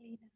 Okey na.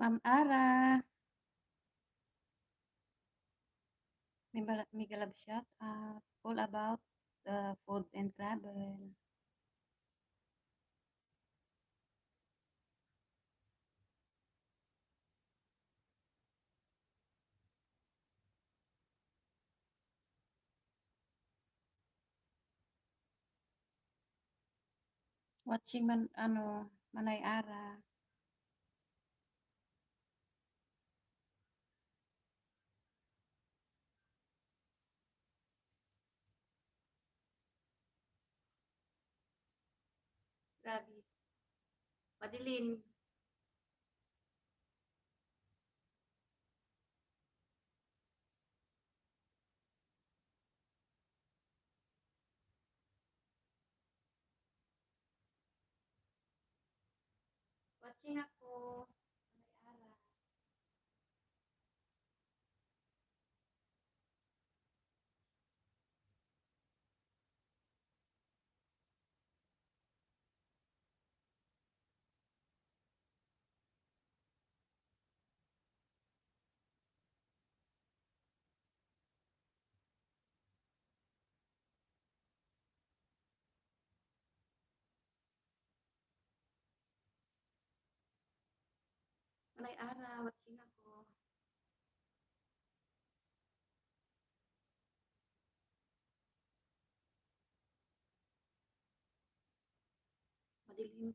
Ma'am Ara, may galab shout out all about the food and travel. Watching Manay Ara. Grabe, madilim. Watching ako, Manay Ara. Manay Ara, watching ako. Madilim.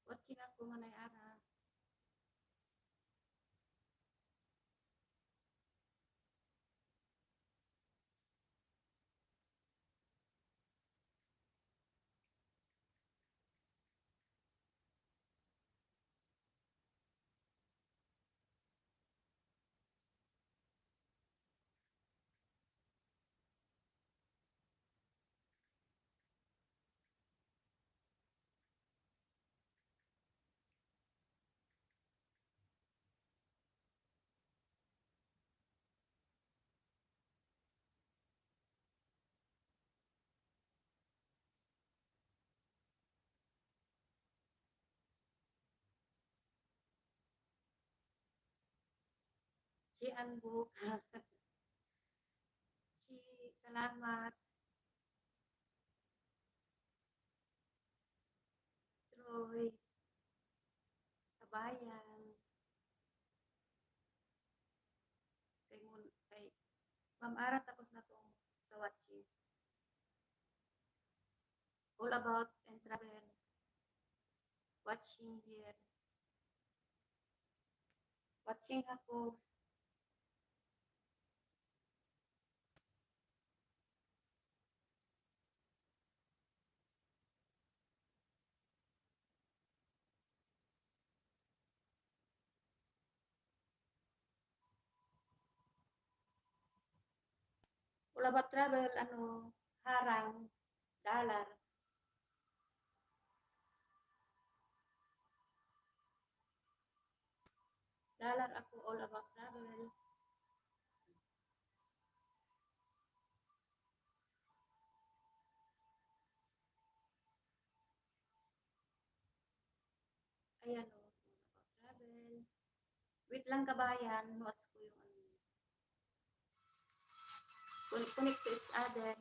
Watching ako, Manay Ara. Si Anbuk. Si Salamat. Troy. Kabayan. Kay Ma'am Ara, tapos na tong sa watching. All about and travel. Watching here. Watching ako. All about travel, harang, dalar. Dalar ako all about travel. Ayan o, all about travel. Wait lang kabayan, watch ko yung connect to each other.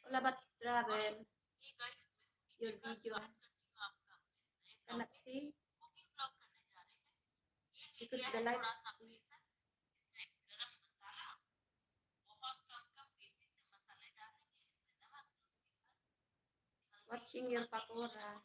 All about travel. Your video. Cannot see because the light see. Watching your pakora.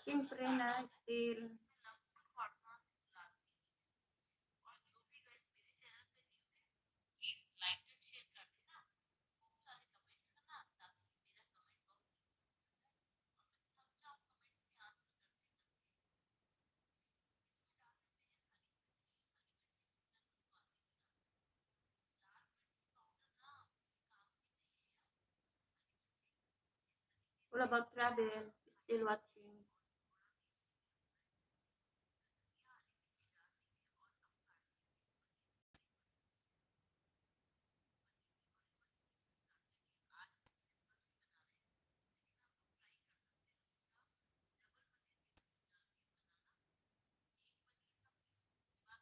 Siyempre na, still. What about travel? Still watching.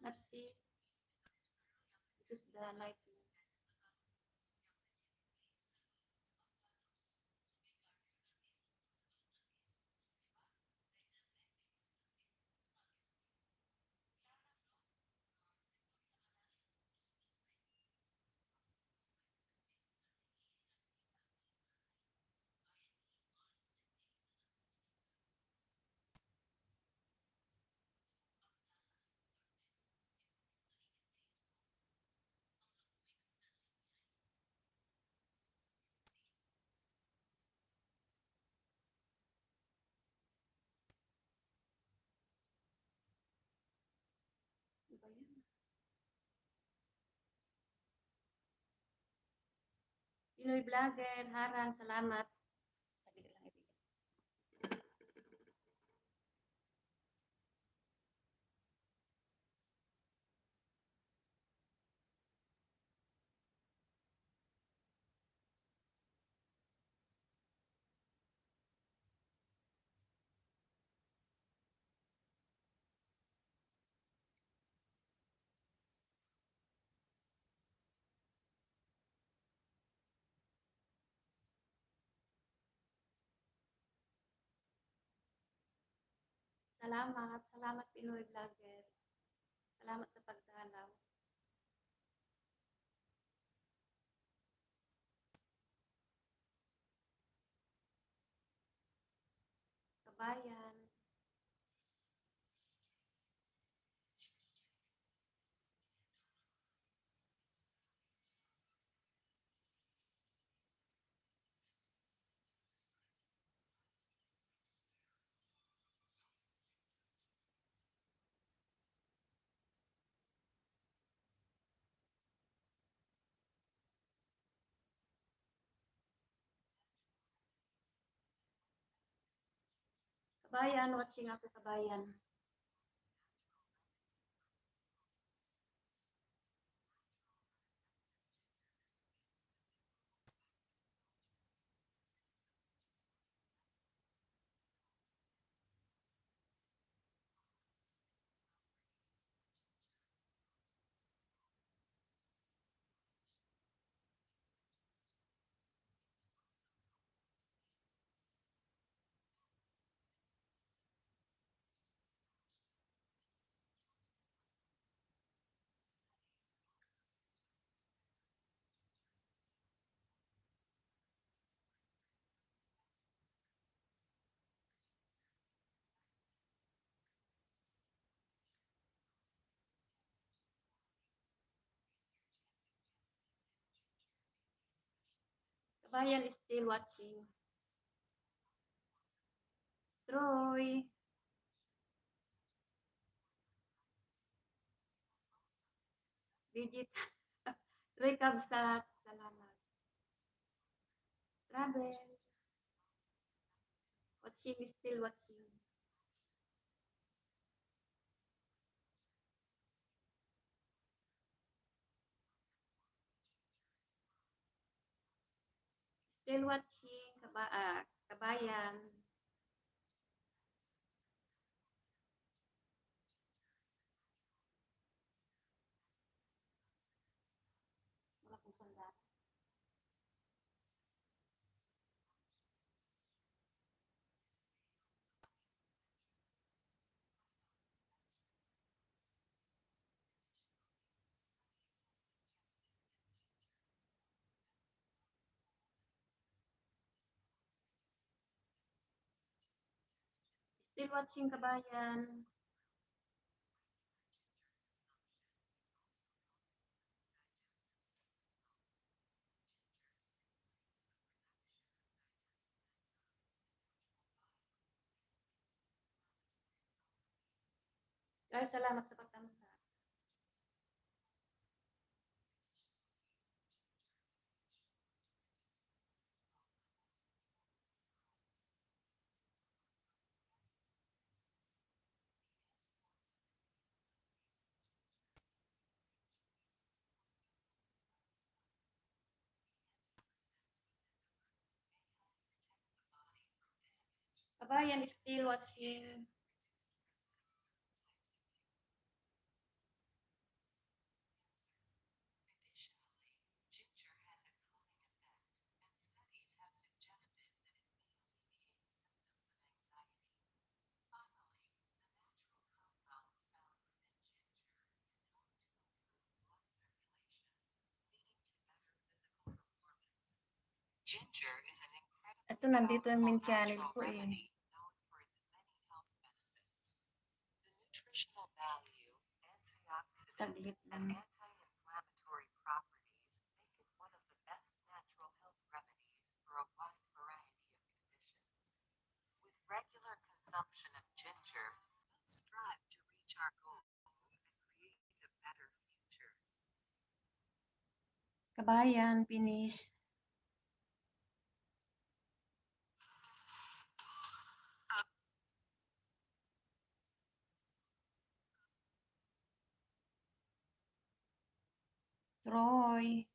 Let's see. Because the light. Ano ba yun? Pinoy Vlogger, harang, salamat. Saglit lang ibigay. Salamat. Salamat, Pinoy Vlogger. Salamat sa pagdalaw. Kabayan. Kabayan, watching ako, kabayan. Kabayan is still watching. Troy. Digit. Troy Kabsat. Salamat. Travel. Watching is still watching. Still watching Kabayan. Wala pong sandal. Still watching Kabayan. Guys, salamat sa pagtansa. Kabayan is still watching. Ginger is an incredible Ito, nandito yung main channel natural ko eh. remedy known for its many health benefits. The nutritional value, antioxidants, Saglit and lang. anti-inflammatory properties make it one of the best natural health remedies for a wide variety of conditions. With regular consumption of ginger, we'll strive to reach our goals and create a better future. Kabayan, finish. Troy.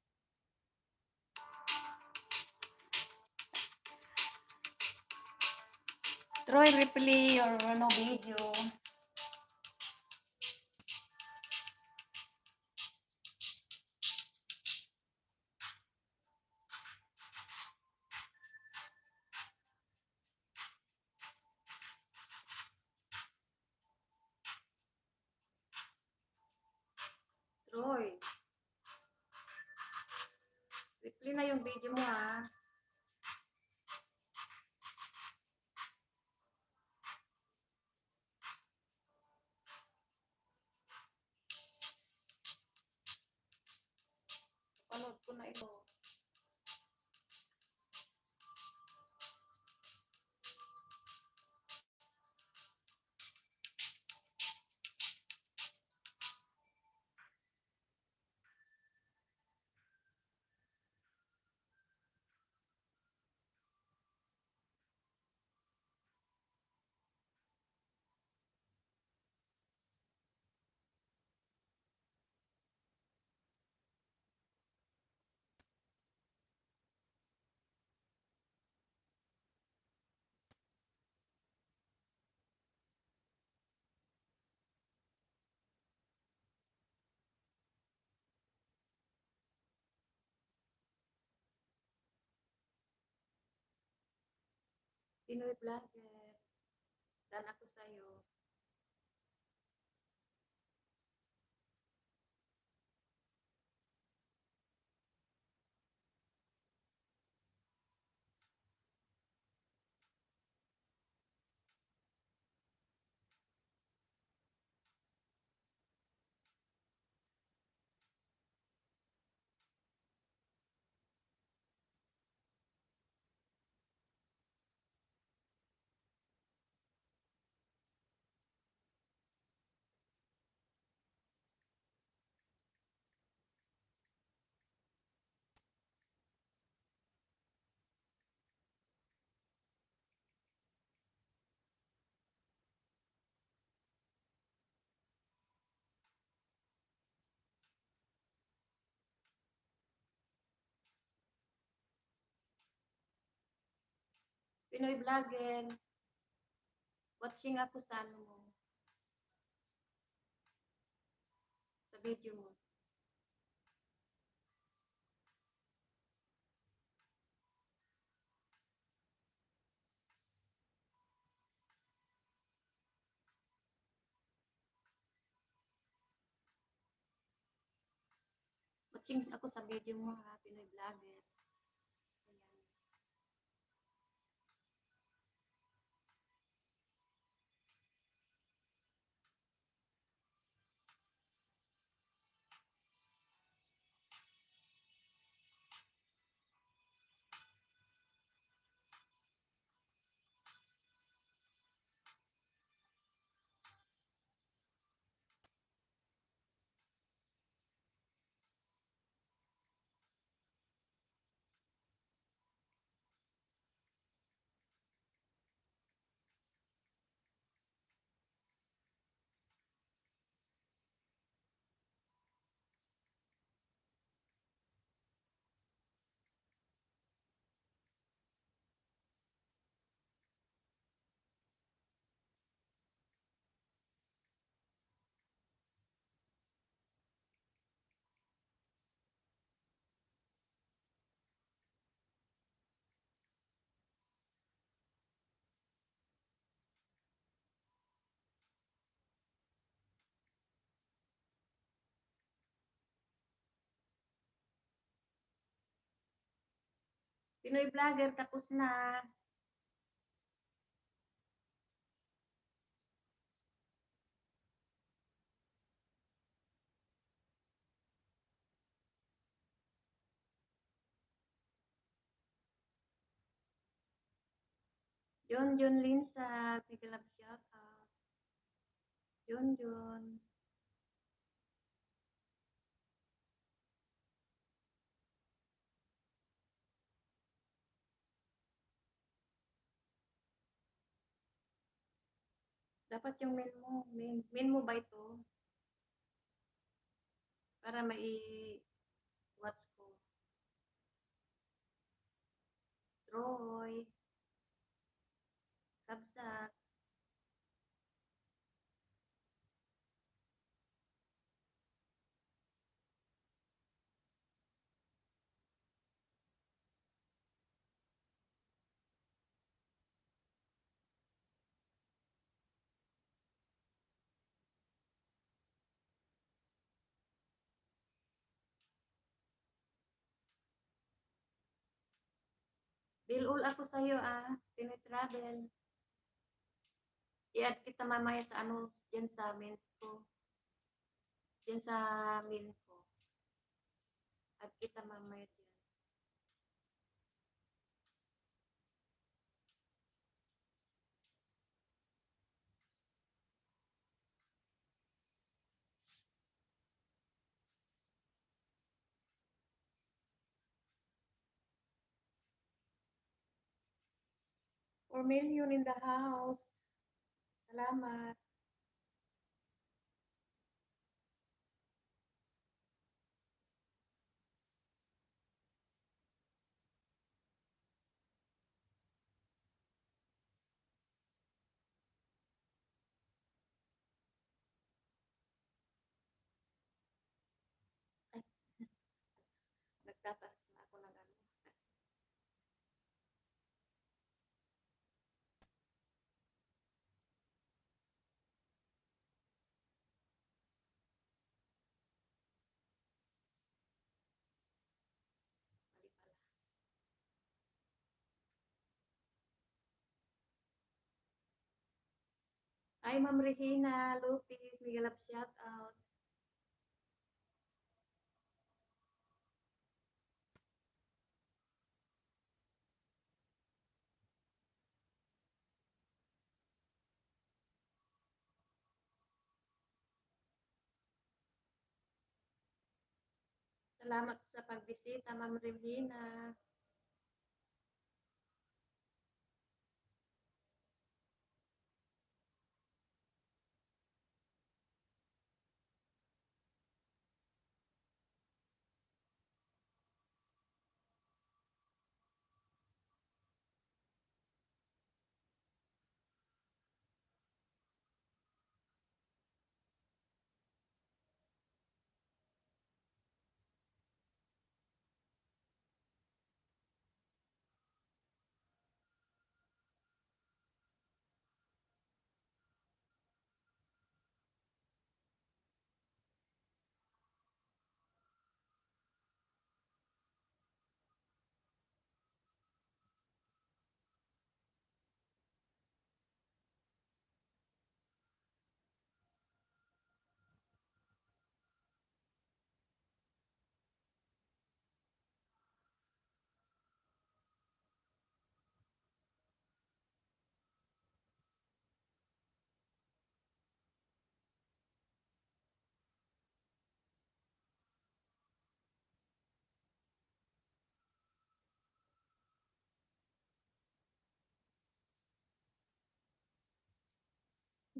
Troy, replay your video. Troy. Replay na yung video mo ha. Panood ko na ito. Pinoy Vlogger. Dan ako sa'yo. Pinoy Vlogger. Watching ako sa ano mo. Sa video mo. Watching ako sa video mo ha, Pinoy Vlogger. Ayan. Pinoy Vlogger, tapos na. John Linsag, big love shout out. John. Dapat yung main mo. Main mo ba ito? Para mai-watch ko. Troy. Kabsat. Bill all ako sa'yo ah. Tinitravel. I-add kita mamaya sa ano, dyan sa mint ko. Dyan sa mint ko. Add kita mamaya dyan. Or million in the house. Salamat. Ay, nagtatas na ako ng ano. Mali pala. Ay, Ma'am Regina, Lupis, Miguel Love shout out. Salamat sa pagbisita, Ma'am Regina.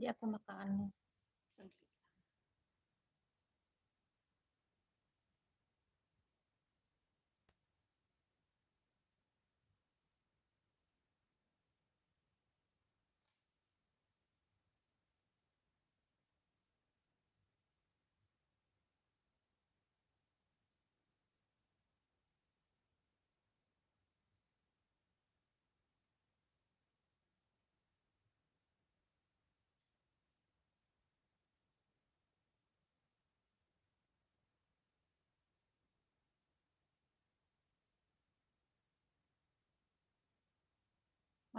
Hindi ako makaano. Saglit lang.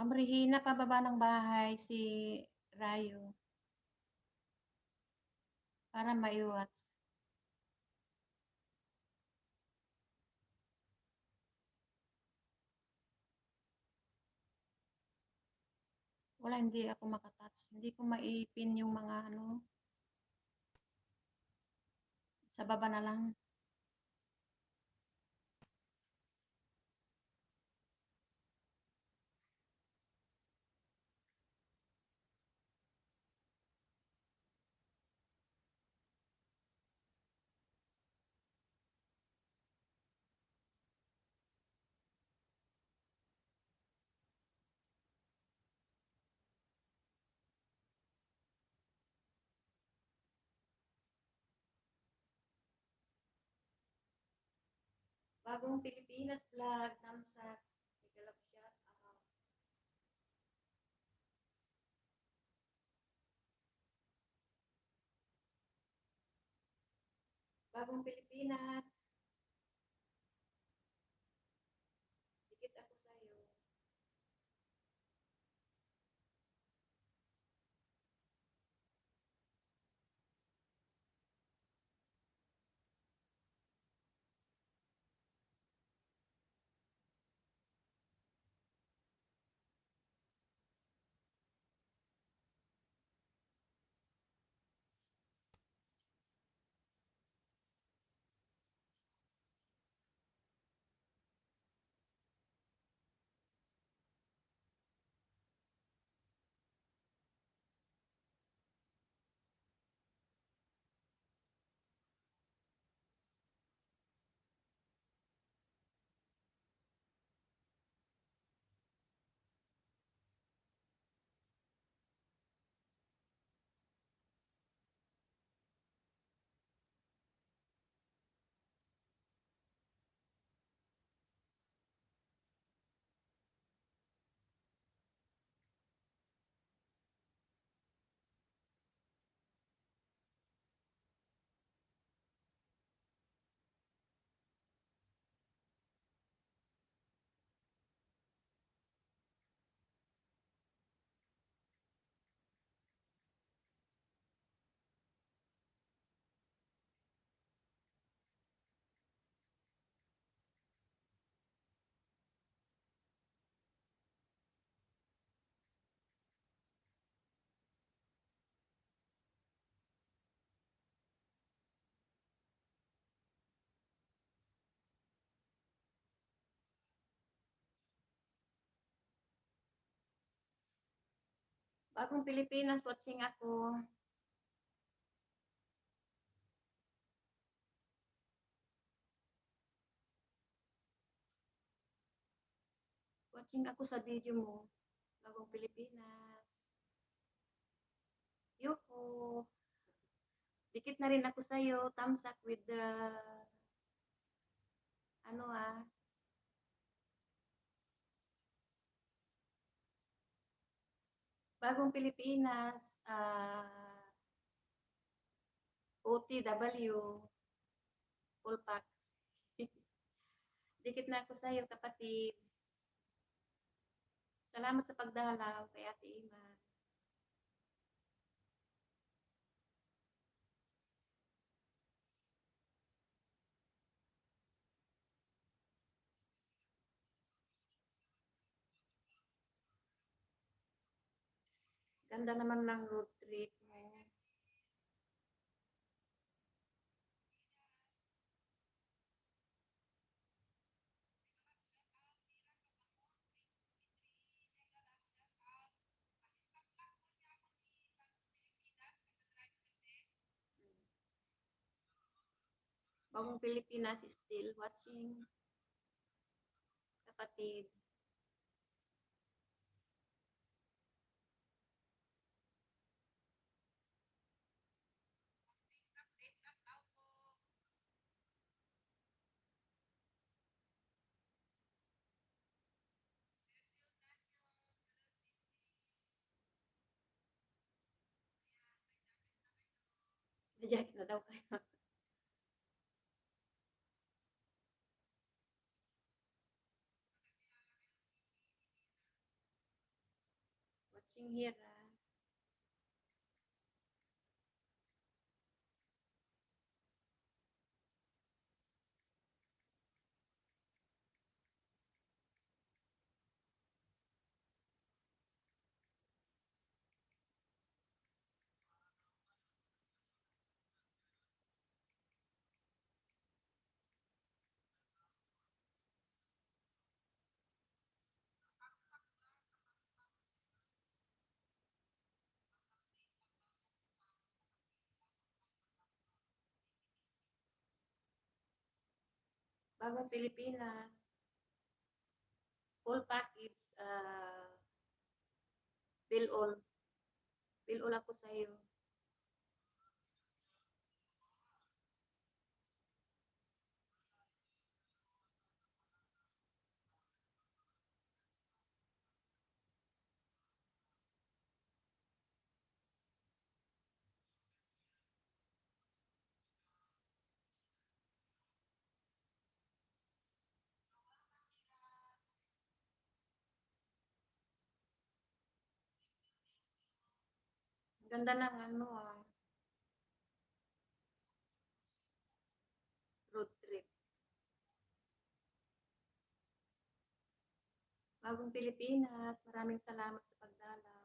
Ma'am Regina, pababa ng bahay si Rayo para maiwats. Wala, hindi ako makatouch. Hindi ko maipin yung mga ano. Sa baba na lang. Bagong Pilipinas vlog, namsak. Tigalap shot. Bagong Pilipinas. Dikit ako sa'yo. Bagong Pilipinas, watching ako. Watching ako sa video mo. Bagong Pilipinas. Yuko. Dikit na rin ako sa'yo. Thumbs up with the, ano Bagong Pilipinas, OTW, full pack. Dikit na ako sa'yo, kapatid. Salamat sa pagdalaw kay Ate Iman. Ganda naman ng road trip mo. Bagong Pilipinas still watching. Kapatid. Jacket na daw kayo. Watching here. Bagong Pilipinas. Full package. Bill all. Bill all ako sa'yo. Ganda ng ano road trip. Bagong Pilipinas. Maraming salamat sa pagdalaw.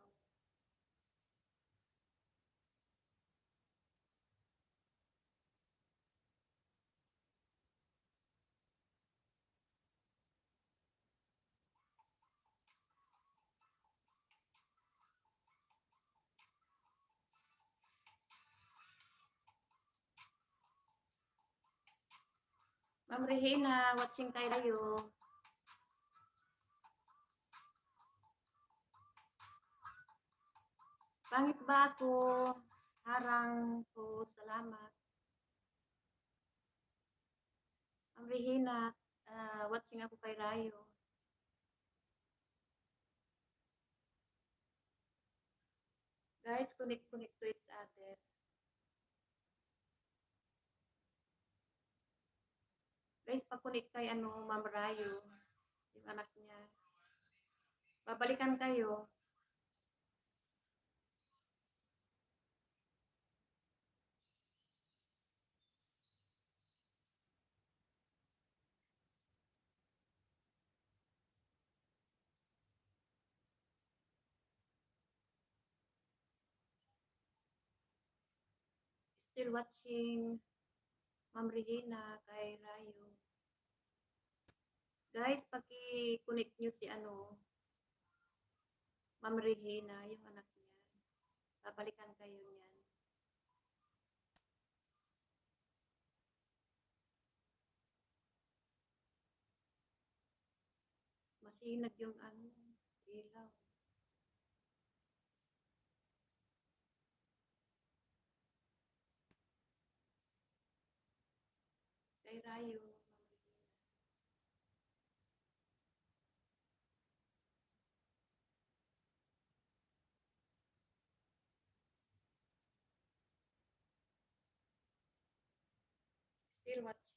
Ma'am Regina, watching tayo. Pangit ba ako? Harang ko. Salamat. Ma'am Regina, watching ako kay Rayo. Guys, connect to each other. Guys, pa-connect kay Ma'am Rayo. Yung anak niya. Babalikan kayo. Still watching Ma'am Regina kay Rayo. Guys, paki-connect nyo si Ma'am Regina, yung anak niya. Babalikan kayo niyan. Masinag yung ilaw. Kay Rayo, Ma'am Regina. Still watching.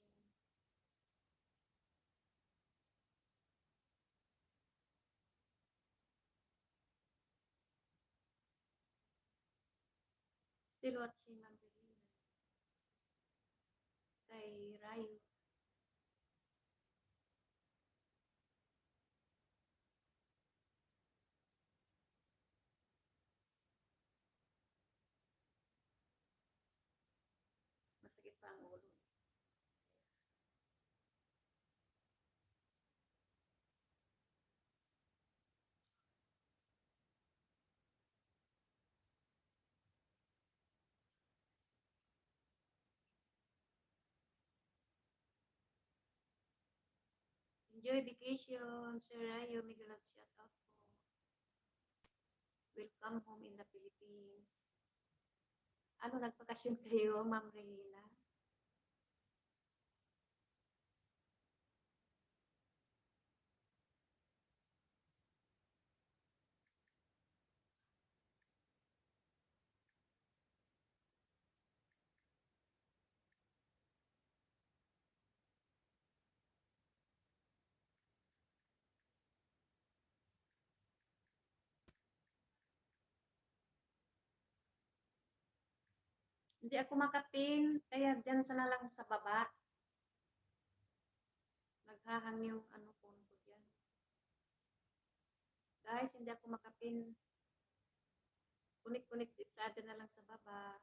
Still watching Ma'am Regina. Kay Rayo. Masakit pa ang ulo. Enjoy vacation, Sir Rayo, mega love shout out po. Welcome home in the Philippines. Ano, nagpakasyon kayo, Ma'am Regina? Hindi ako makapin, kaya dyan sa na lang sa baba. Naghahang yung ano phone ko dyan. Guys, hindi ako makapin. Kunik-kunik sa atin na lang sa baba.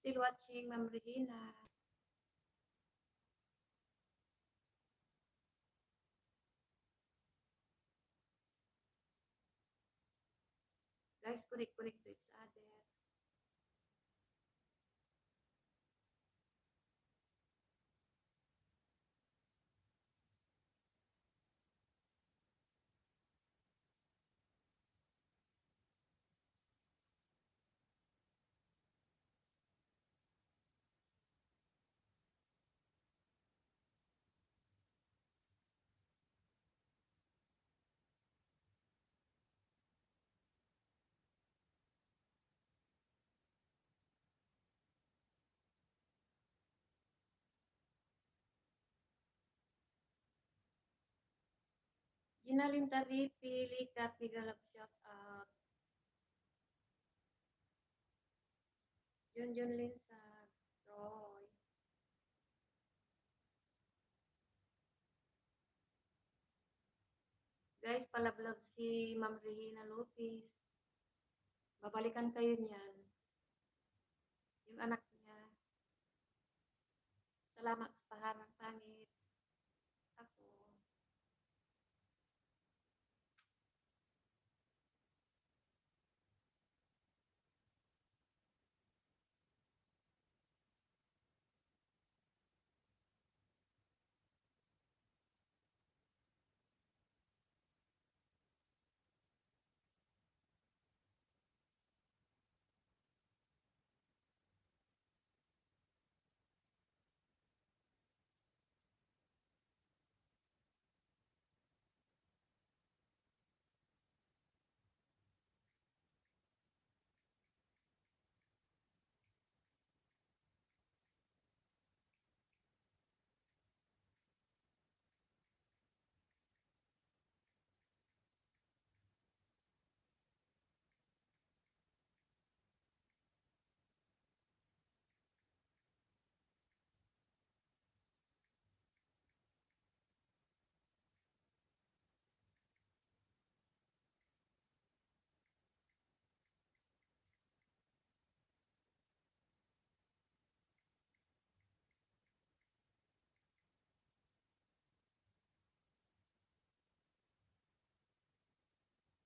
Still watching, Ma'am Regina. Guys, kunik-kunik to each other. Gina Linda Ripi, Likat, mega love shout out. Junjun Linsa, Roy. Guys, palablog si Ma'am Regina Lopez. Babalikan kayo niyan. Yung anak niya. Salamat sa paharang pangit. Ako.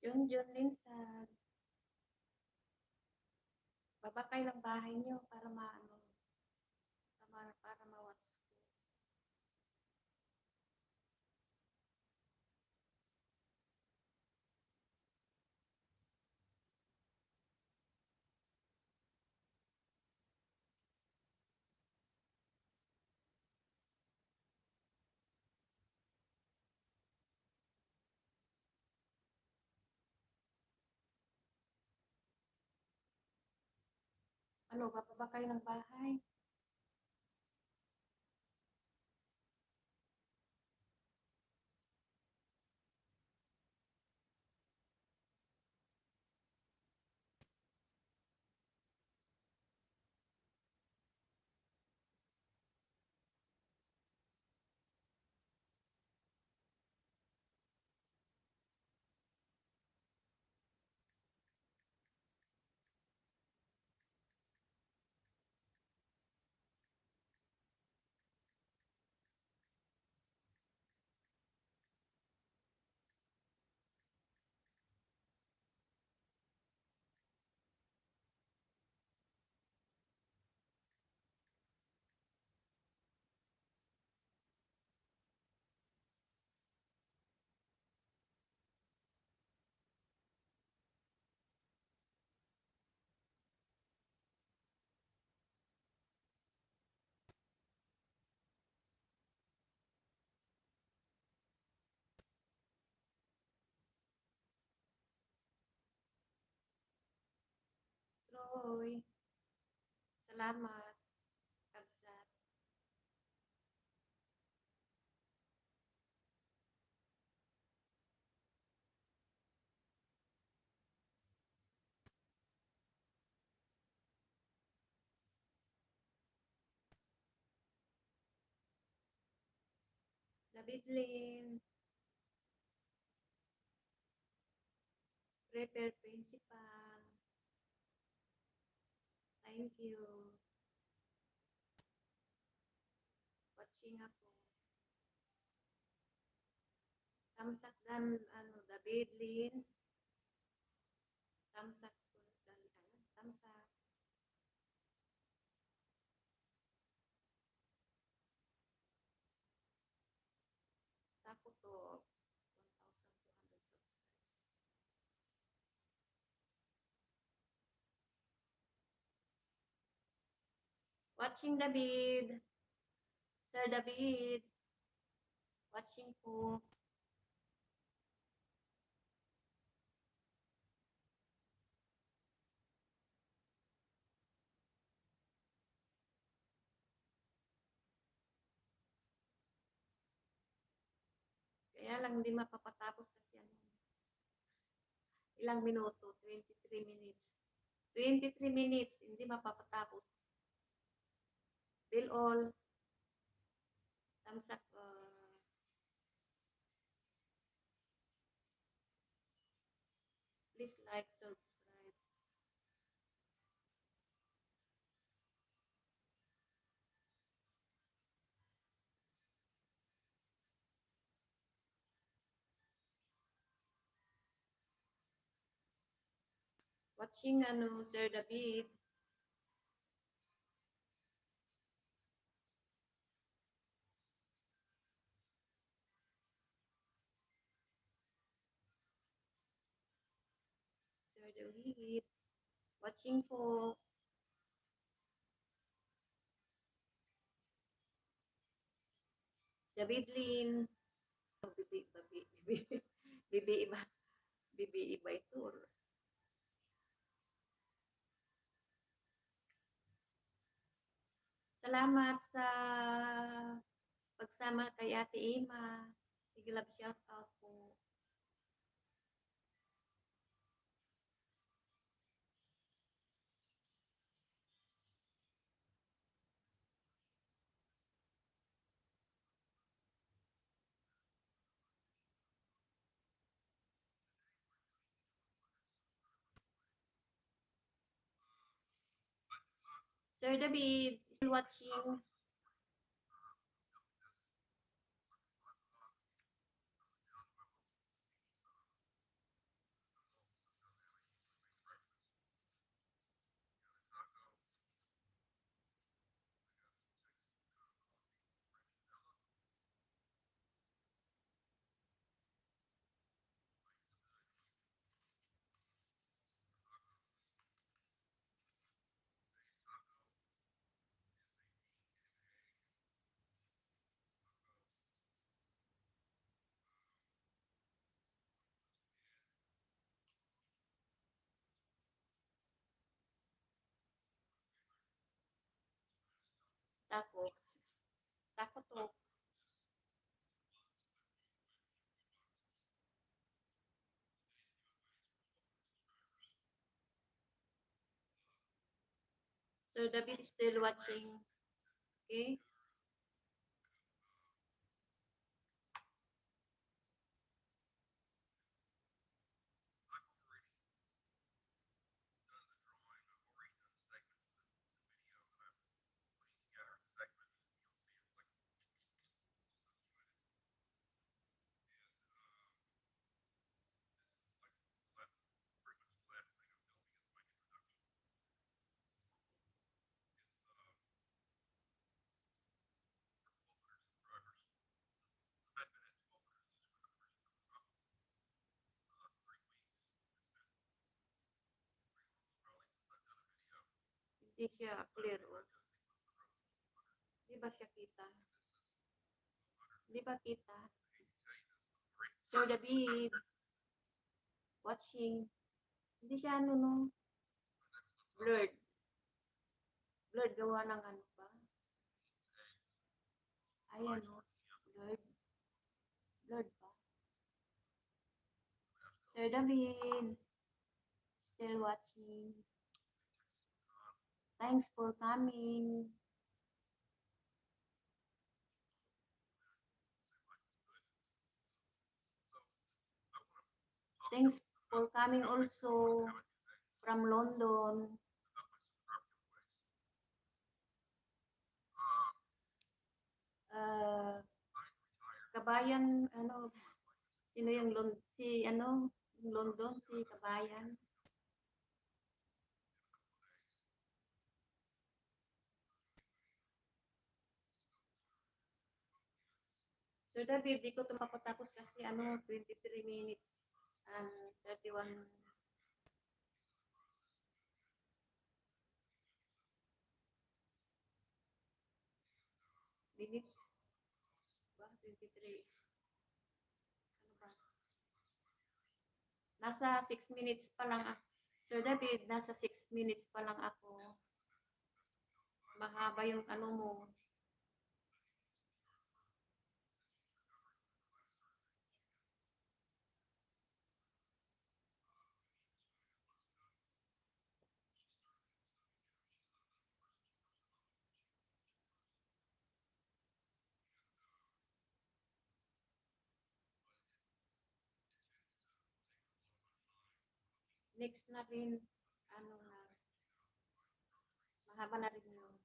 Junjun Linsa. Babakay lang bahay niyo para maano. Para ma-watch ko. Ano, bababa kayo ng bahay? Troy, salamat. Kabsat. David Lin, prepare principal. Thank you. Watching ako. Tamsak dan, ano, David Lin. Tamsak ko, dan, ano, tamsak. Tako to, 1,200 subscribes. Watching David. Sir David. Watching po. Kaya lang hindi mapapatapos kasi ano. Ilang minuto? 23 minutes. 23 minutes, hindi mapapatapos. Bill all. Tamsak, please like, subscribe. Watching, ano, Sir David. Sir David. Watching po. David Lin. Oh, bibi iba. Bibi iba ito. Salamat sa pagsama kay Ate Ima. Big love shout out po. Sir David, still watching. Takot. Takot to. Sir David is still watching. Okay? Hindi siya clear. Oh. Di ba siya kita? Di ba kita? Sir David, watching. Hindi siya ano no. Blurred. Blurred gawa ng ano ba? Ayan no. Blurred. Blurred ba? Sir David, still watching. Thanks for coming. Thanks for coming also from London. Kabayan, ano, sino yung si, ano, yung London, si Kabayan. Sir David, di ko ito mapatapos kasi, ano, 23 minutes and 31 minutes. Ba? 23. Ano ba? Nasa 6 minutes pa lang ako. Sir David, nasa 6 minutes pa lang ako. Mahaba yung ano mo. Next na rin, ano na, mahaba na rin yun.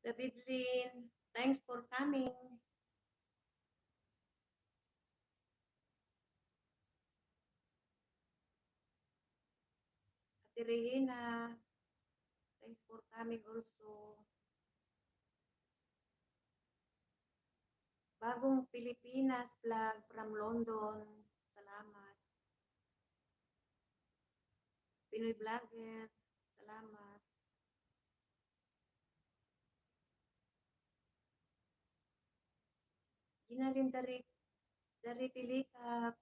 David Lin, thanks for coming. Ate Regina, thanks for coming also. Bagong Pilipinas vlog from London. Salamat. Pinoy vlogger. Salamat. Ginalin dari pilikap.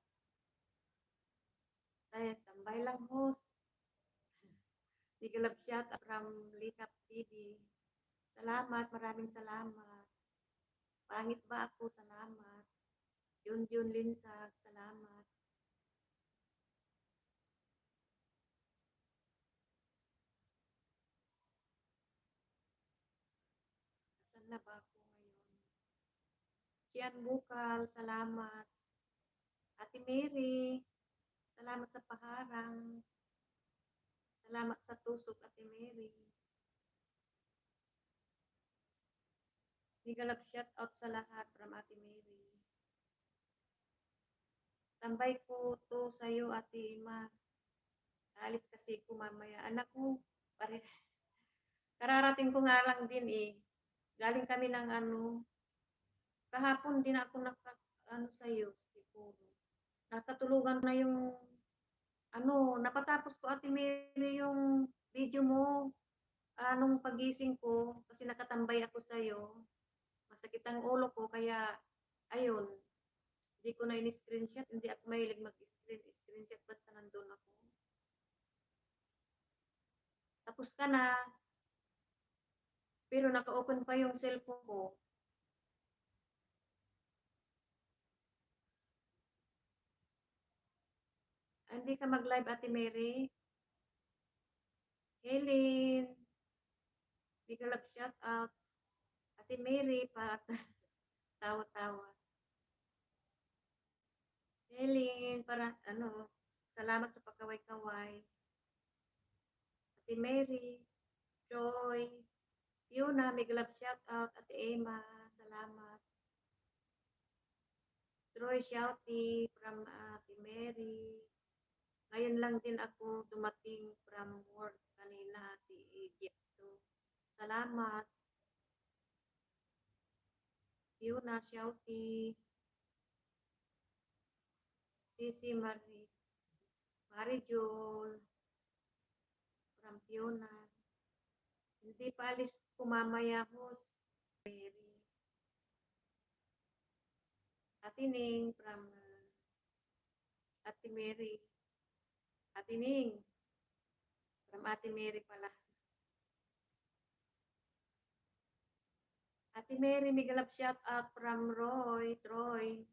Tayo, tambay lang host. Nigalab shout out from Likap TV. Salamat, maraming salamat. Pangit ba ako? Salamat. Junjun Linsag, salamat. Saan na ba ako ngayon? Sian Bukal, salamat. Ate Mary, salamat sa paharang. Salamat sa tusok, Ate Mary. Nigalab shout out sa lahat from Ate Mary. Tambay ko to sa'yo, Ate Ima. Alis kasi ko mamaya. Anak ko, pare. Kararating ko nga lang din eh. Galing kami ng ano, Kahapon din ako naka-ano sa'yo, siguro. Nakatulugan na yung ano, napatapos ko Ate Mary yung video mo, nung paggising ko kasi nakatambay ako sa'yo. Masakit ang ulo ko kaya ayun, hindi ko na in-screenshot, hindi ako mahilig mag-screenshot basta nandun ako. Tapos ka na, pero naka-open pa yung cellphone ko. Hindi ka mag-live Ate Mary? Helen, big love shout out. Ate Mary pa tawa-tawa. Helen, para ano, salamat sa pagkaway-kaway. Ate Mary, Joy, Fiona, big love shout out. Ate Emma, salamat. Troy Shouty from Ate Mary. Ngayon lang din ako dumating from work kanina, Ate Egypto. Salamat. Fiona Shouty. Sisi Marijol from Fiona. Hindi pa alis ko mamaya, host. Mary. Ate Ning from Ate Mary. Ate Ning from Ate Mary pala. Ate Mary, may galap shout out from Troy.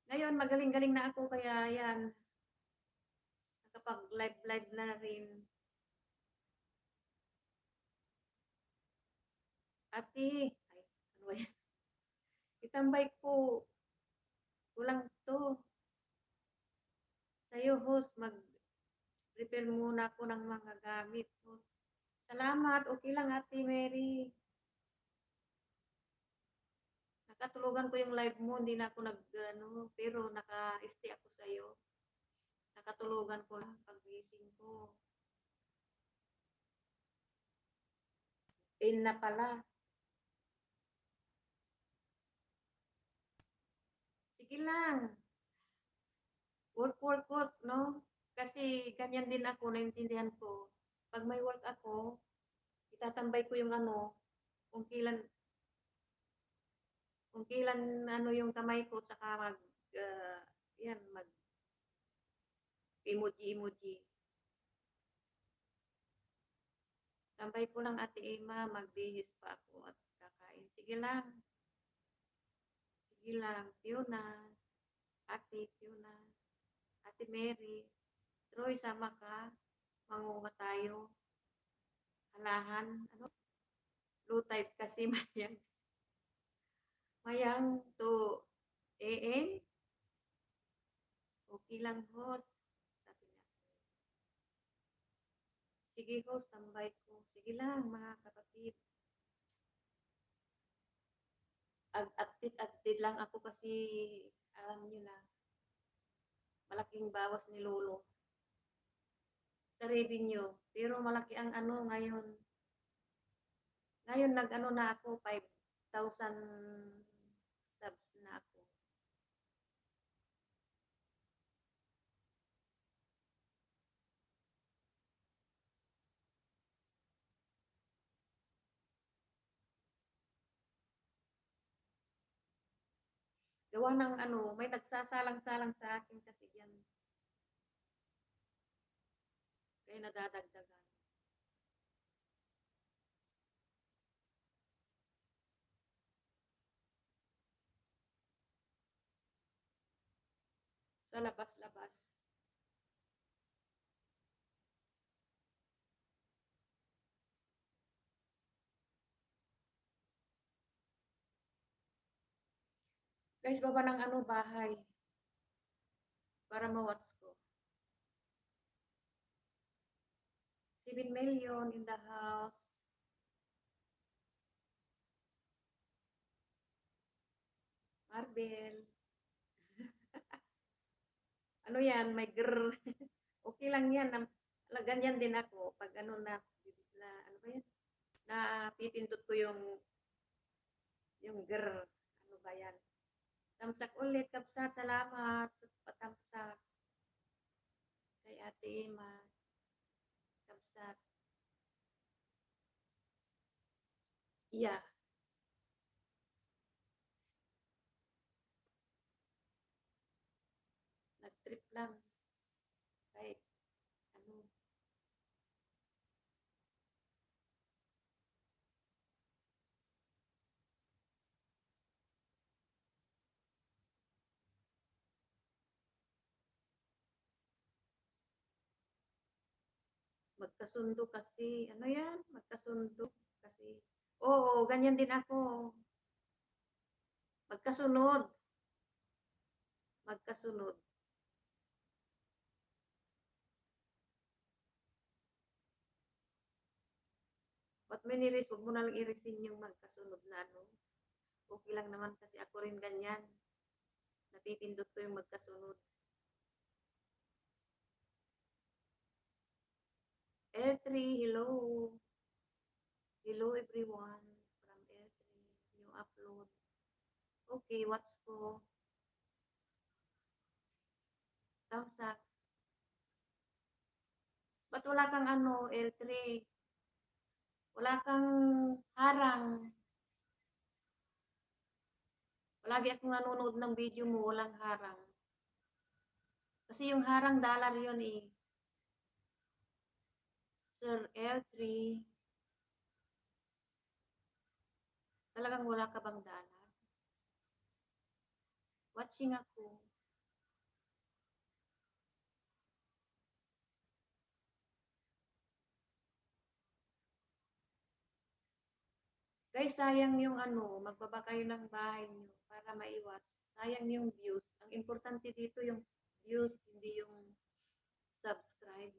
Ngayon, magaling-galing na ako kaya yan. Nakapag-live na rin. Ate, ay, ano ba yan? Itambay ko. Kulang to. Sa'yo, host, mag-prepare muna ako ng mga gamit, host. Salamat. Okay lang, Ate Mary. Nakatulugan ko yung live mo, hindi na ako ano, pero naka-stay ako sa'yo. Nakatulugan ko lang pag-gising ko. Pain na pala. Sige lang. Work, no? Kasi ganyan din ako, naintindihan ko. Pag may work ako, itatambay ko yung ano, kung kailan ano yung kamay ko, saka yan, mag emoji. Tambay ko lang Ate Emma, magbihis pa ako at kakain. Sige lang. Sige lang. Fiona, Fiona, Ate Mary, Troy, sama ka. Manguha tayo. Halahan, ano? Low tide kasi mayang. Mayang to AM. Okay lang, host. Sabi niya. Sige, host, tambay ko. Sige lang, mga kapatid. Update lang ako kasi alam niyo na, malaking bawas ni Lolo sa revenue. Pero malaki ang ano ngayon. Ngayon nag-ano na ako, 5,000 subs na ako. Gawa ng ano, may nagsasalang-salang sa akin kasi yan. Kaya nadadagdagan. Sa labas-labas. Guys, baba ng ano, bahay. Para ma-watch ko. 7 million in the house. Marvel. Ano yan, may grrr. Okay lang yan. ganyan din ako 'pag ano na ano ba 'yun, napipindot ko yung ano ba 'yan, tamsak ulit, kapsat, salamat sa patamsak kay Ate Emma, kapsat. Yeah, nag-trip lang kahit ano, magkasundo kasi, ano 'yan, magkasundo kasi oo, ganyan din ako, magkasunod, magkasunod. Ba't mo ni-raise, 'wag mo na lang i-resign yung magkasunod na ano, okey lang naman kasi ako rin ganyan, napipindot ko yung magkasunod. L3, hello. Hello everyone from L3, new upload. Okay, what's ko? Thumbs up. Ba't wala kang ano, L3? Wala kang harang. Palagi akong nanonood ng video mo, walang harang. Kasi yung harang dollar yun eh. Sir L3, talagang wala ka bang dollar? Watching ako. Guys, sayang yung ano, magbaba kayo ng bahay nyo para maiwas. Sayang yung views. Ang importante dito yung views, hindi yung subscribe.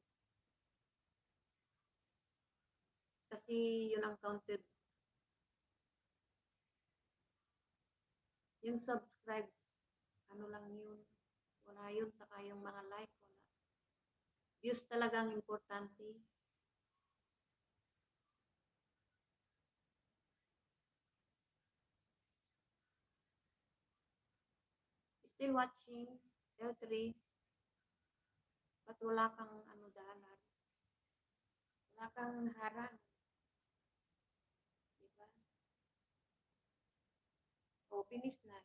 Kasi yun ang counted. Yung subscribe, ano lang yun. Wala yun. Saka yung mga like, wala. Views talaga ang importante. Still watching, L3, ba't wala kang ano dalar? Wala kang harang. Diba? O, finish na.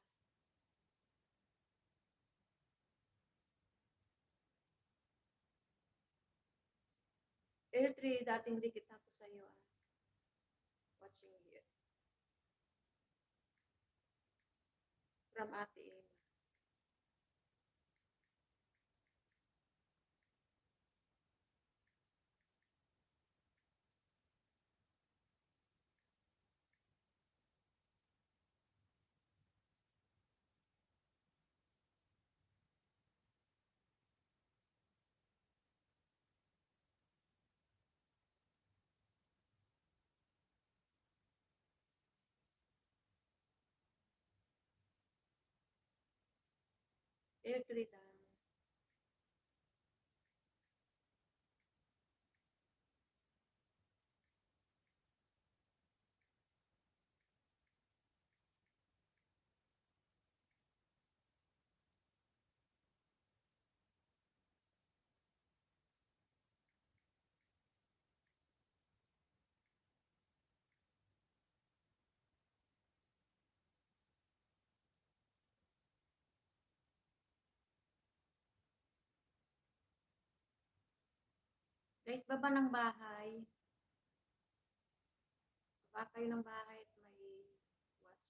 L3, dating dikit ako sa'yo ah. Watching here. From Ate Emma. L3 done. Guys, baba ng bahay. Baba kayo ng bahay at may watch.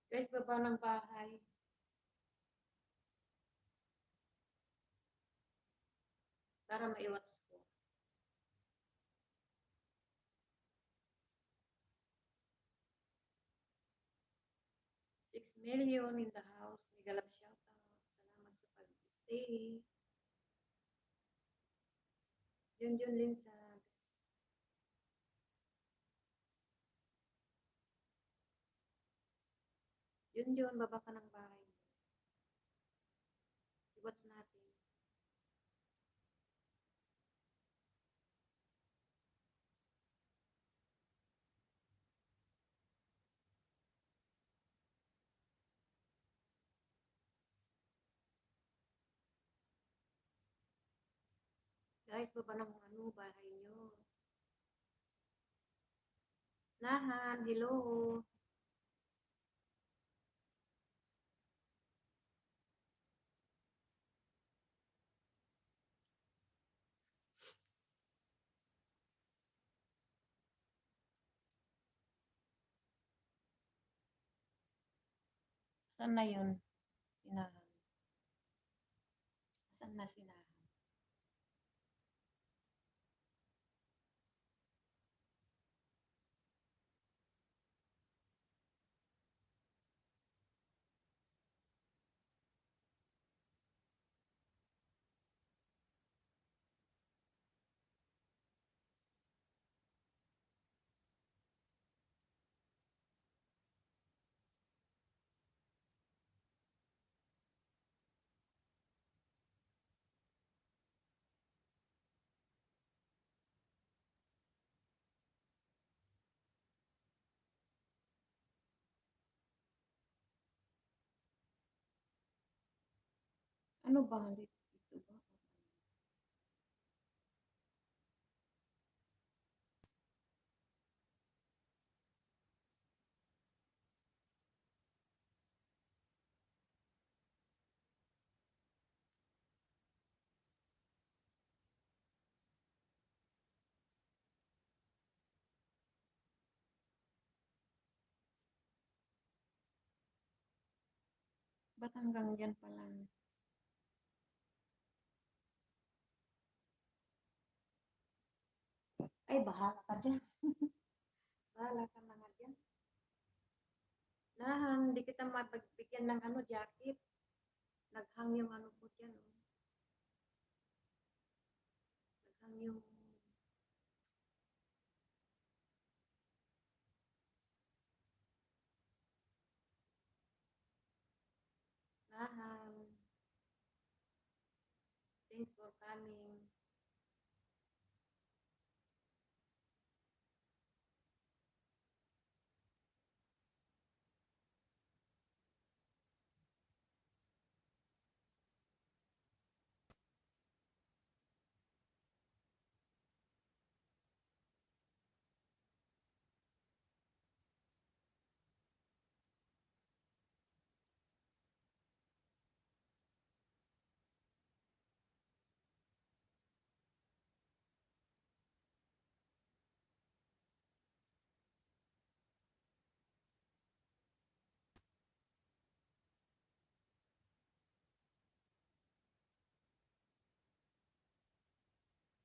Guys, baba ng bahay. Para maiwas ko. 6 million in the house. Mega love shoutout. Salamat sa pag-stay. Yun Linsan. Yun, baba ka ng bahay mo. Iwats natin. Guys, baba ng bahay nyo. Nahan, hello. Saan na yun? Sinahan. Saan na sinahan? Ano ba? Dito ba? Ba't hanggang dyan pa lang? Ay, bahala ka dyan. Bahala ka na nga dyan. Nahan, hindi kita mapagbigyan ng jacket. Naghang yung ko dyan. Oh. Naghang yung... Nahan. Thanks for coming.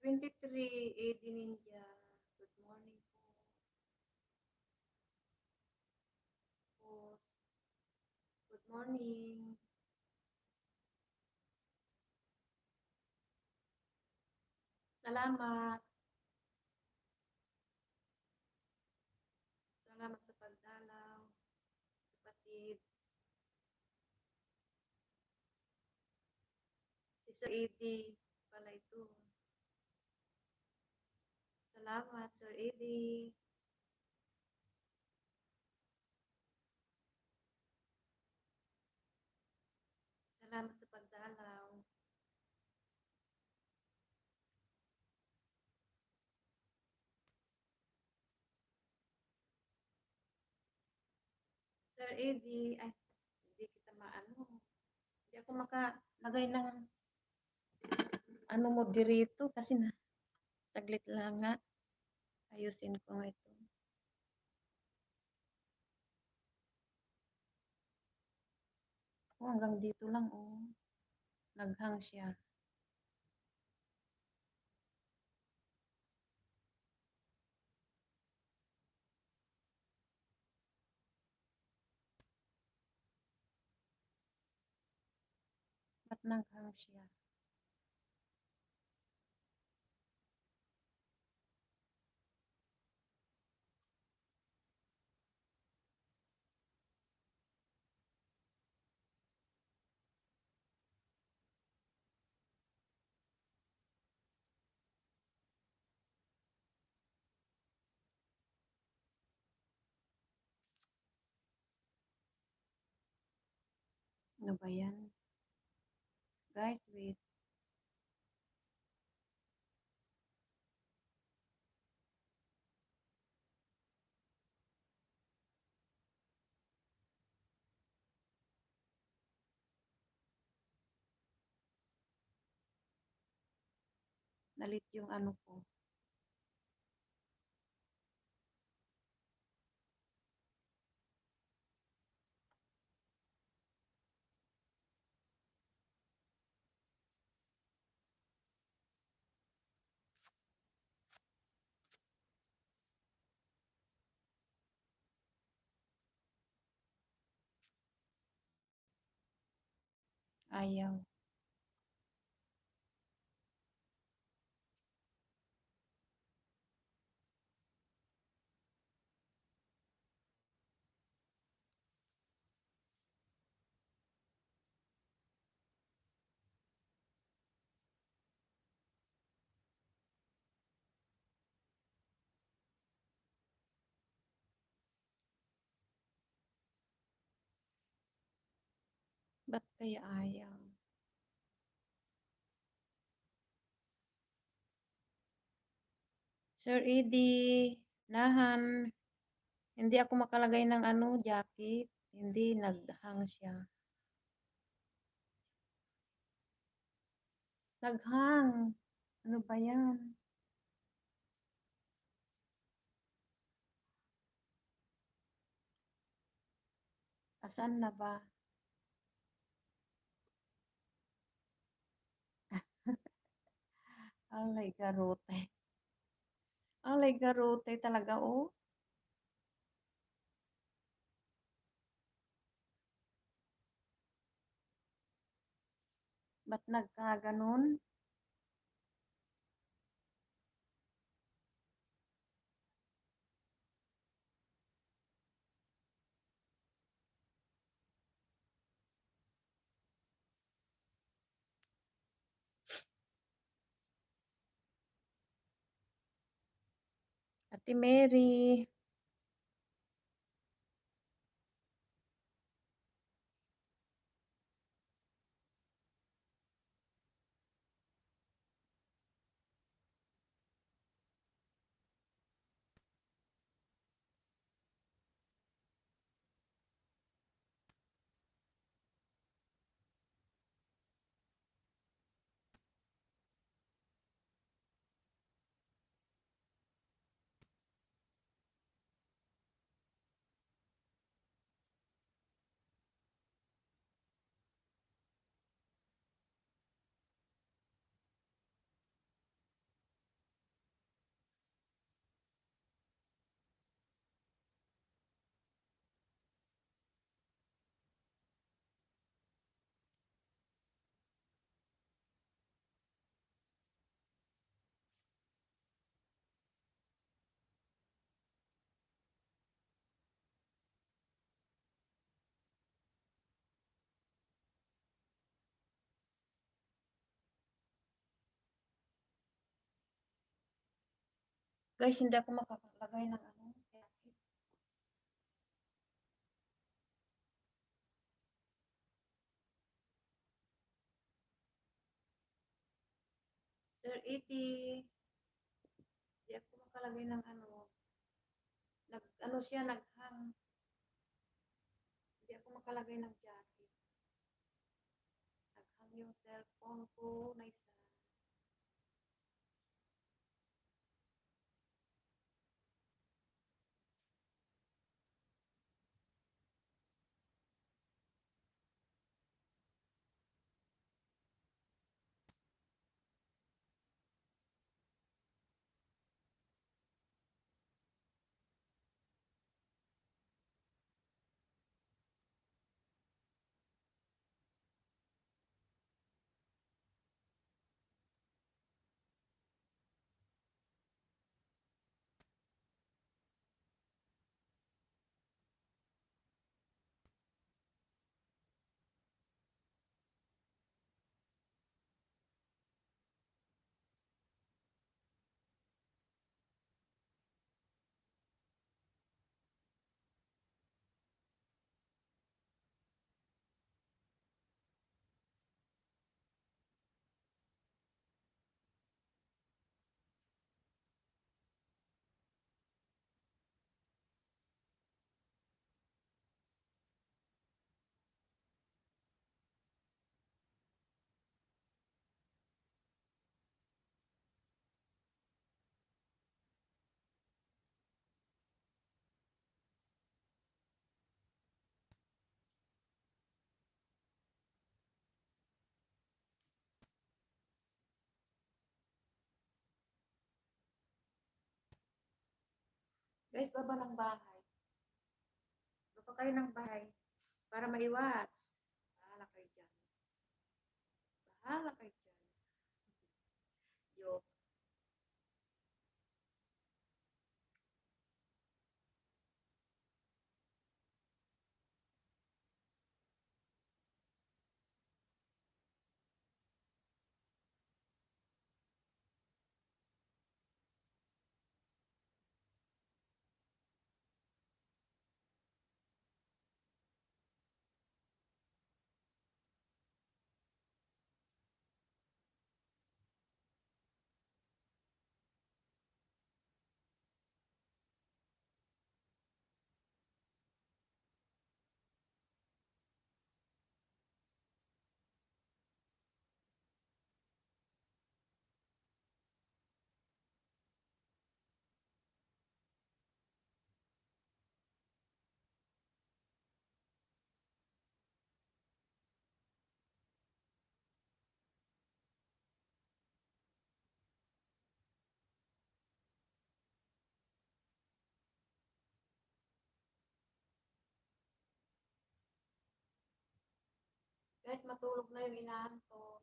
#23 AD Ninja. Good morning po. Good morning. Salamat. Salamat sa pagdalaw. Kapatid. Si Sir Eddie pala ito. Salamat, Sir Eddie. Salamat sa pagdalaw. Sir Eddie, ay, hindi kita maano. Hindi ako makalagay ng mo dirito kasi na saglit lang nga. Ayusin ko nga ito. Oh, hanggang dito lang, oh. Naghang siya. Ba't naghang siya? Ano ba yan? Guys, wait. Nalit yung ano ko. Ayaw. Ba't kaya ayaw? Sir Eddie, nahan. Hindi ako makalagay ng ano, jacket. Hindi, naghang siya. Naghang. Ano ba yan? Asan na ba? Alay, garote. Alay, garote talaga, oh. Ba't nagkaganon? Ate Mary. Guys, hindi ako makakalagay ng ano, jacket. Sir Eddie. Hindi ako makalagay ng ano. Ano siya, naghang. Hindi ako makalagay ng jacket. Naghang yung cellphone ko na isa. Guys, baba ng bahay. Baba kayo ng bahay para maiwas. Bahala kayo dyan. Bahala kayo dyan. Yo. Guys, matulog na yung inaanto.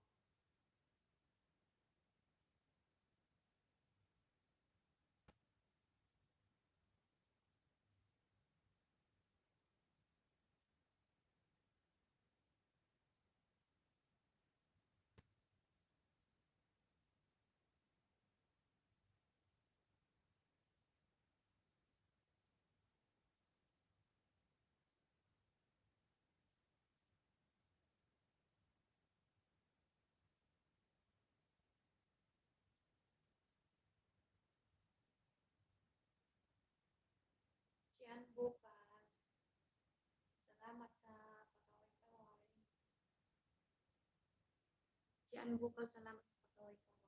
Siyan bukal. Salamat sa pakaway-kaway. Siyan bukal, salamat sa pakaway-kaway.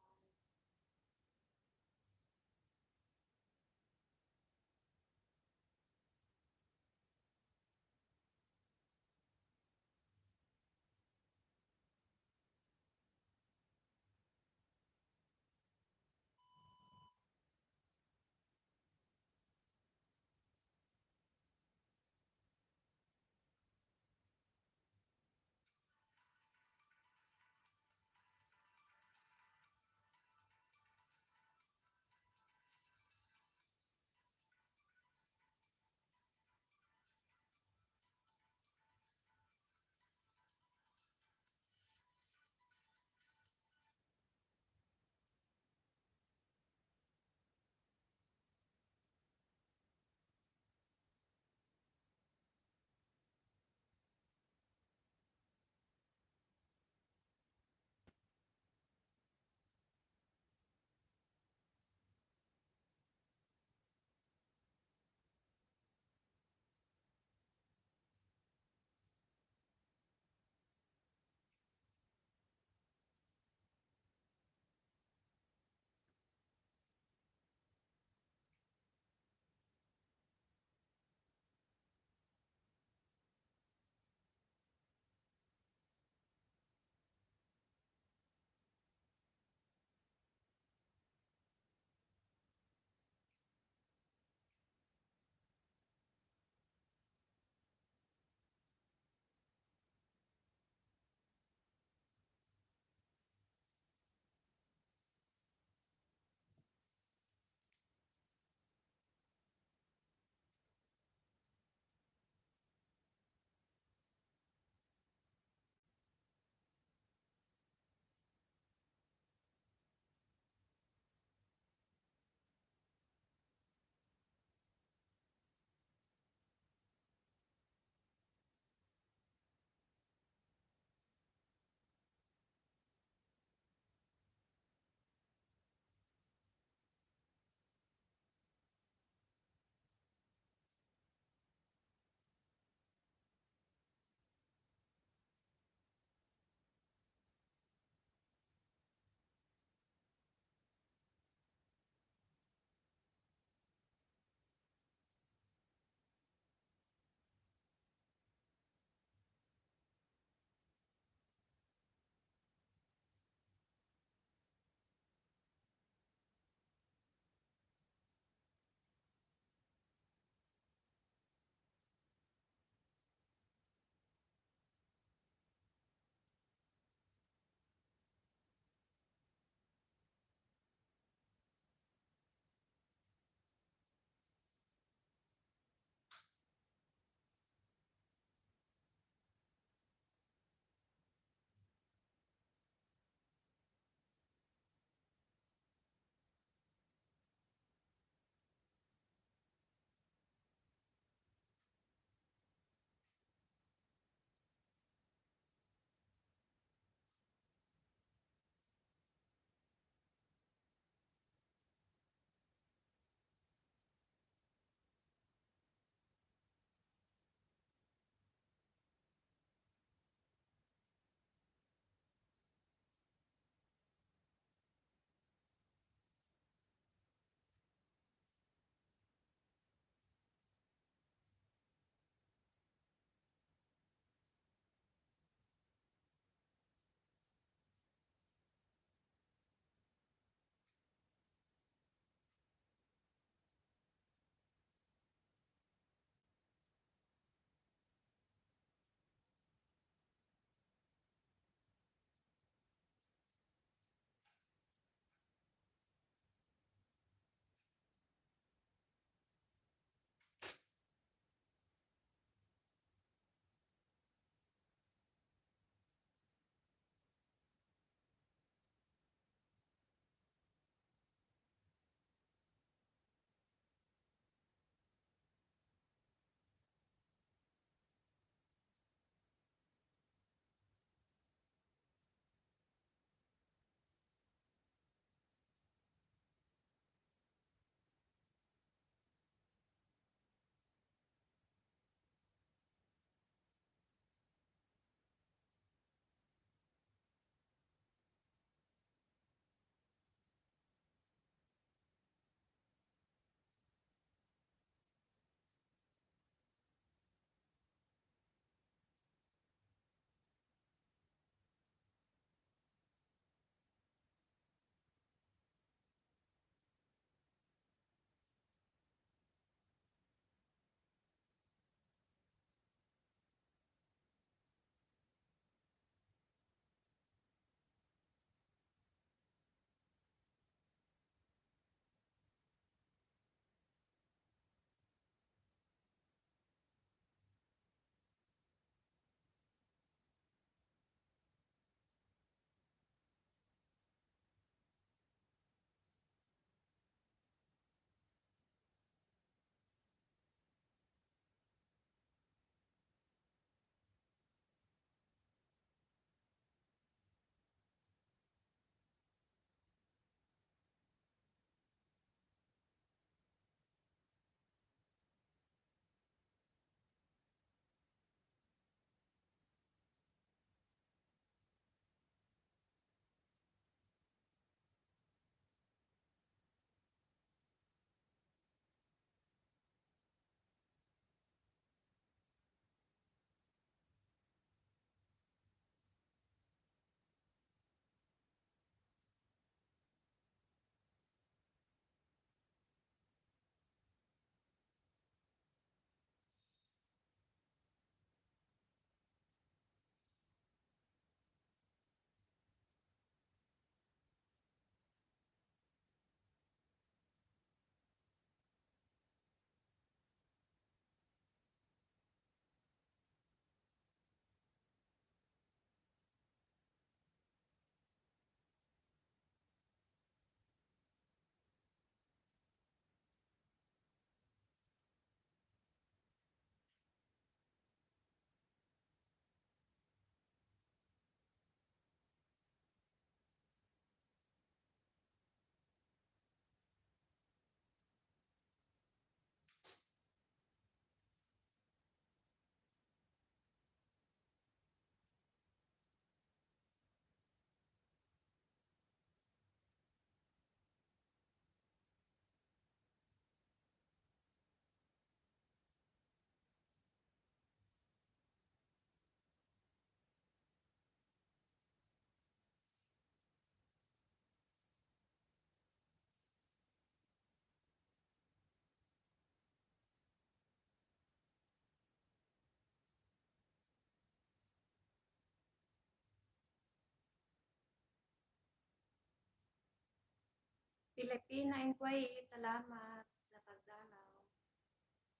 Pilipina Inquiet, salamat sa pagdalaw.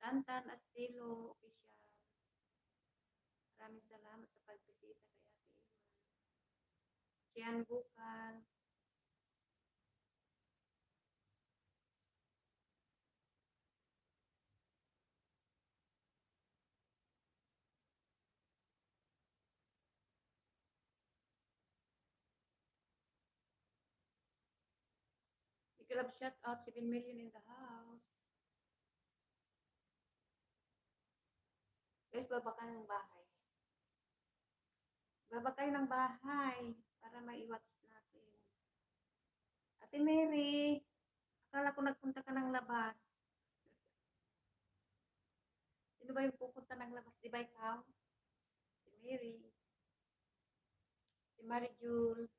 Tantan Astilo Opisyal, maraming salamat sa pagbisita kay Ate Iman. Sian Bukal, Grab shout out 7 million in the house. Guys, baba ka ng bahay. Baba kayo ng bahay para maiwatch natin. Ate Mary, akala ko nagpunta ka ng labas. Sino ba yung pupunta ng labas? Di ba ikaw? Si Mary. Si Mary Jewel.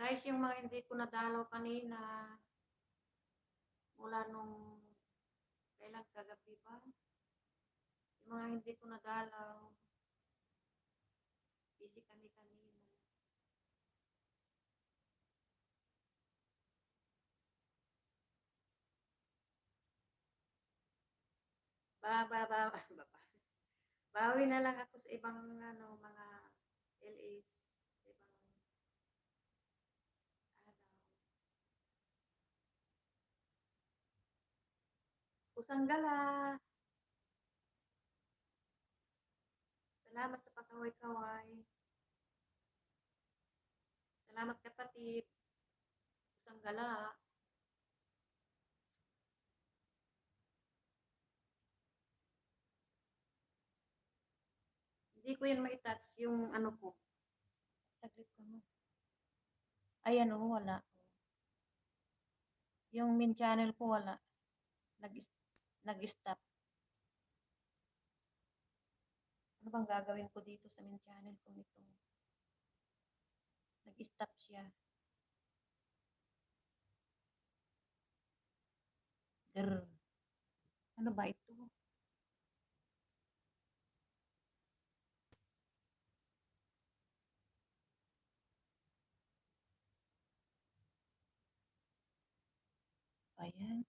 Guys, yung mga hindi ko nadalaw kanina, mula nung kailan kagabi ba? Yung mga hindi ko nadalaw, busy kami kanina. Ba. Bawi na lang ako sa ibang ano, mga LAs, sa ibang araw. Usanggala. Salamat sa pakaway-kaway. Salamat kapatid. Usanggala. Hindi ko yan ma-touch yung ano ko. Saglit ko mo. Ayan o, wala. Yung main channel ko wala. Nag-stop. Ano bang gagawin ko dito sa main channel ko nito? Nag-stop siya. Grr. Ano ba ito? Ayan.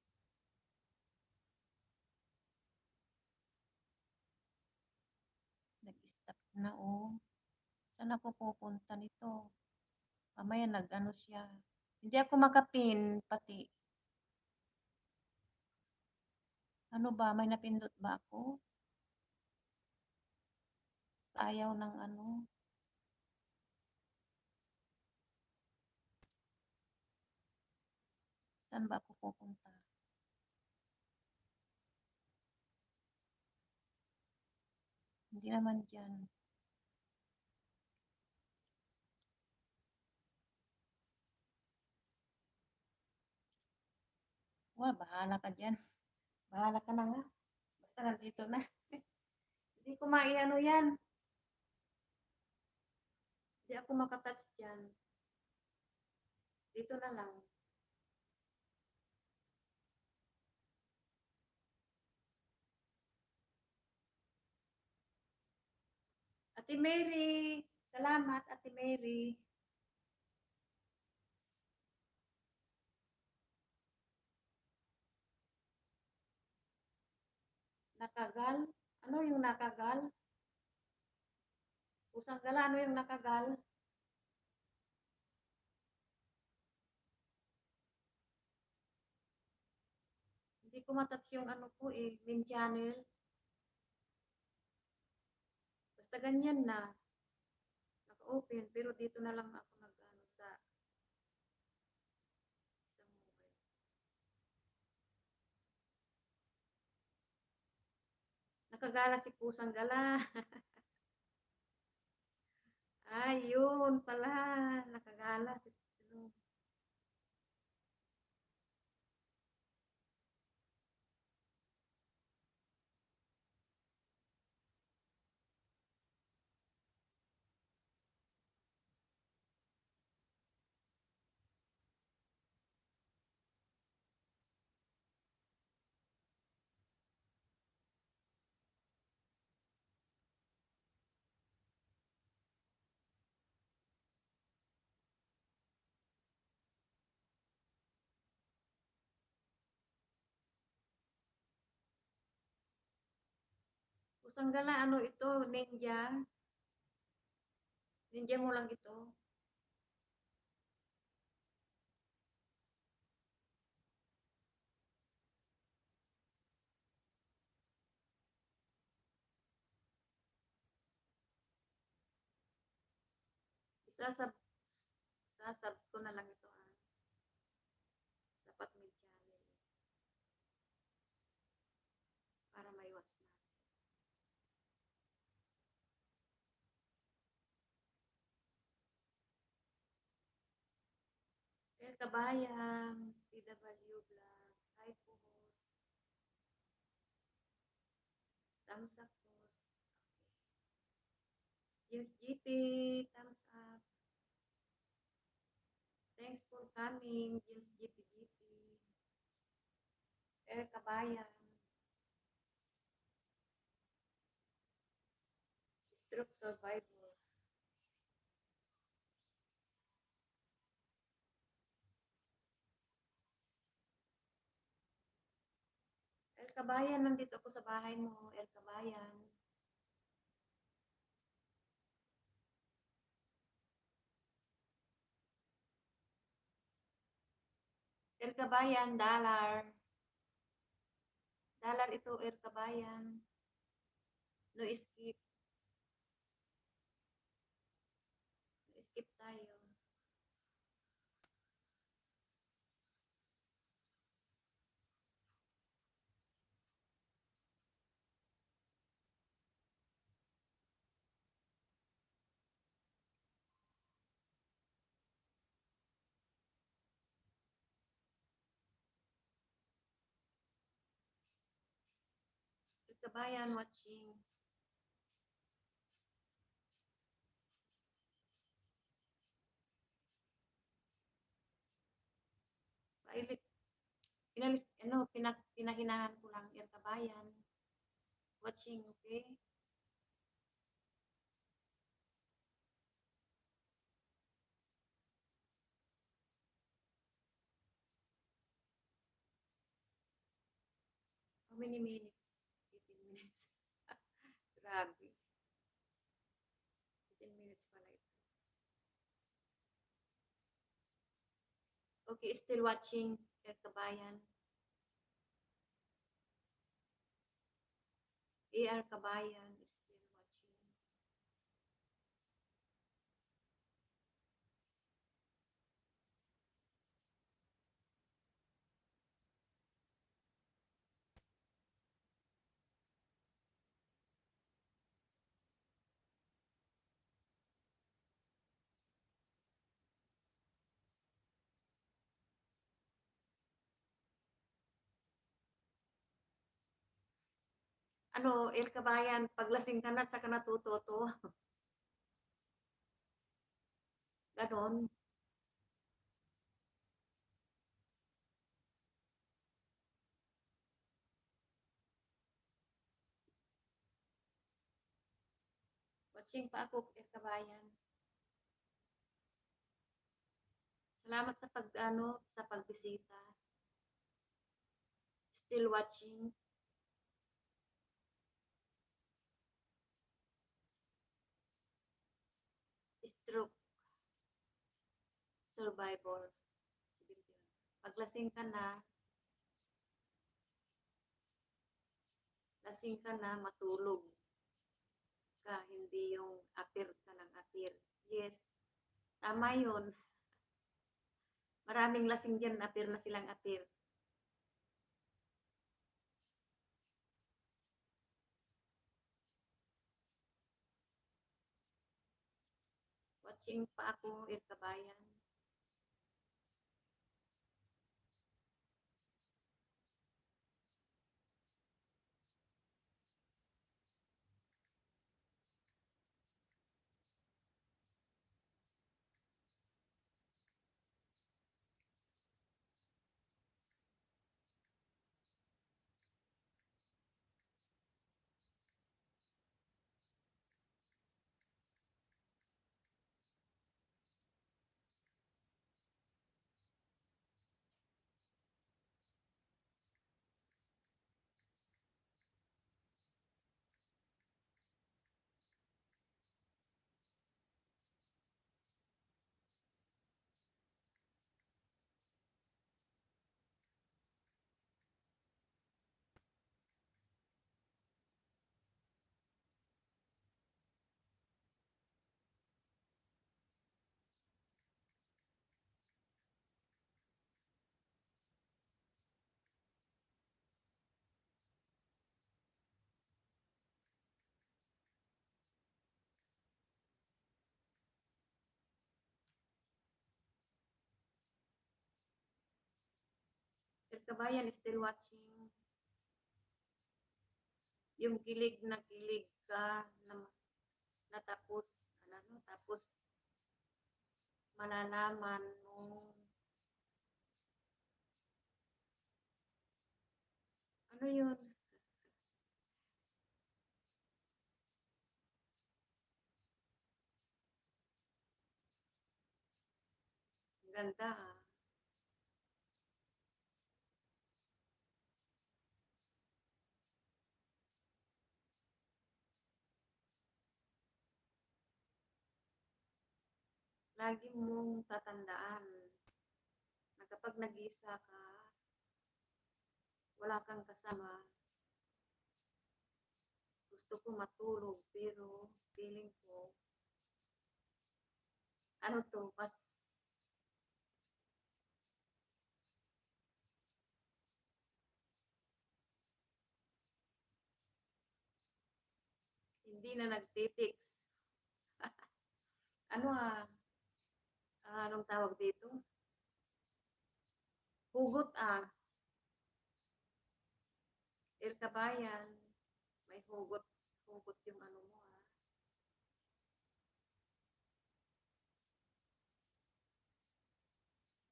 Nag-stop na oh. Saan ako pupunta nito? Mamaya nag-ano siya. Hindi ako makapin pati. Ano ba? May napindot ba ako? Ayaw ng ano. Saan ba ako pupunta? Hindi naman dyan. Wah, bahala ka dyan. Bahala ka na nga. Basta nandito na. Hindi ko maiano yan. Hindi ako makatouch dyan. Dito na lang. Ate Mary. Salamat, Ate Mary. Nakagal? Ano yung nakagal? Usanggala, ano yung nakagal? Hindi ko matouch yung ano ko eh, main channel. Basta ganyan na. open pero dito na lang ako nag-ano sa isang mobile. Nakagala si Pusang Gala. Yun pala, nakagala si ano. Pusang Gala, ano ito, ninja. Ninja mo lang ito. Isasab, sasab ko na lang ito. Dapat may channel para may watch na. Kabayan, PW Vlog, hi po, thumbs up po. James GP, thumbs up. Thanks for coming, James GP. Kabayan, stroke survivor. Kabayan, nandito ako sa bahay mo, Kabayan. Kabayan, dollar. Dollar ito, Kabayan. No skip. No skip tayo. Kabayan watching. Pailit. Pinalis, pinahinahan ko lang yung kabayan. Watching, okay? How many minutes? 18 minutes. Grabe. 18 minutes pala ito. Okay, still watching Kabayan. Kabayan, still watching. Ano, Kabayan, paglasing ka na at saka natututo. Ganon. Watching pa ako, Kabayan. Salamat sa sa pagbisita. Still watching. Stroke survivor. Paglasing ka na, lasing ka na, matulog ka, hindi yung apir ka ng apir. Yes, tama yun. Maraming lasing diyan, apir na silang apir. Watching pa ako, Kabayan. Kabayan is still watching. Yung kilig na kilig ka na, natapos, ano, tapos malalaman nung, ano yun, ganda ah. Lagi mong tatandaan na kapag nag-iisa ka, wala kang kasama, gusto ko matulog, pero feeling ko, ano to, mas hindi na nagtitext. Ano anong tawag dito? Hugot Kabayan, may hugot, hugot yung ano mo ah.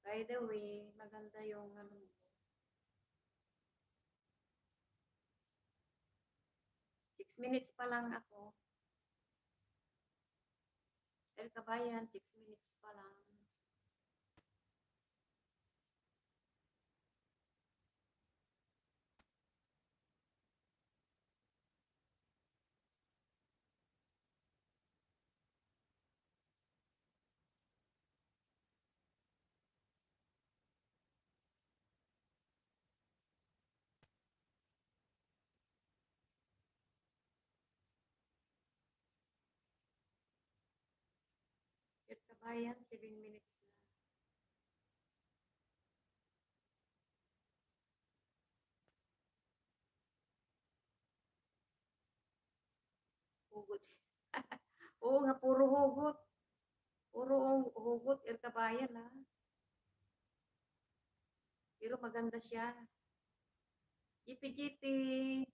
By the way, maganda yung ano mo. 6 minutes pa lang ako. Kabayan, 6 minutes pa lang. Kabayan, 7 minutes na. Hugot. Oo nga, puro hugot. Puro hugot, Kabayan ha. Pero maganda siya. Jipi-jipi.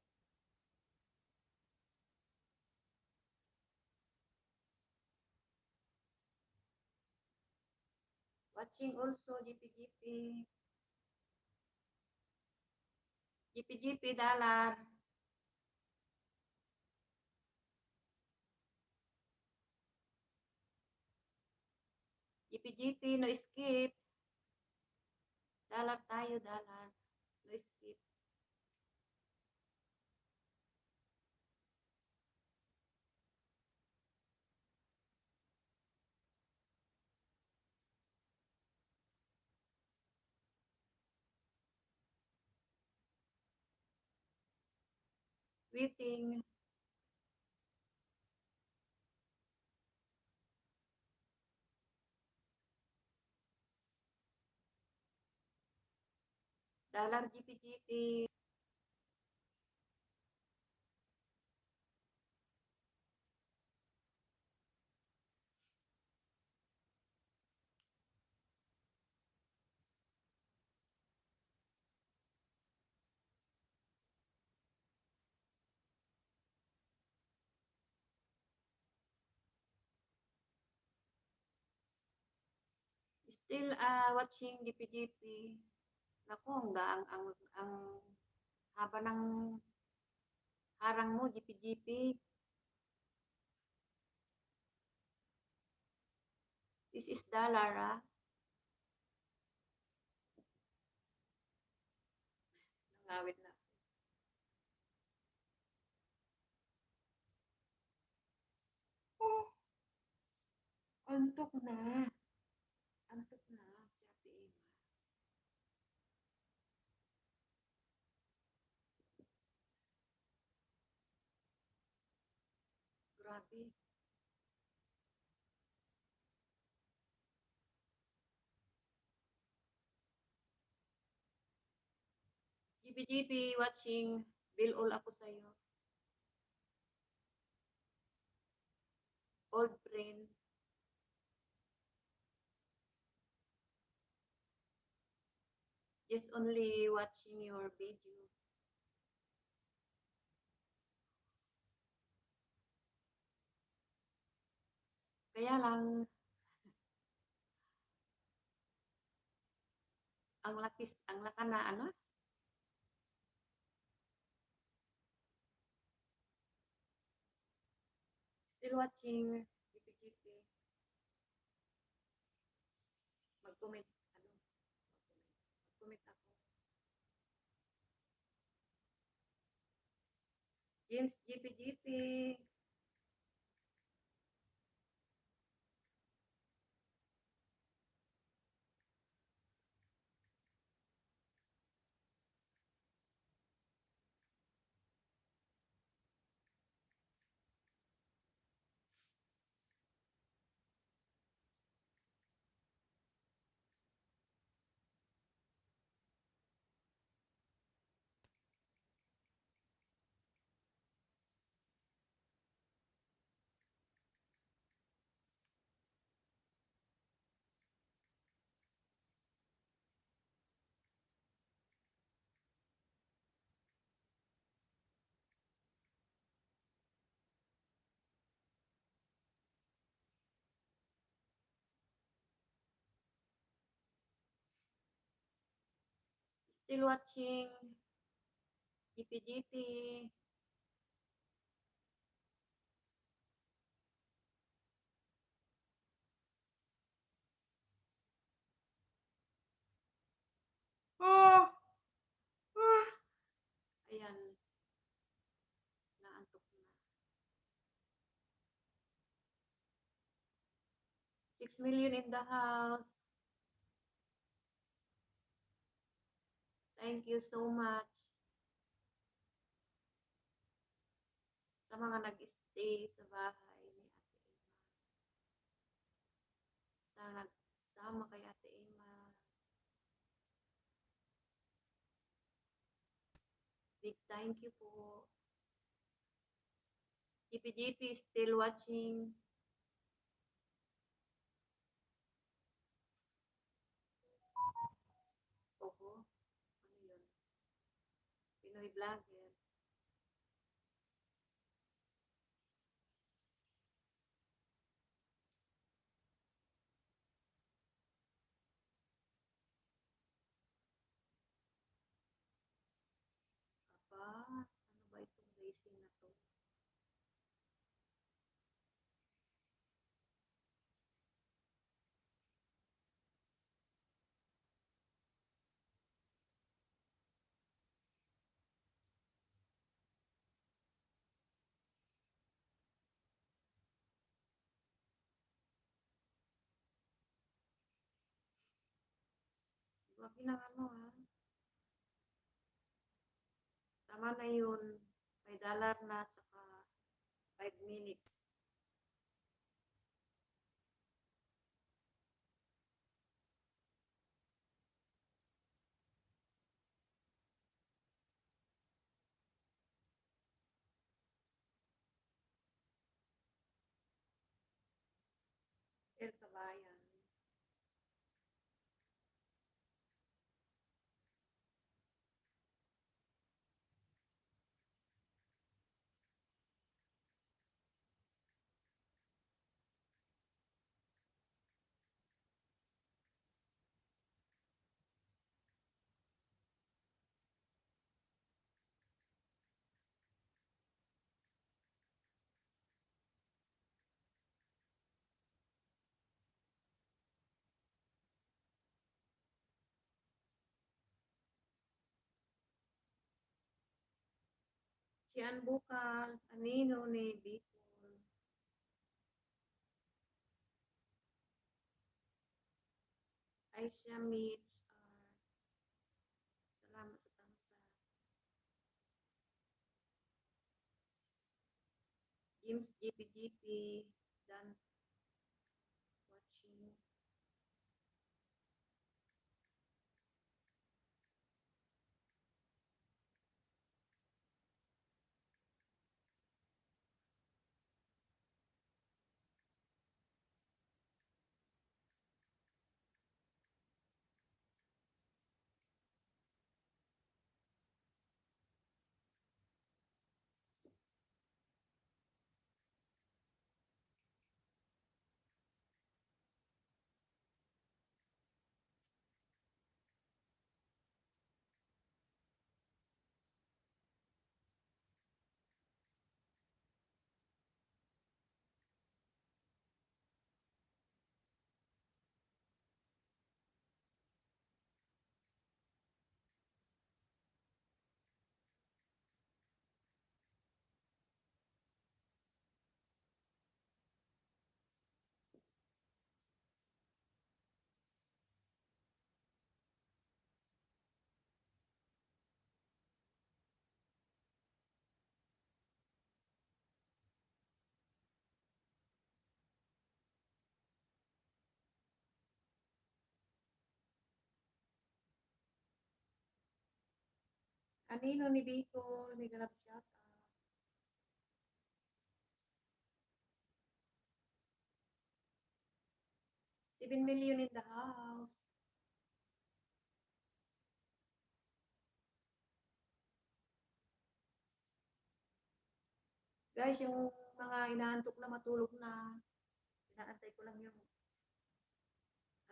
Watching also, jipi-jipi. Jipi-jipi, dalar. Jipi-jipi, no skip. Dalar tayo, dalar. No skip. Waiting. Dollar GPGP. Still watching GPGP. Naku, ang haba ng harang mo, GPGP. This is dollar, ah. Nangawit na. Oh, antok na. Antok na si Ate Emma. Grabe. GPGP watching. Bill all ako sa'yo. Old friend. Just only watching your video. Kaya lang, ang laka na ano? Still watching GPGP. Mag-comment, ano? Mag-comment ako. James GPGP. Still watching GPGP. Oh! Ah! Ayan. Naantok na. 6 million in the house. Thank you so much. Sa mga nag-stay sa bahay ni Ate Emma. Sa nagsama kay Ate Emma. Big thank you po. GPGP is still watching. Oho. Ano yun? Pinoy vlogger. Aba, ano ba itong racing na to? Grabe ng ano ha. Tama na yun. $5 na saka 5 minutes. Si Ann Bukal, Anino ni Bicol. Aisha Meets salamat sa thumbs up. James GPGP, done watching. Anino ni Bicol, may ganap shout out. 7 million in the house. Guys, yung mga inaantok na matulog na, inaantay ko lang yung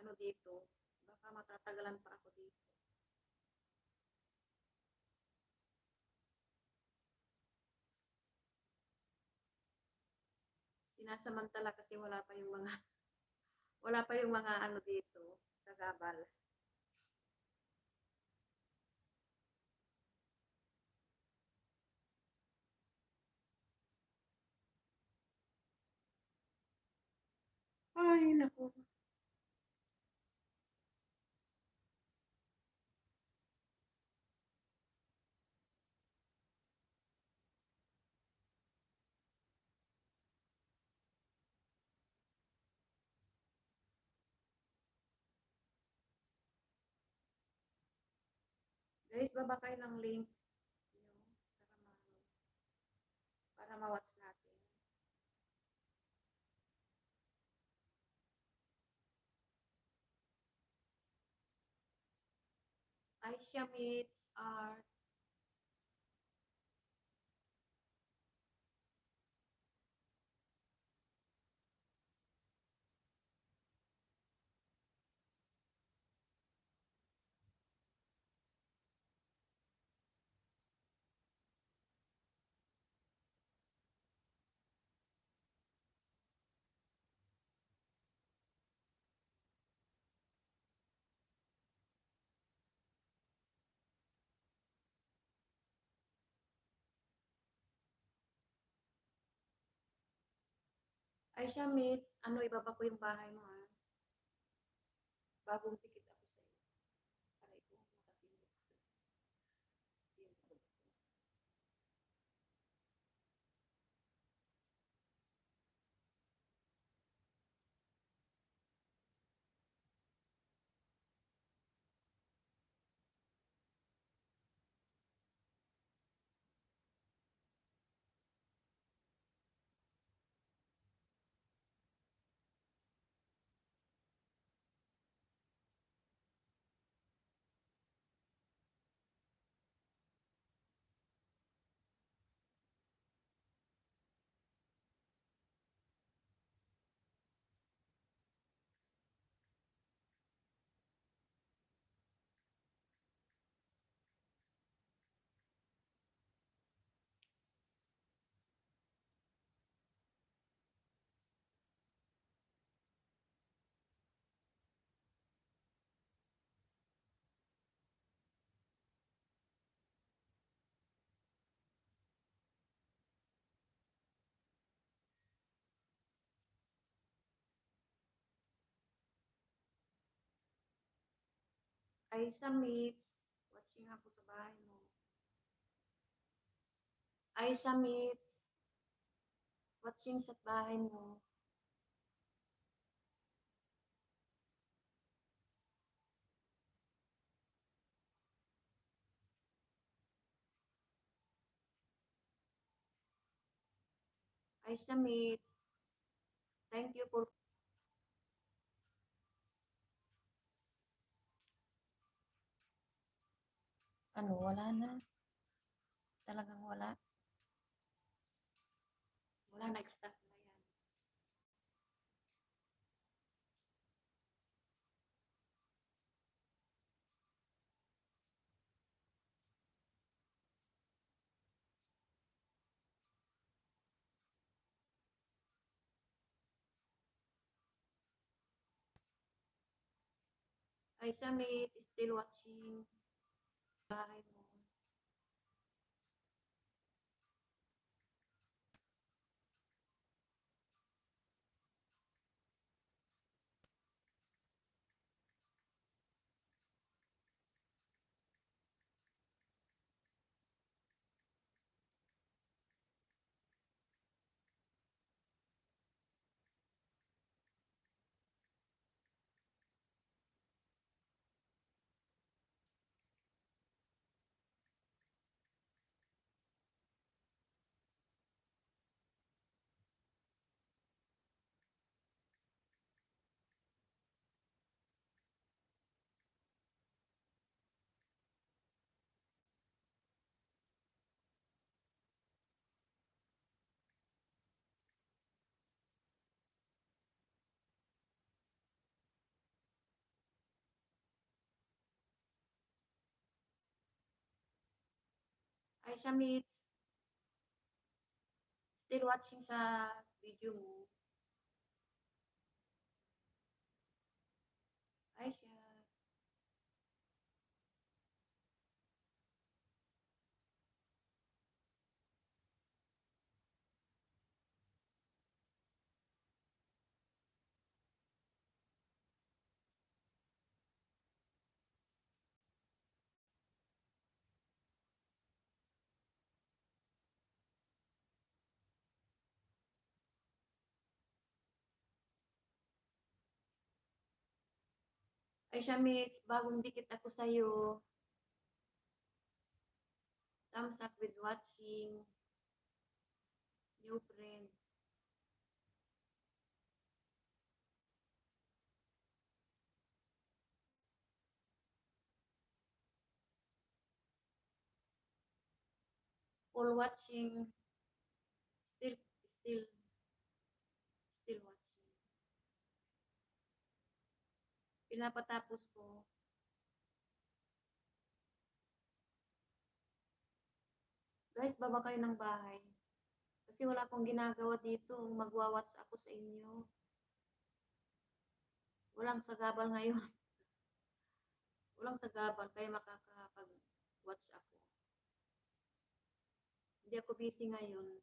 ano dito. Baka matatagalan pa ako dito. Sinasamantala kasi wala pa yung mga wala pa yung mga ano dito sa gabal. Ay, naku. Guys, baba kayo ng link. Para ma-watch natin. Aisha meets Art. Aisha meets, ano, ibaba ko yung bahay mo ha. Bagong tikit ako sa iyo. Aray ko, makatindog. Tindog. Ay sa Meets, watching ako sa bahay mo. Ay sa Meets, watching sa bahay mo. Ay sa Meets, thank you for ano, wala na. Talagang wala. Wala, nag-stop na yan. Ay sa Meets, still watching bahay mo. Ay sa Meets, still watching sa video mo. Ay siya. Ay siya Meets, bagong dikit ako sa'yo. Thumbs up with watching. New friend. All watching. Still, still, still watching. Pinapatapos ko. Guys, baba kayo ng bahay. Kasi wala akong ginagawa dito. Magwa-watch ako sa inyo. Walang sagabal ngayon. Walang sagabal, kaya makakapag-watch ako. Hindi ako busy ngayon.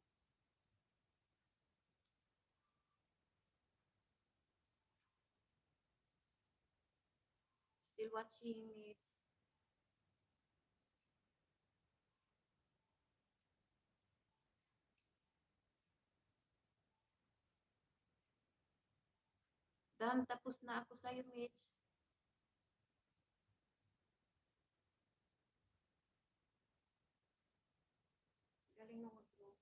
Still watching it. Dan, tapos na ako sa'yo, Mitch. Galing mo mag-vlog.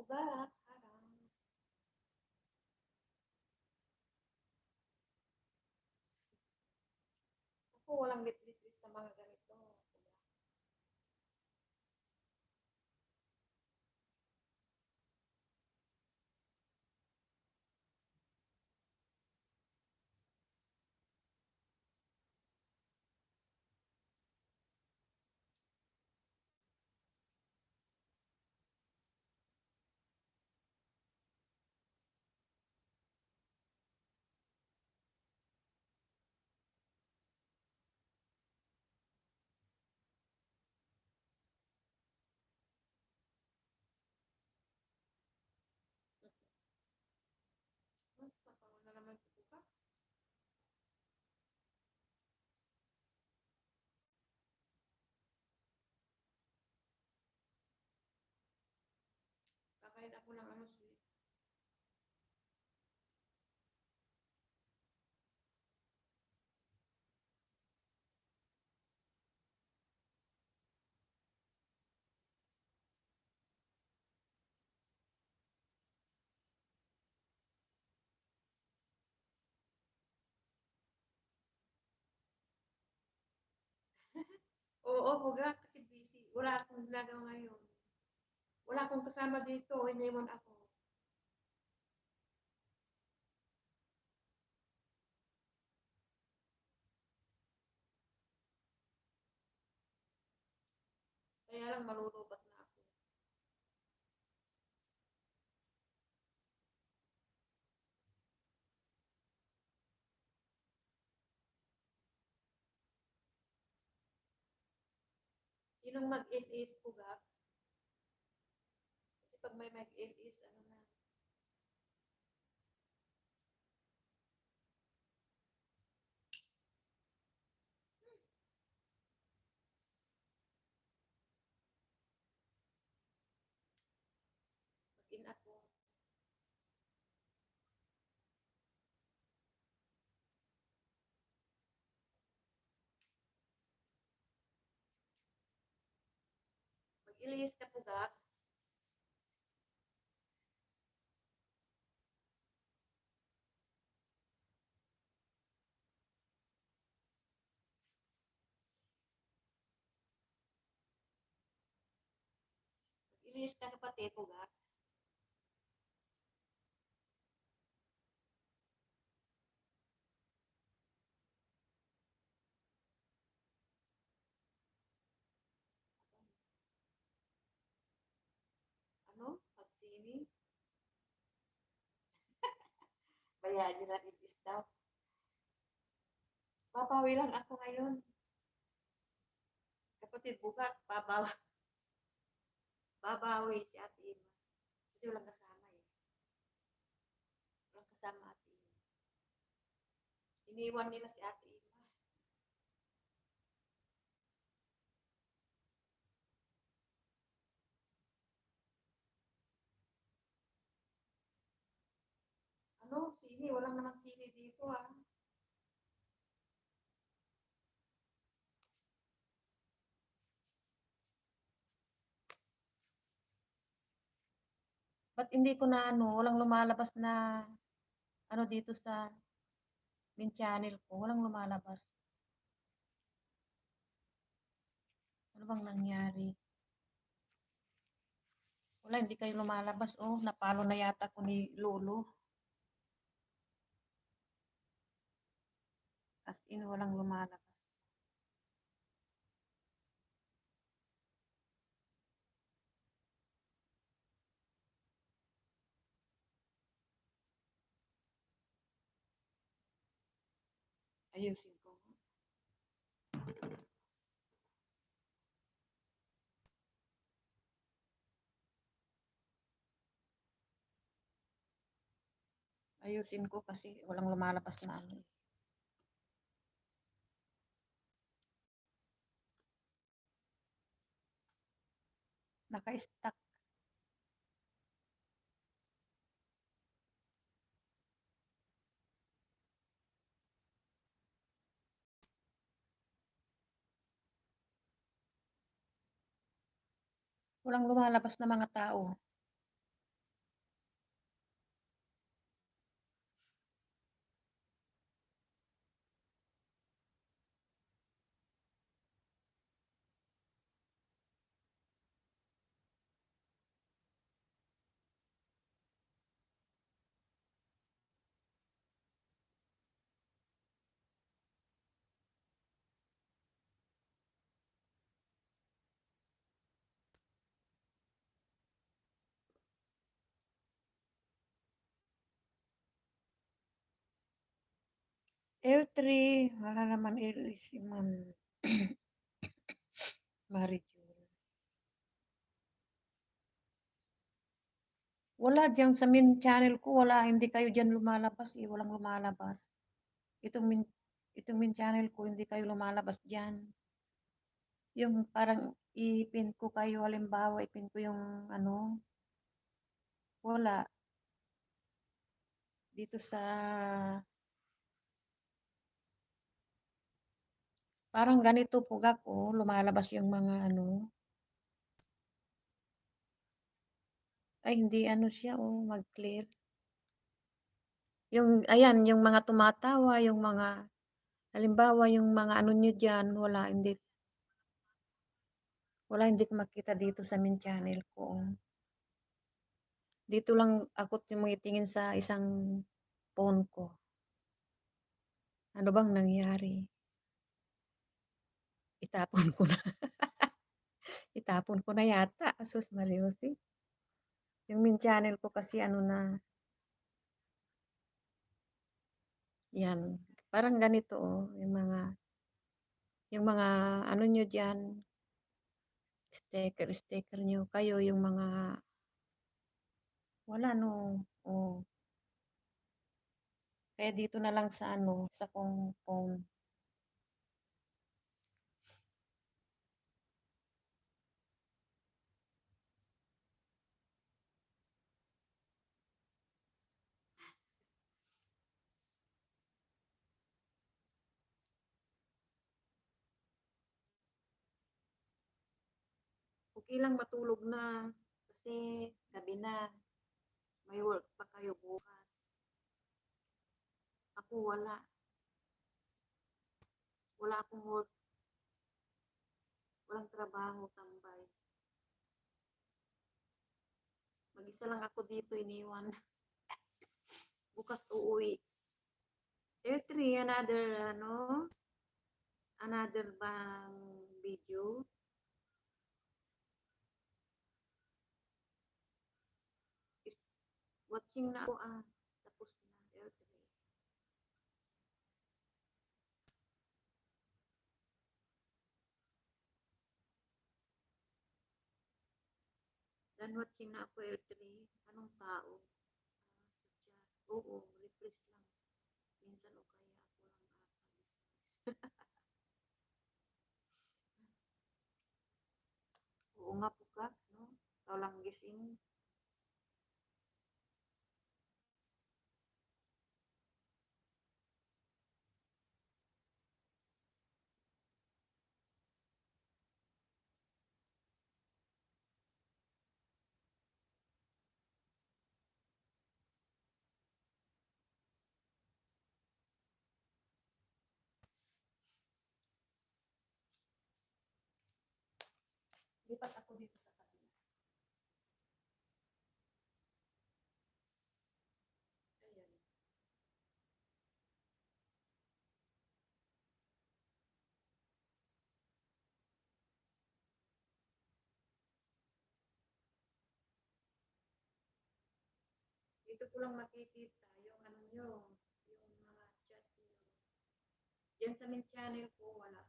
Ugat, harang. Ako, walang lit-lit sa mga ganito. Mabango na naman ito ka. Kakain ako ng ano sweet. Oo, bugak kasi busy. Wala akong ginagawa ngayon. Wala akong kasama dito. Iniwan ako. Kaya lang malulubat na ako. Sinong mag-it-is bugak? Kasi pag may mag-it-is, ano na. Mag-in ako. Mag-ilis ka bugak. Mag-ilis ka kapatid bugak. Ano? Pagsini? Bayaan na it-is daw. Babawi lang ako ngayon. Kapatid bugak, babawi si Ate Ima. Kasi walang kasama eh. Walang kasama Ate Ima. Iniwan nila si Ate Ima. Ano? Sini? Walang naman sini dito ah. Ba't hindi ko na ano, walang lumalabas na ano dito sa main channel ko. Walang lumalabas. Ano bang nangyari? Wala, hindi kayo lumalabas. Oh, napalo na yata ko ni Lolo. As in, walang lumalabas. Ayusin ko. Ayusin ko kasi walang lumalabas na ano. Naka-stuck. Walang lumalabas na mga tao. L3, wala naman L si Ma'am Marijol. Wala diyan sa main channel ko, wala, hindi kayo diyan lumalabas eh, walang lumalabas. Itong main channel ko, hindi kayo lumalabas diyan. Yung parang ipin ko kayo, halimbawa, ipin ko yung ano, wala. Dito sa, parang ganito po ako, lumalabas yung mga ano, ay hindi ano siya, oh, mag-clear. Yung, ayan, yung mga tumatawa, yung mga, halimbawa, yung mga ano nyo dyan, wala, hindi ko makita dito sa main channel ko. Oh. Dito lang ako tumitingin sa isang phone ko. Ano bang nangyari? Itapon ko na. Itapon ko na yata. Asus Mariusi. Yung main channel ko kasi ano na, yan. Parang ganito oh, yung mga ano nyo dyan, sticker nyo. Kayo yung mga, wala no. Oh. Kaya dito na lang sa ano, sa kong phone. Okay lang matulog na. Kasi gabi na. May work pa kayo bukas. Ako wala. Wala akong work. Walang trabaho, tambay. Mag-isa lang ako dito, iniwan. Bukas uuwi. L3, another bang video. Is watching na ako tapos na L3. Dan watching na ako L3. Anong tao? Sa chat. Oo, refresh lang. Minsan o kaya ako lang Oo nga po ka, no? Ikaw lang gising. Lipat ako dito sa kabila. Ayan. Dito ko lang makikita yung ano nyo, yung mga chat nyo. Diyan sa main channel ko, wala.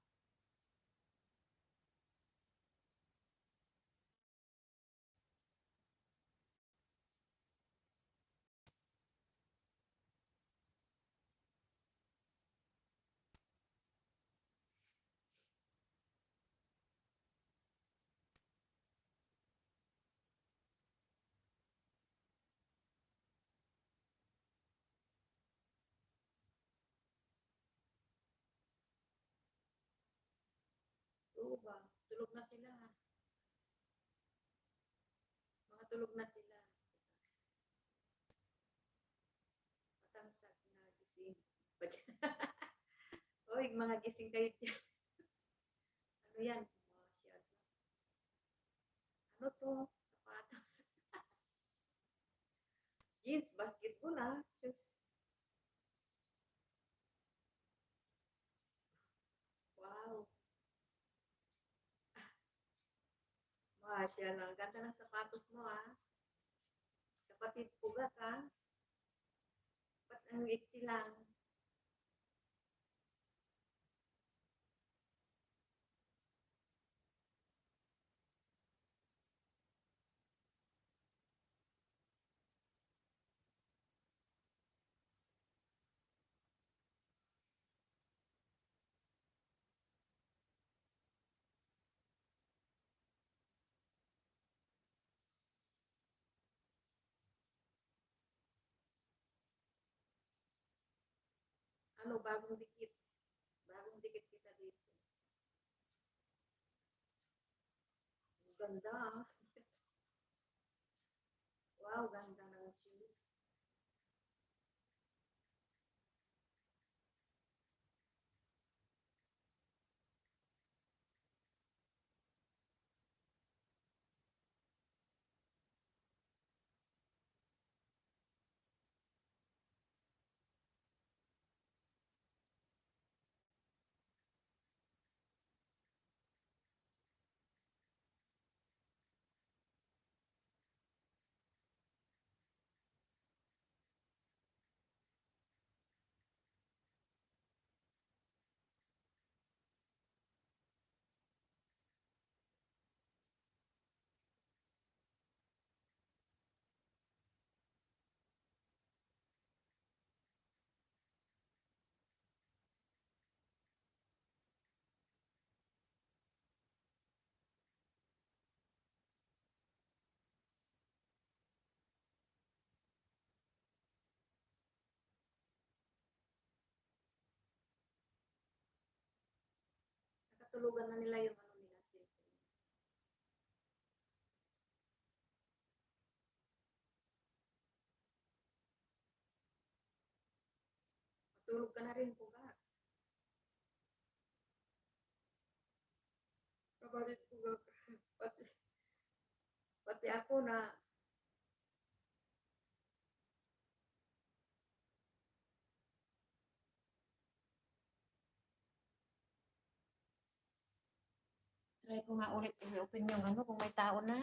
Oo ba? Tulog na sila. Mga tulog na sila. Matamsak na gising. Oy, mga gising kayo dyan. Ano yan? Masyado. Ano to? Sapatos. Jeans, basketball Shoes. Wow. Masyado. Ganda ng sapatos mo Kapatid pugat Ba't ang iksi lang? ano, bagong dikit. Bagong dikit kita dito. Ang ganda ah. Wow, ganda ng shoes. Nakatulugan na nila yung ano nila, cellphone. Matulog ka na rin po ba? Kabalit po ba? Pati, pati ako na try ko nga ulit i-open yung ano kung may tao na.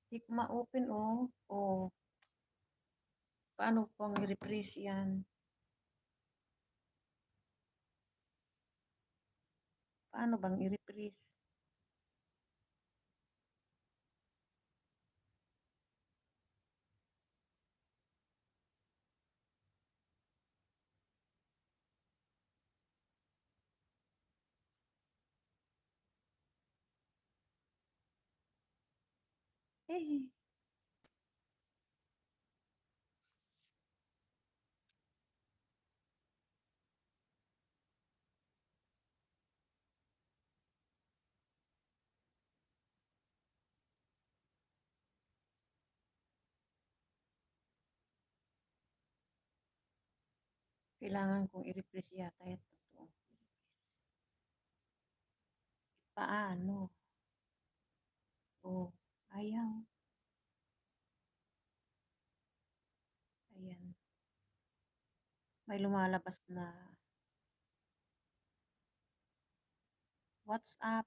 Hindi ko ma-open oh. Oh, paano pang i-reprise yan? Paano bang i-reprise? Eh, kailangan kong i-reprise yata ito. Paano? Oh, ayaw. Ayan. May lumalabas na WhatsApp.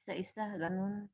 Isa-isa, ganun.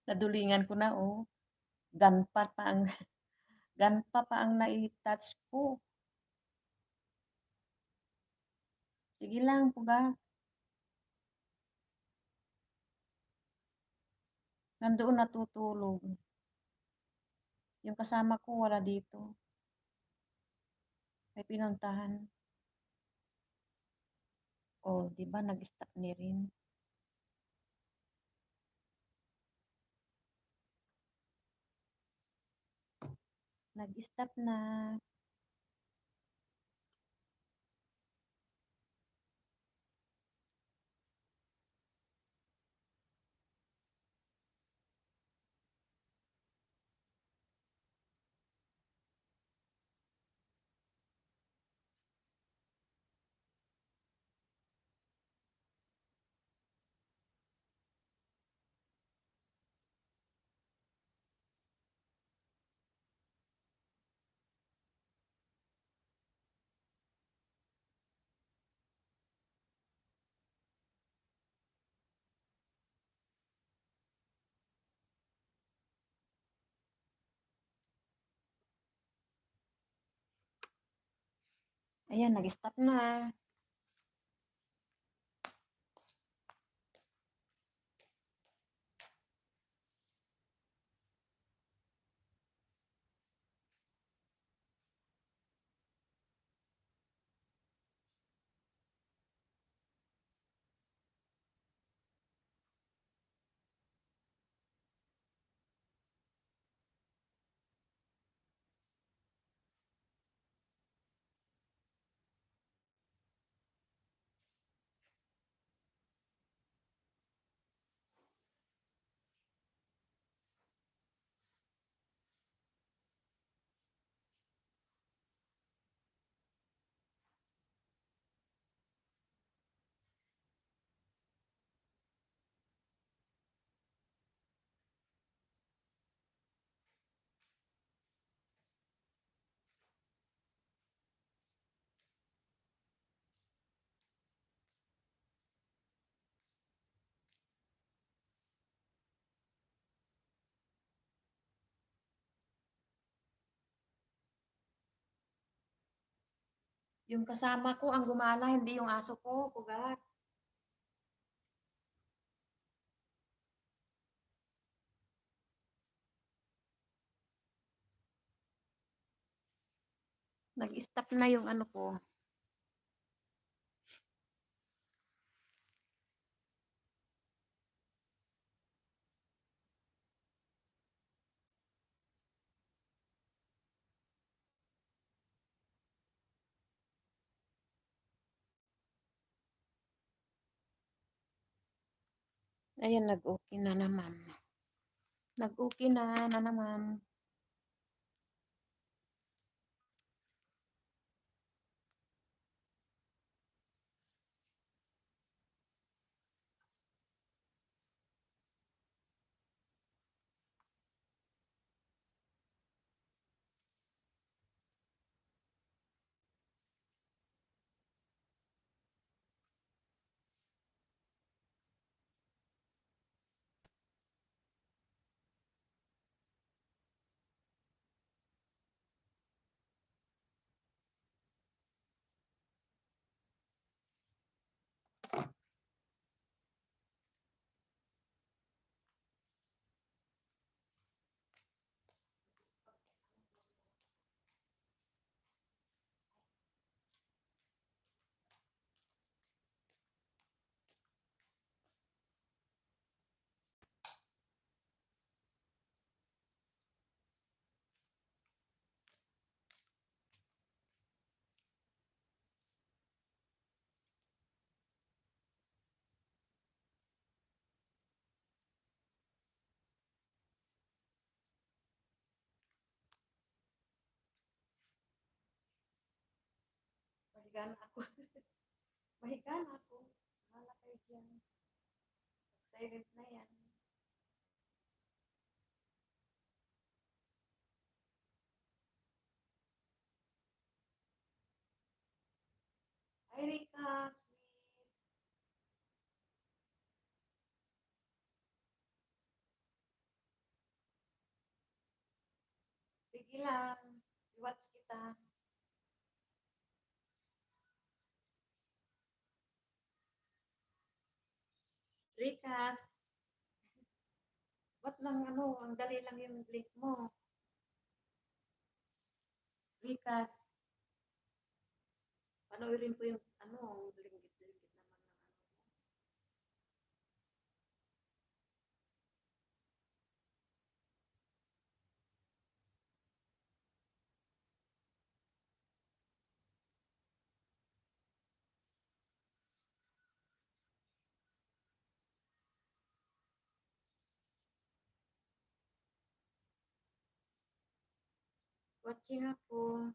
Nadulingan ko na, oh. Ganpa pa ang, ganpa pa ang nai-touch ko. Sige lang, puga. Nandoon natutulog. Yung kasama ko wala dito. May pinuntahan. Oh, 'di ba nag-stop ni rin. Nag-stop na. Ayan, nag-stop na. Yung kasama ko ang gumala, hindi yung aso ko, pugat. Nag-stop na yung ano ko. Ayan, nag-okay na naman. Nag-okay na naman. Mahiga na ako. Mahiga na ako. Bahala kayo dyan. Silent na yan. Ay, Rika, sweet. Sige lang. I-watch kita. Rikas, ba't lang ano, ang dali lang yung blink mo. Rikas, Panoorin ko yung ano, linggit-linggit naman ng ano mo. Watching ako.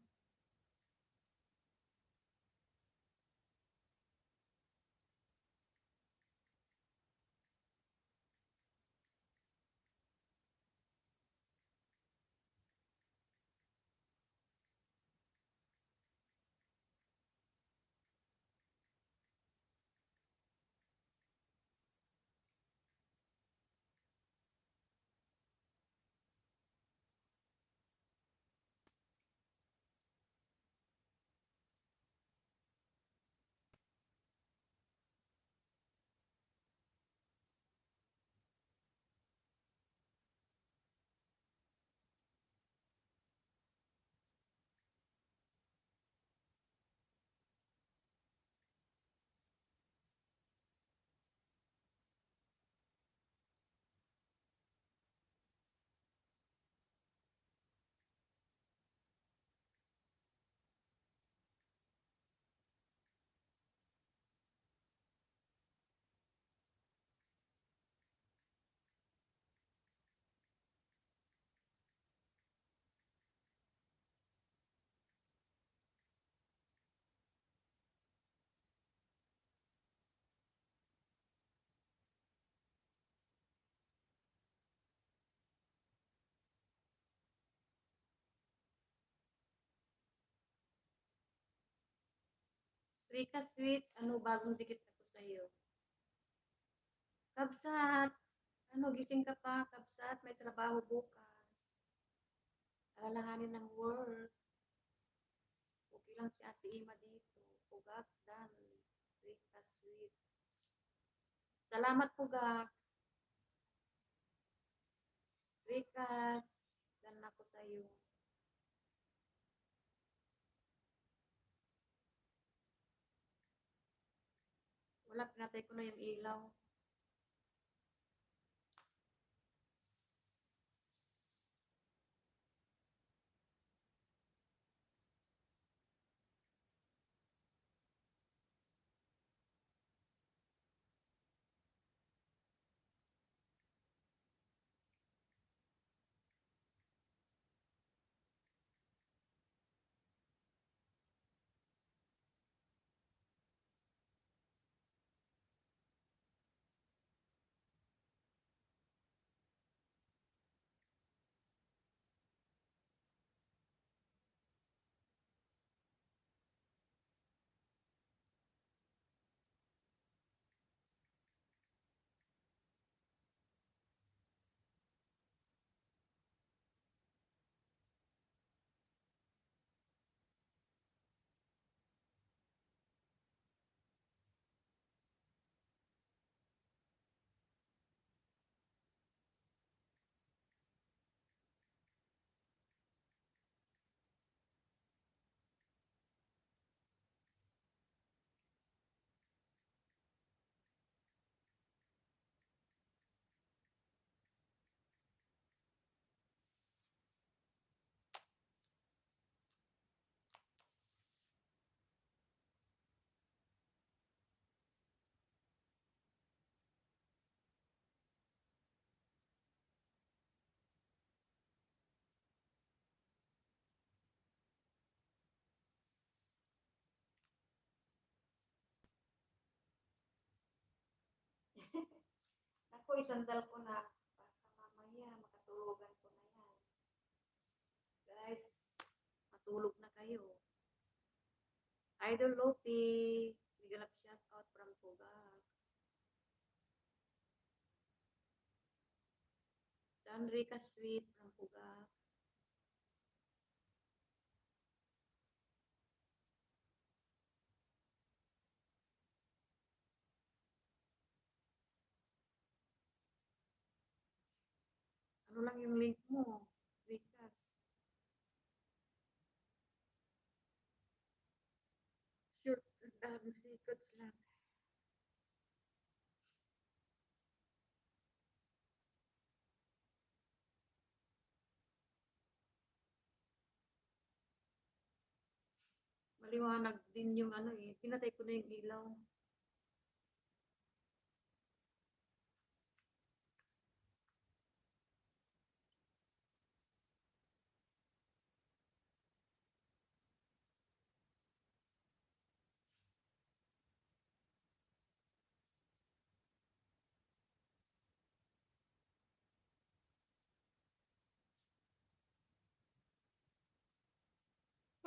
Rika Sweet, ano, bagong dikit ako sa'yo. Kabsat, ano, gising ka pa, Kabsat, may trabaho bukas. Alalahanin ng work. Okay lang si Ate Ima dito. Pugak, dan, Rika Sweet. Salamat, Pugak. Rikas, dan ako sa'yo. Wala, pinatay ko na yung ilaw. Ako, isandal ko na. Baka mamaya, makatulugan ko na yan. Guys, matulog na kayo. Idol Lopi, bigyan up shout out from Pugak. Dan Rika Sweet from Pugak. Ano lang yung link mo? Rikas. Sure Secrets lang. Maliwanag din yung ano eh. Pinatay ko na yung ilaw.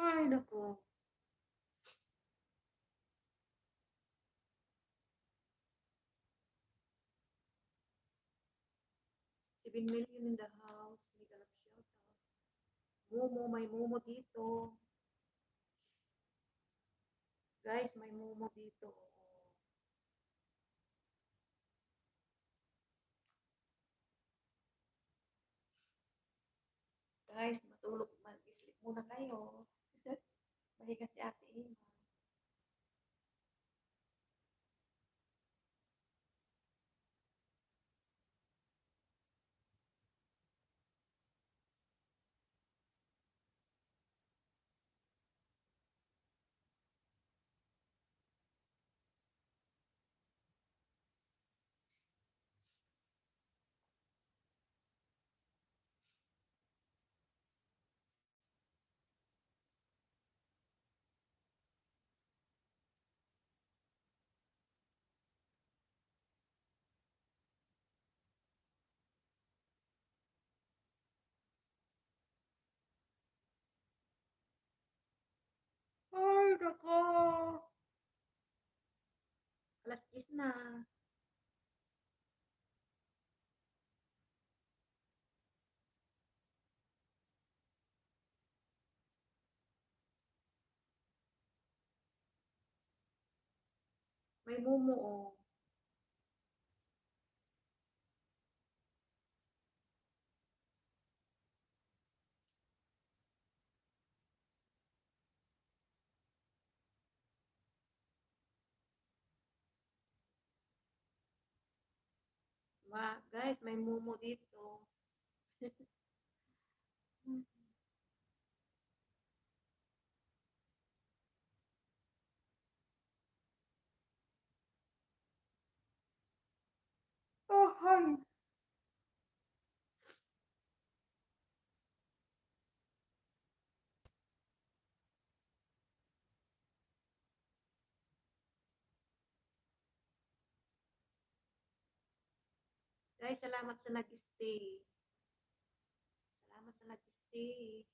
Ay, naku. $7 million in the house. Mega love shout out. Momo, may Momo dito. Guys, may Momo dito. Guys, matulog, mag-sleep muna kayo. Mahiga si Ate Ima. Ay, nako. Alas 10 na. May Momo, oh. Guys, may Momo dito. Oh, hi. Guys, salamat sa nag-stay. Salamat sa nag-stay.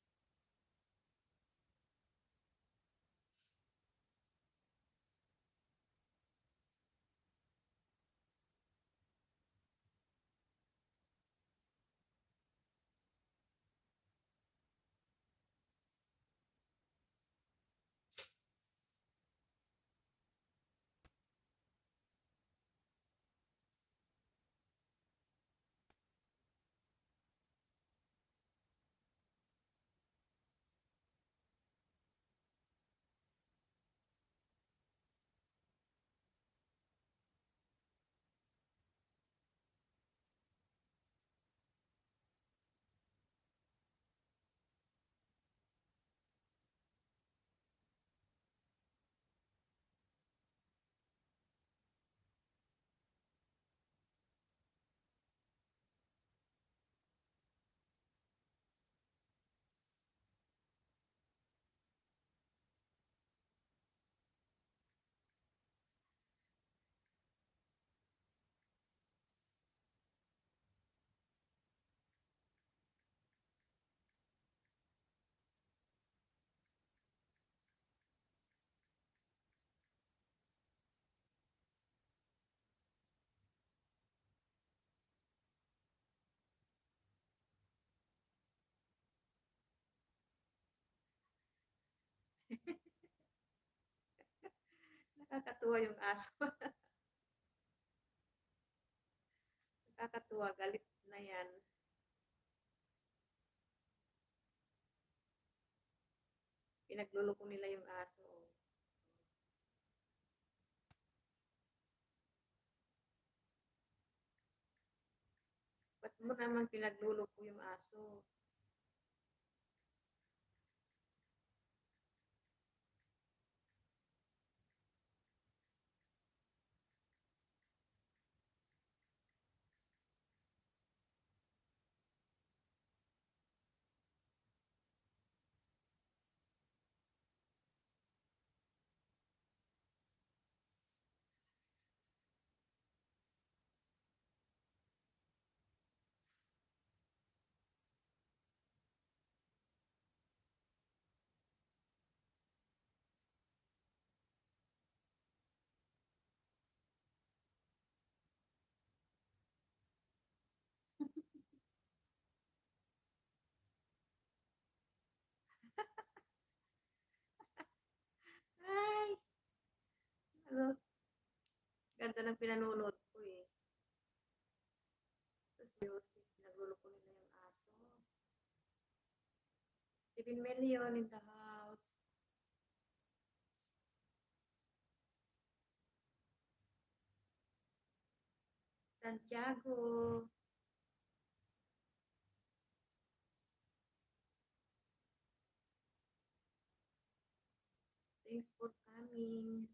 Nakakatuwa yung aso. Nakakatuwa, galit na yan. Pinagluloko nila yung aso. mo naman pinaglulo ko yung aso. Ay, ano, ganda ng pinanonood ko eh. Tapos music, pinaglulo ko nila yung aso. 7 million in the house. Santiago. Thanks for coming.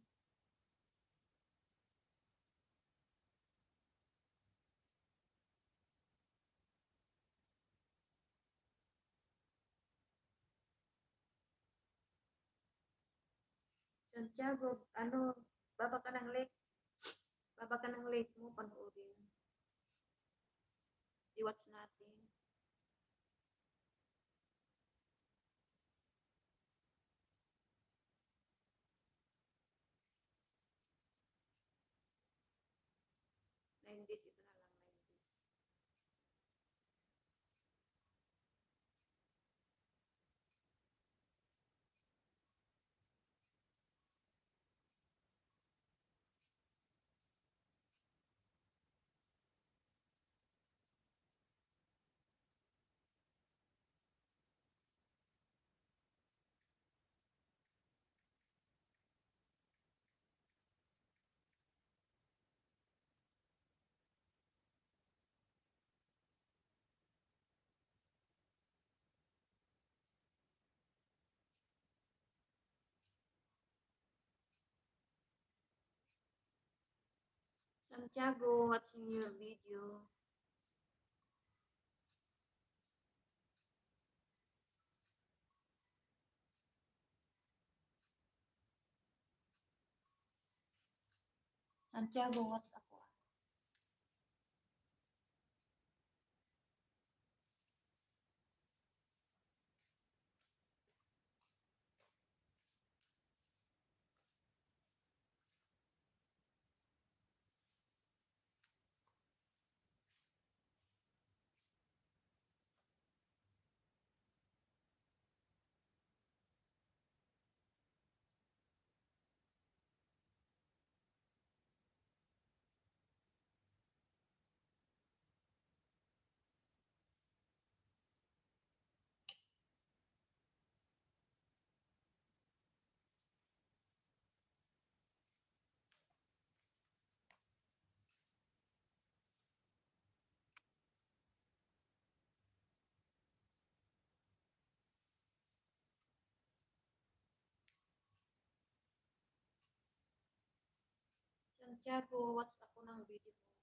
Santiago, ano, baba ka ng lake. Baba ka ng lake mo, panoorin. I-watch natin. Ito na lang, 90s. Santiago, watching your video. Santiago, watch ako. Santiago, watch ako ng video mo.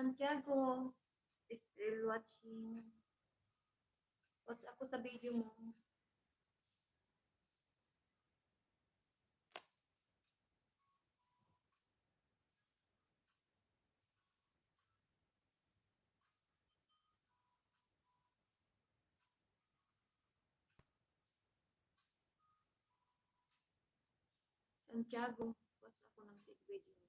Santiago, still watching. Watch ako sa video mo. Santiago, what's ako ng video mo.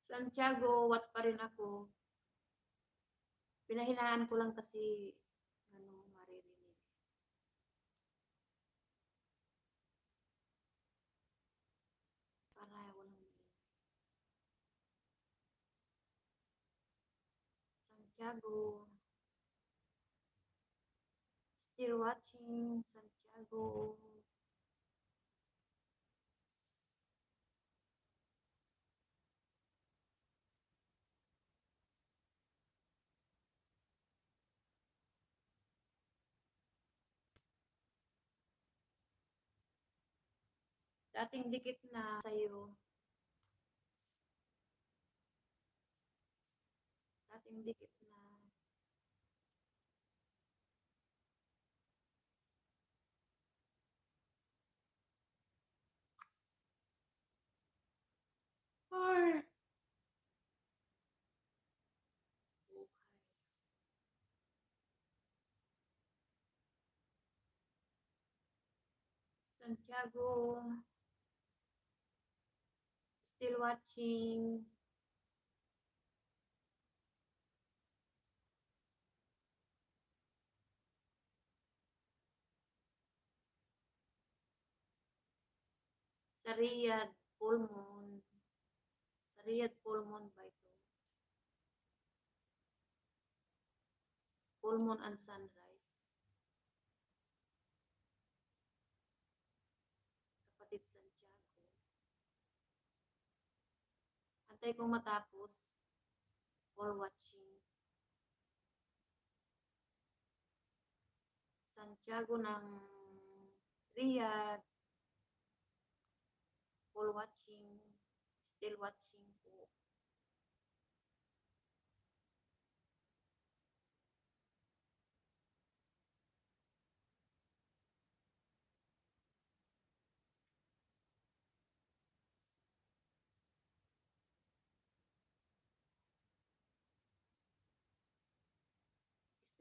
Santiago, watch pa rin ako. Pinahinaan ko lang kasi ano, maririnig. Para walang ingay. Santiago, still watching, Santiago. Dating dikit na sa'yo. Dating dikit na. Ay! Buhay. Santiago, still watching. Sa Riyadh, Pulmon. Sa Riyadh, Pulmon ba ito? Pulmon and Sunrise. Kapatid Santiago. Antay kong matapos. Or watching. Santiago ng Riyadh. All watching. Still watching po.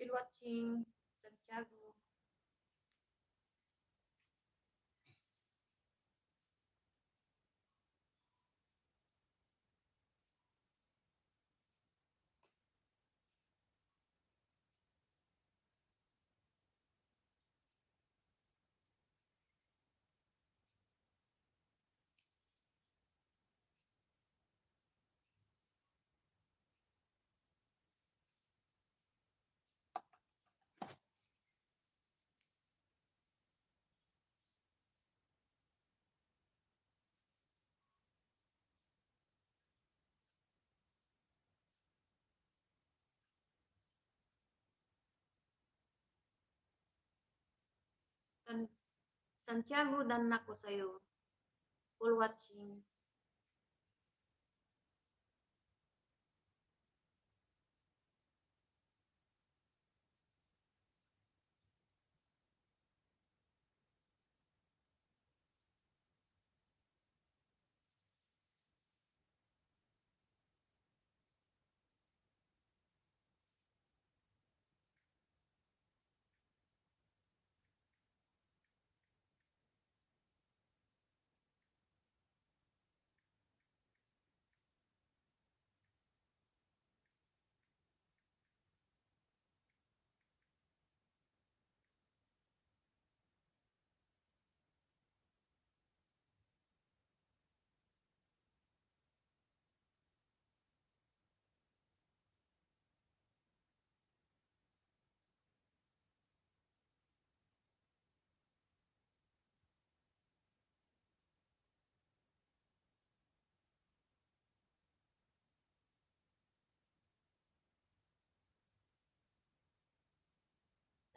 Still watching. Santiago. Santiago, dan ako sa'yo. All watching.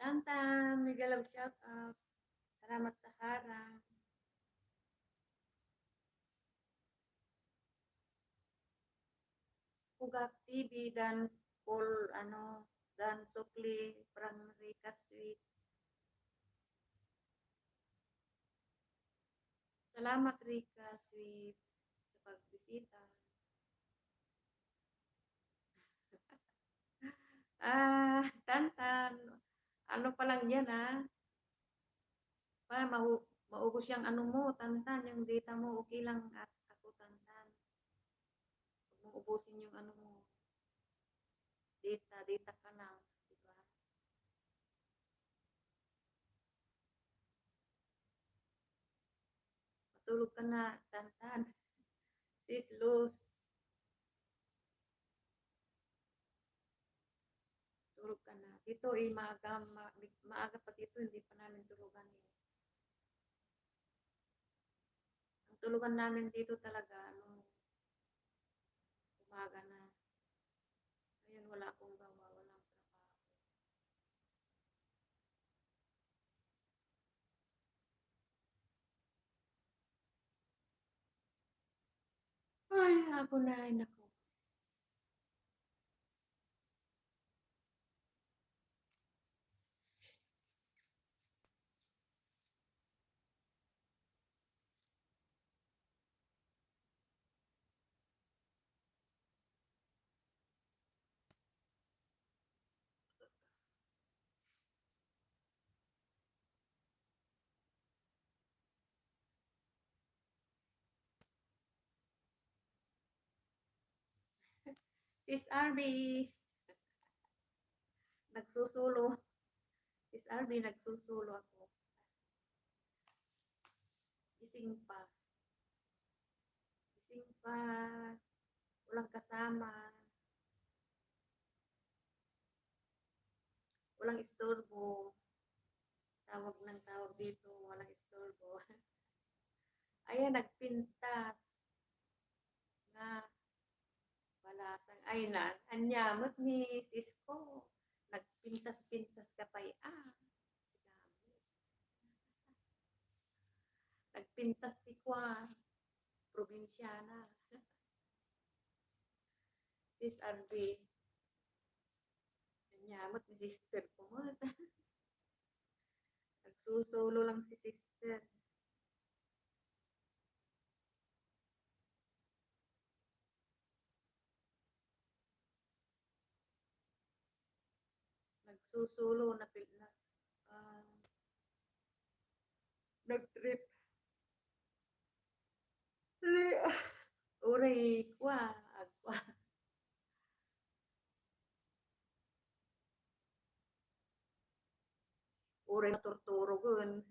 Tantan, mega love shout out. Salamat sa harang. Kak TV dan Paul ano, dan Sukli Prang Rika Sweet. Salamat Rika Sweet sa pagbisita. Tantan, ano pa lang yan pa maubos yung ano mo, Tantan, yung data mo, okay lang at ako Tantan. Huwag mong ubusin yung ano mo, data ka lang, di ba? Matulog ka na, Tantan. Sis Luz, tulog ka na. Dito maaga pa dito, hindi pa namin tulugan eh. Ang tulugan namin dito talaga, umaga na. Ngayon wala akong gawa, walang trabaho. Ay, ako na, ay naku. Sis Arby, nagsusulo. Sis Arby, nagsusulo ako. Gising pa. Gising pa. Walang kasama. Walang istorbo. Tawag ng tawag dito. Walang istorbo. Ayan, nagpintas. Nga, balasang. Ay na, anyamot ni Cisco. Nagpintas-pintas ka pa Sigamit. Nagpintas ti kwa. Probinsyana. Sis Arby. Anyamot ni sister ko mo. Nagsusulo lang si sister. Nagsusulo na nag-trip. Uray kwa, agwa. Uray naturturugon.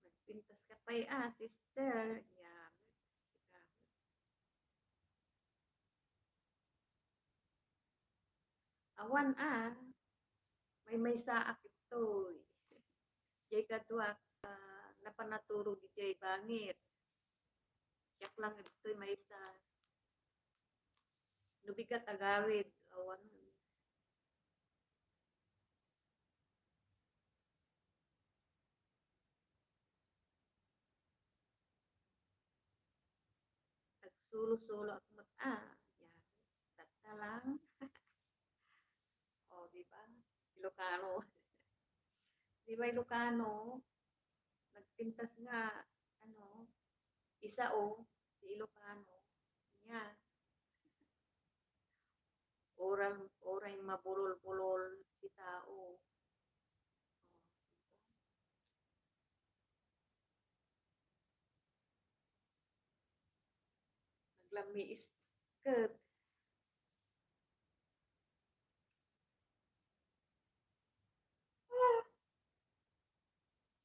Nagpintas ka pa sister. Yamit. Sigamit. Awan may saak ito. Jay kadwak, napanaturog jay bangit. Yak lang ito may sa nubigat agawid. Awan. Nagsulo-sulo at yan. Tata lang. O, di ba? Ilocano. Di ba Ilocano? Nagpintas nga, isa si Ilocano. Niya. Oray mabulol-bulol si tao. Naglami isket.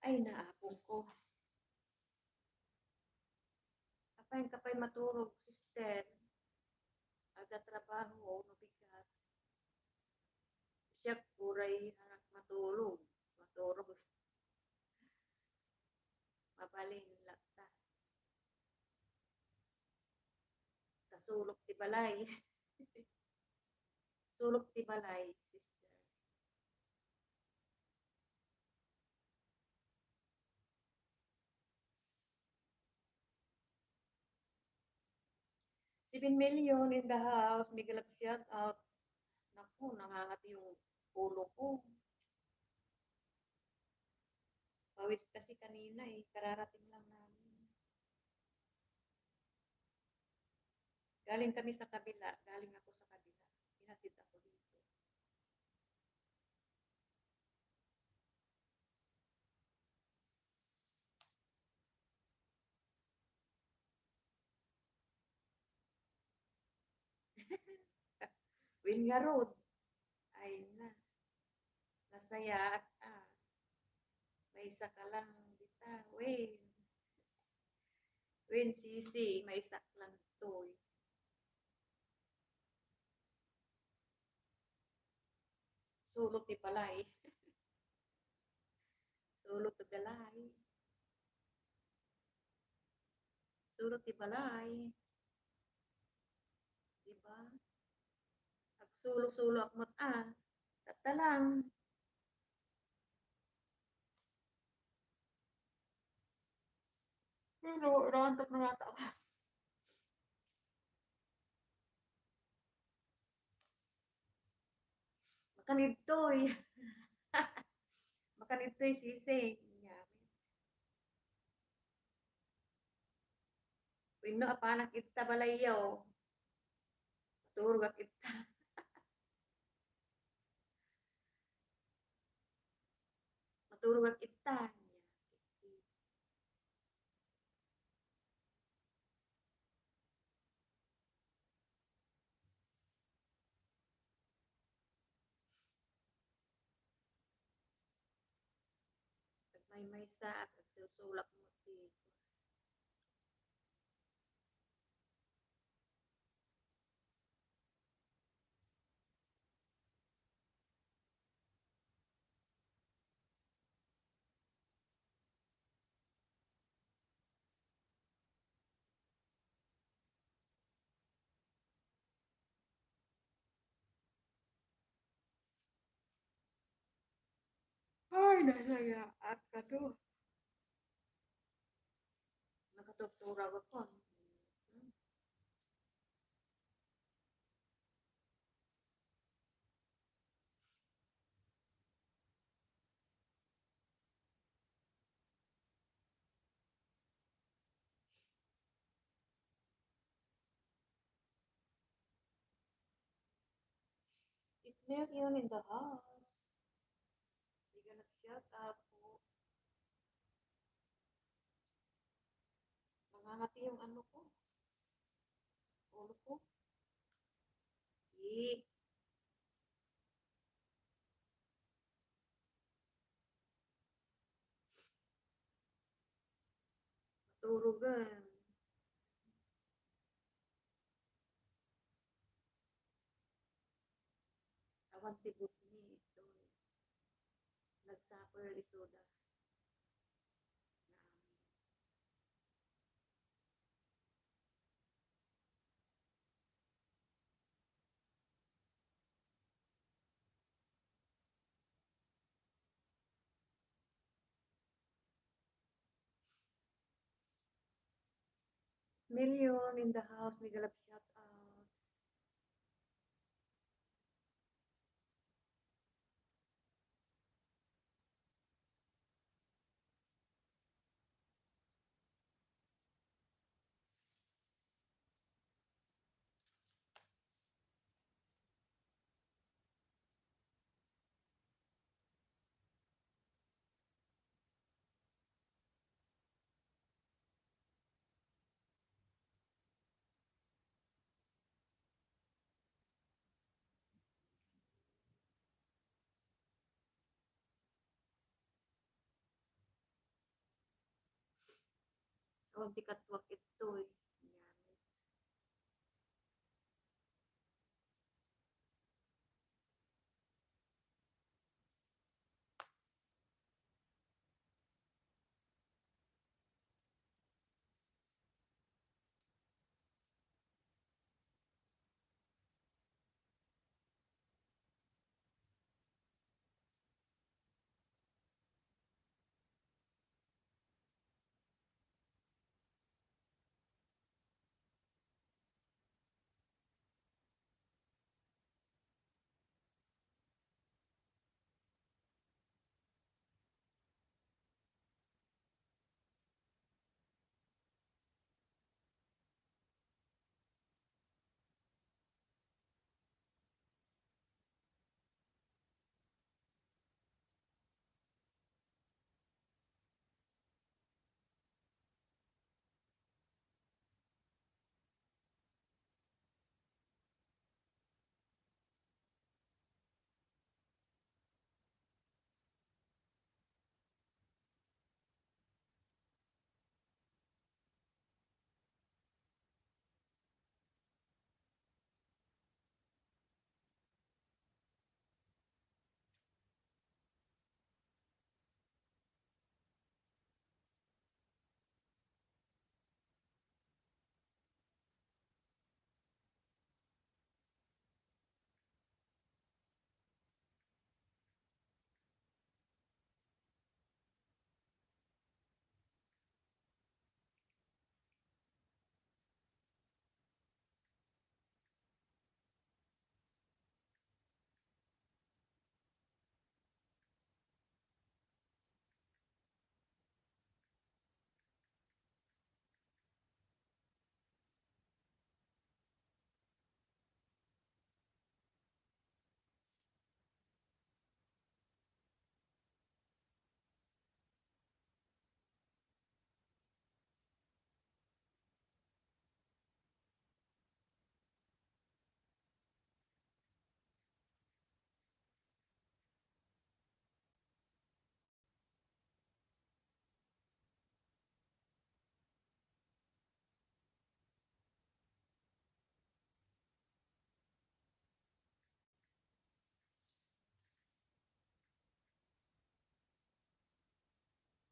Ay, naapong ko. Kapay maturog, sister. Aga trabaho, mabigat. Siya kuray harap matulog. Maturog. Mabalin lakta. Kasulok ti balay. Sulok ti balay, sister. 7 million in the house. Miguel shout out. Naku, nangangati yung ulo ko. Pawis kasi kanina eh. Kararating lang namin. Galing kami sa kabila. Galing ako sa kabila. Hinatid ako dito. Winga Road. Ay na. Nasaya at may isa ka lang dita. Win sisi. May isa lang to eh. Sulot ti palay. Sulot ti galay. Sulot ti balay. Diba? Agsulo-sulo akmat Tatalang. Pero, naantok na yata ako. Makanidtoy. Makanidtoy sisi. Yami. Wino apanak itta balayaw. Maturog ak itta. Maturog ak itta. May sa at agsusulak mo ti. Ay, nasaya at kato. Nakatuturaw ako. It million in the house. Hindi ka nag-shout out po. Nangangati yung ano ko. Ulo ko. Eh, maturugan. Awan tibos ni ito. Nagsuffer isoda. Million in the house. May galap shout out. Awan ti katwak ito eh. Yami.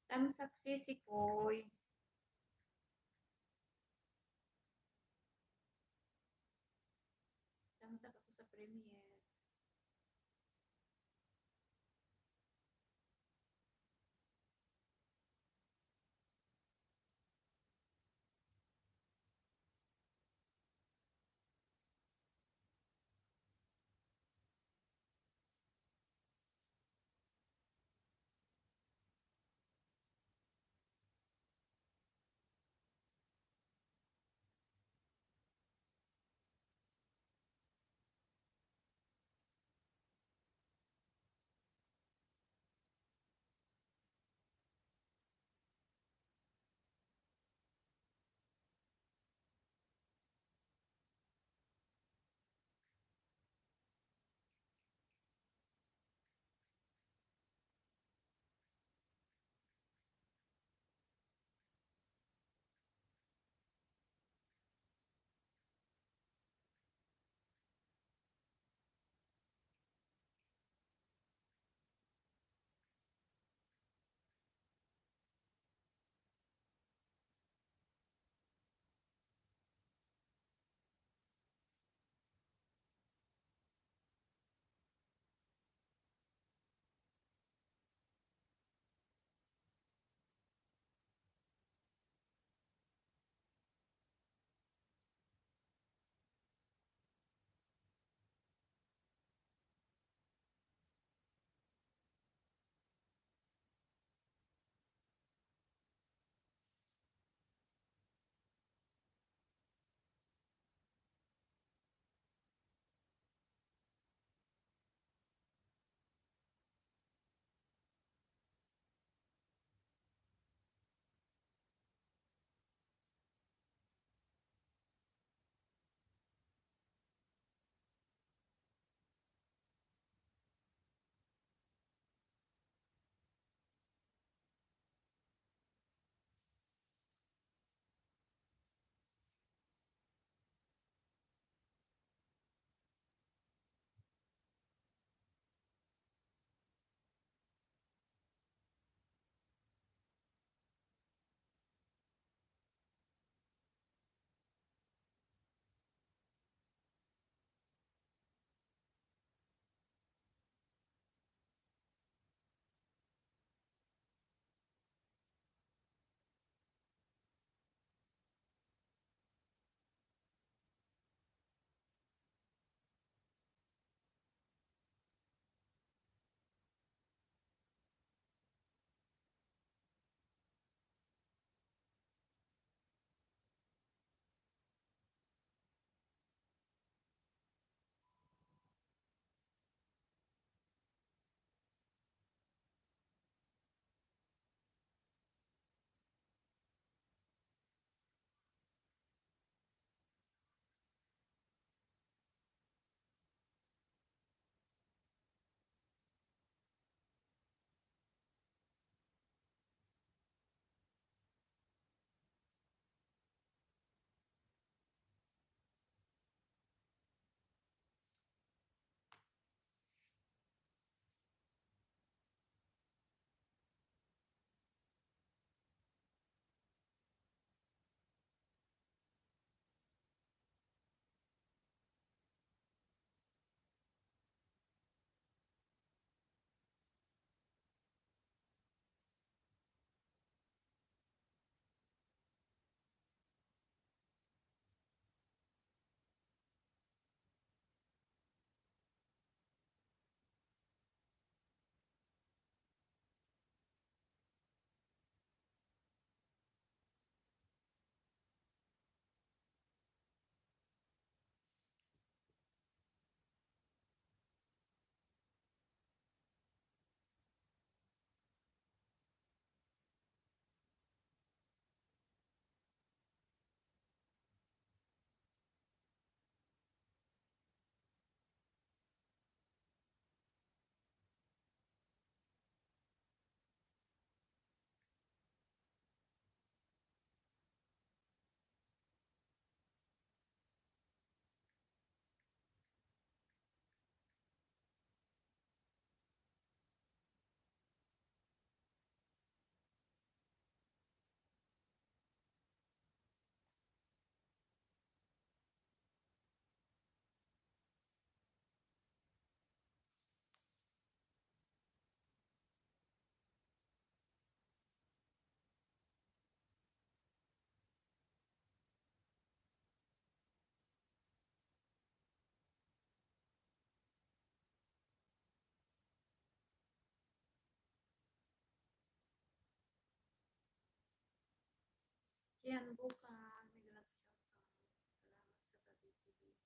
Tamsak sisikoy. Tamsak ako sa Premier. Yan bukan, may nag-shoutout. Salamat sa kabiki-biki.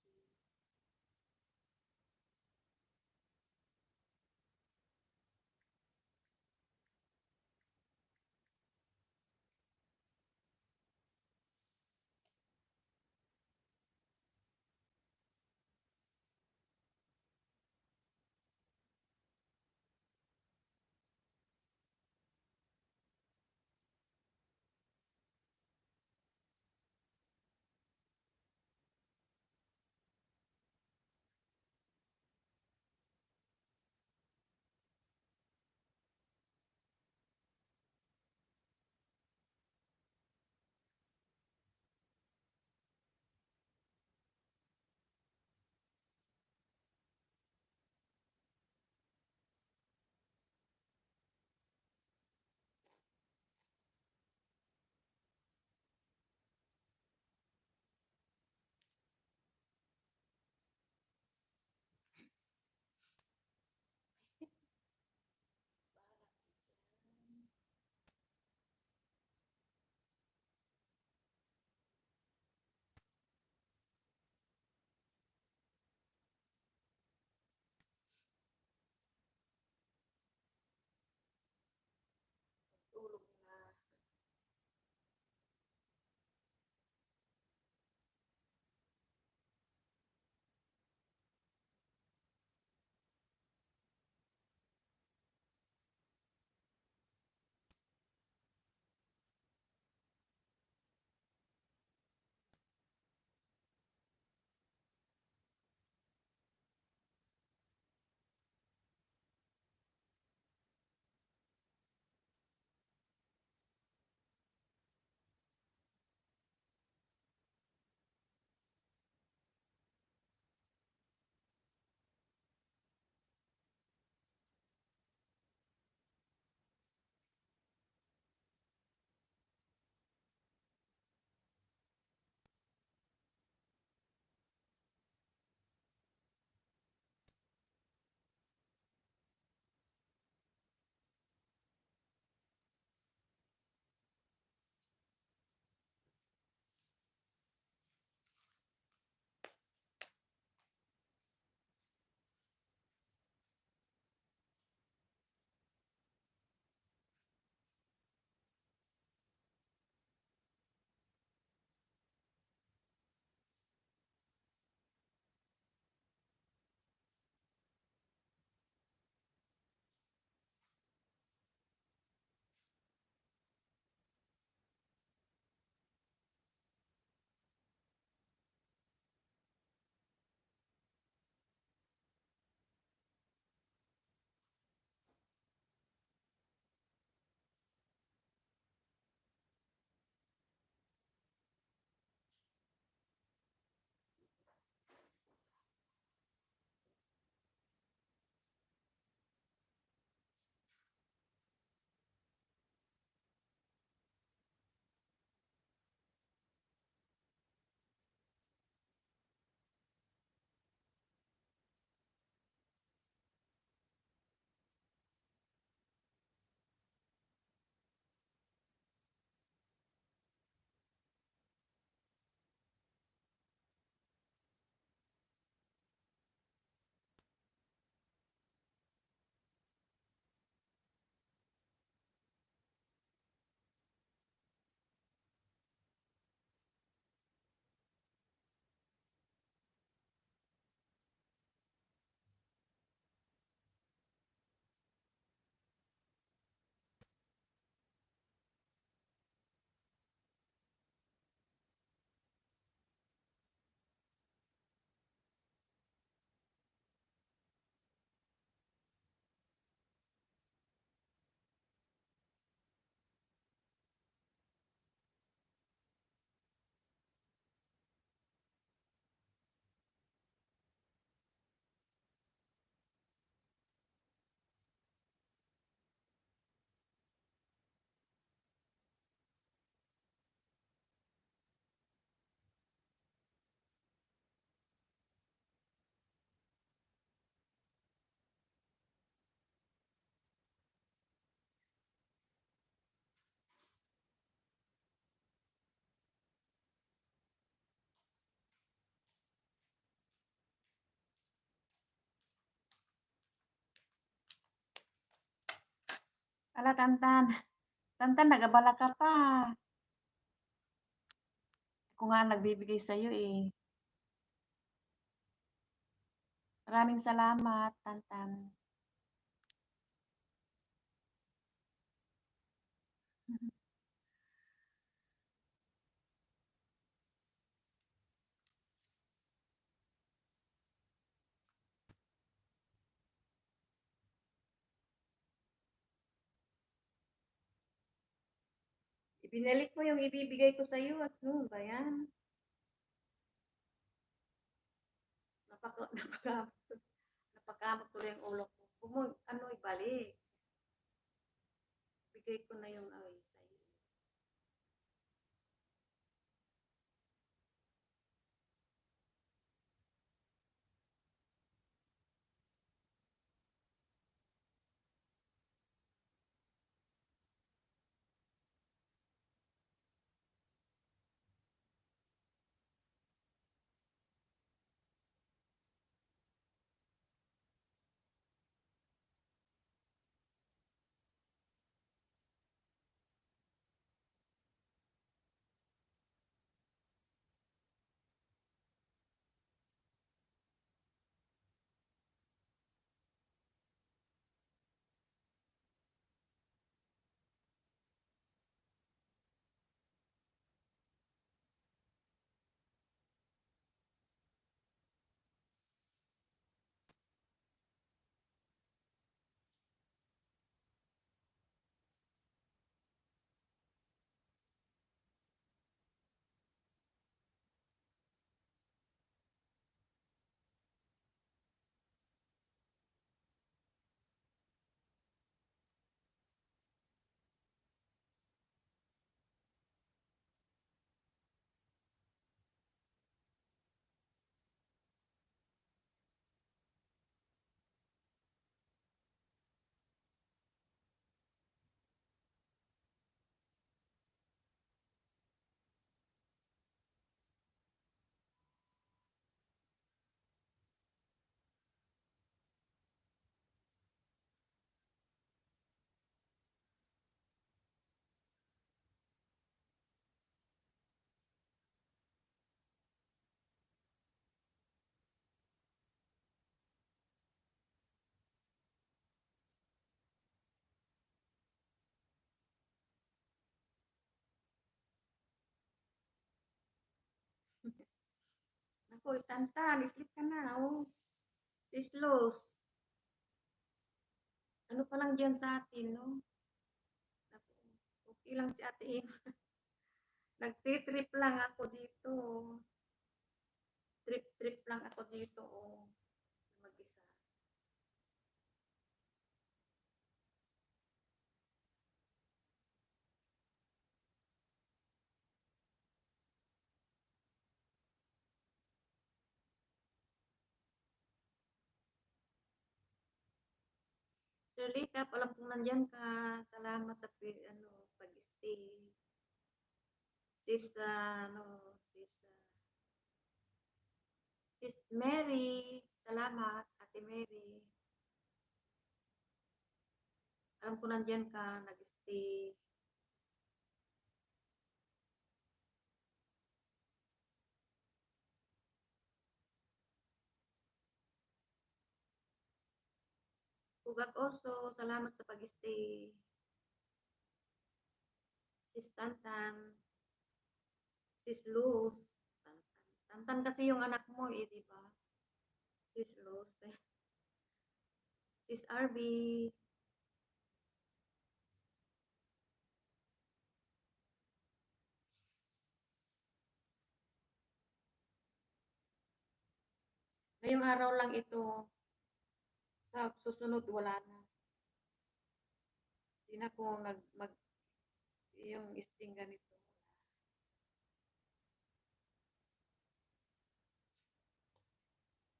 Hala, Tantan. Tantan, nag-abala ka pa. Ako nga ang nagbibigay sa'yo eh. Maraming salamat, Tantan. Ibinalik mo yung ibibigay ko sa'yo at no ba yan? Napakamot tuloy ang ulo ko. Ano, ibalik. Bigay ko na yung ay sa'yo. Naku, Tantan, sleep ka na. Oh. Sislos. Ano pa lang dyan sa atin, no? Naku, okay lang si Ate Im. Nagtitrip lang ako dito. Trip-trip lang ako dito, oh. Mag-isa. Sir Lika, alam kong nandyan ka. Salamat sa pag-stay. Sis, sis Mary. Salamat, Ate Mary. Alam ko nandyan ka, nag-stay. Ugat also, salamat sa pag-stay. Sis Tantan. Sis Luz. Tantan. Tantan kasi yung anak mo eh, di ba? Sis Luz. Sis RB. Ngayong araw lang ito. Sa susunod, wala na. Hindi na ko yung sting ganito.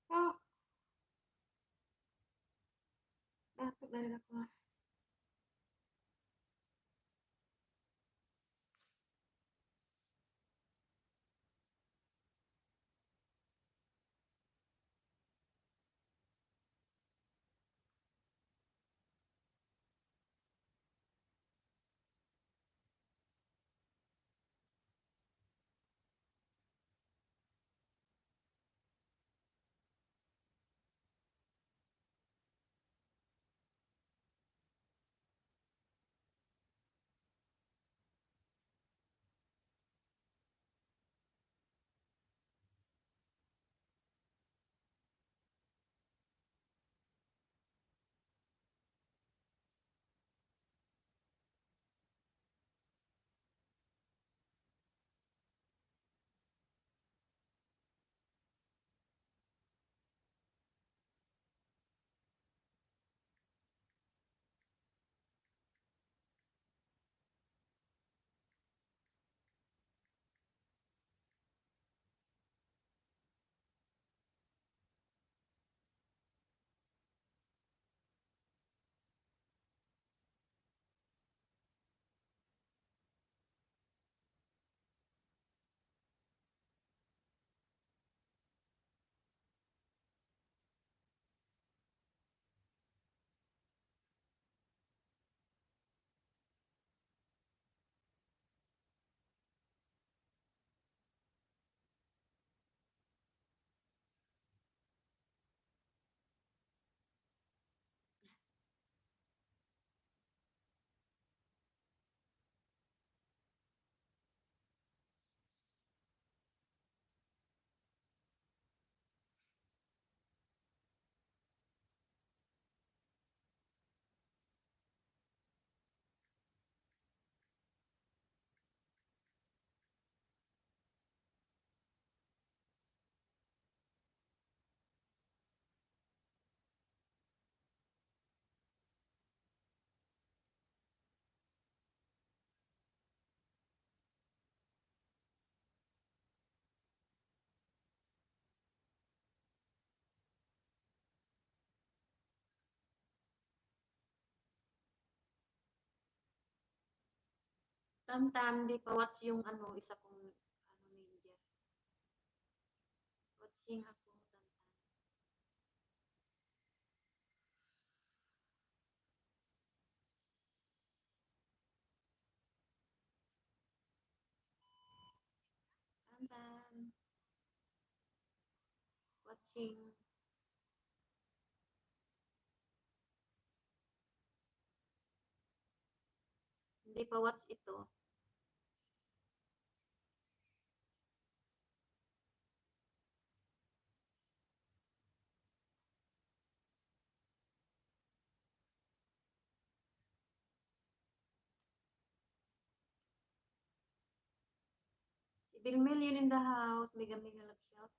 Ah, bakit na rin ako? Tantan, di pa watch yung ano, isa kong ano ninja. Watching ako, Tantan. Tantan. Watching. Hindi pa watch ito. Si Bill Million in the house. Mega mega love shout out.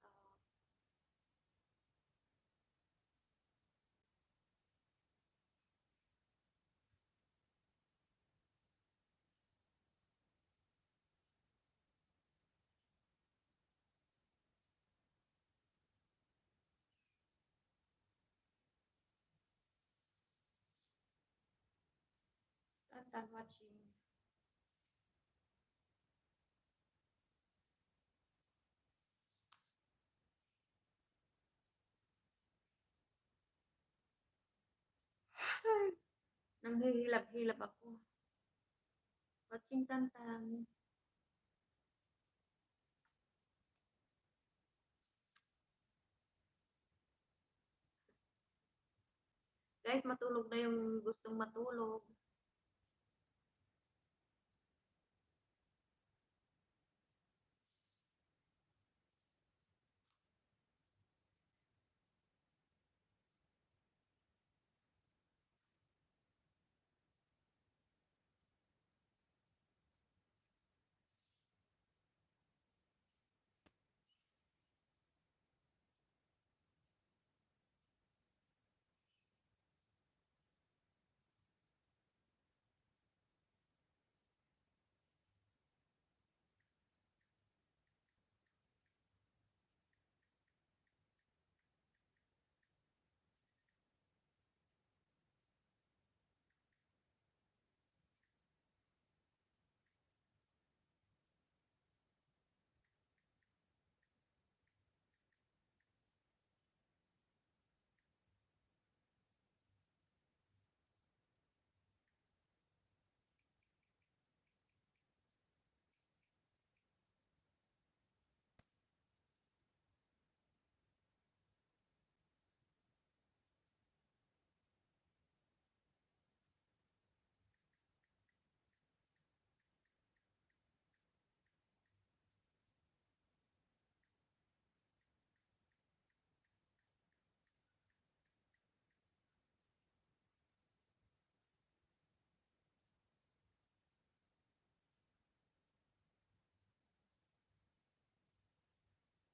Tantan watching. Nanghihilab-hilab ako. Watching Tantan. Guys, matulog na yung gustong matulog.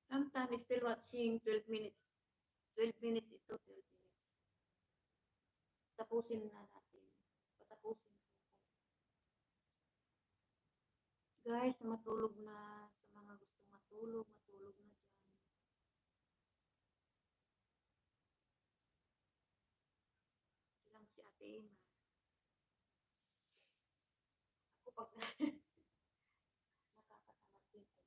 Tantan is still watching 12 minutes. 12 minutes ito, 12 minutes. Tapusin na natin. Patapusin ko. Guys, matulog na. Sa mga gustong matulog, matulog na dyan. Silang si Ate Emma. Ako pag nakakatamad din ko.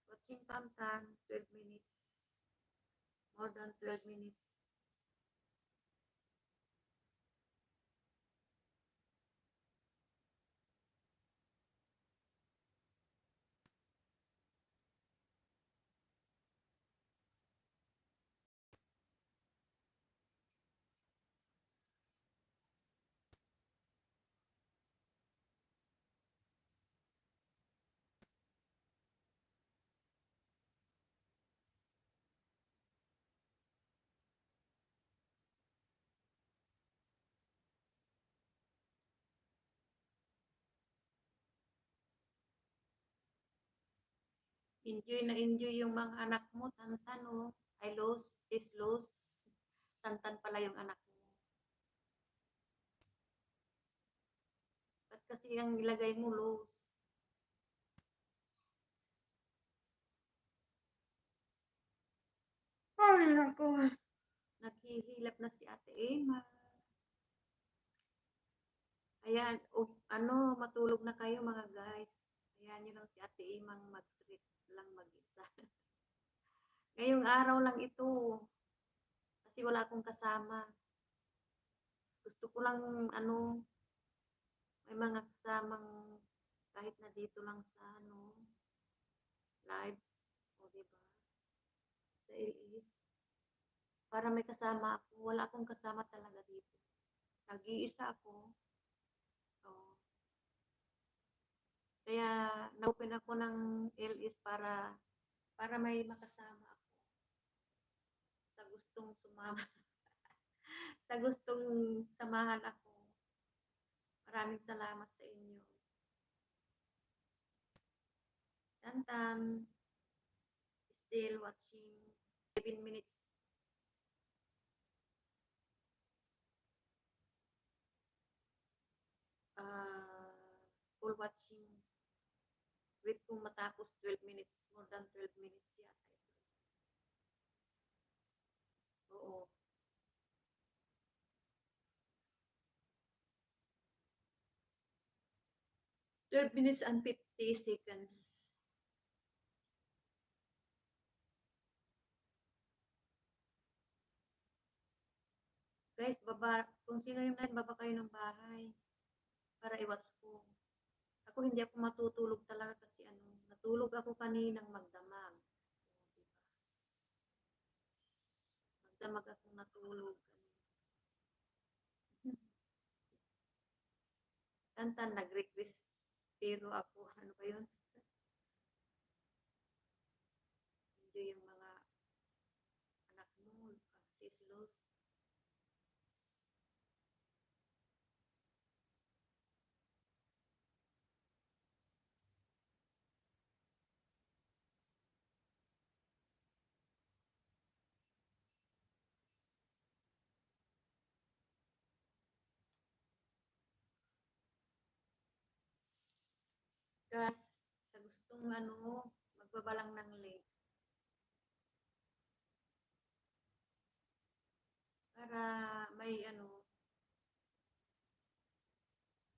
Watching Tantan, 12 minutes. More than 12 minutes. Enjoy na enjoy yung mga anak mo, Tantan, oh. I lost, is lost. Tantan pala yung anak mo. Ba't kasi ang nilagay mo lost? Ay naku, naghihilap na si Ate Emma. Ayan, ano, matulog na kayo mga guys. Ayan niyo lang si Ate Emang mag-treat lang mag-isa. Ngayong araw lang ito, kasi wala akong kasama. Gusto ko lang, ano, may mga kasamang kahit na dito lang sa, ano, lives, o diba, sa LS. Para may kasama ako. Wala akong kasama talaga dito. Nag-iisa ako. Oh. Kaya na-open ako ng LS para may makasama ako sa gustong sumama, sa gustong samahan ako. Maraming salamat sa inyo. Tantan, still watching 7 minutes. Full watching. Wait kung matapos 12 minutes, more than 12 minutes yata ito. Oo. Twelve minutes and 50 seconds. Guys, baba, kung sino yung baba kayo ng bahay para i-watch ko. Ako hindi ako matutulog talaga kasi ano, natulog ako kaninang magdamag. Diba? Magdamag akong natulog. Tantan, nag-request. Pero ako, ano ba yun? Hindi yung mga anak mo, sislos. Gas, sa gustong ano, magbabalang ng link. Para may ano,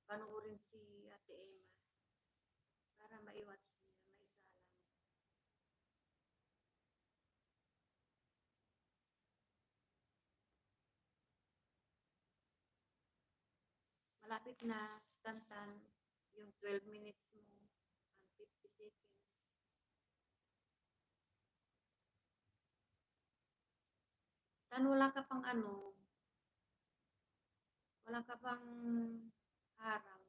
panoorin si Ate Emma. Para maiwatch niya, maisalang. Malapit na, Tantan, yung 12 minutes mo and 50 seconds. Tan, wala ka pang ano, wala ka pang harang.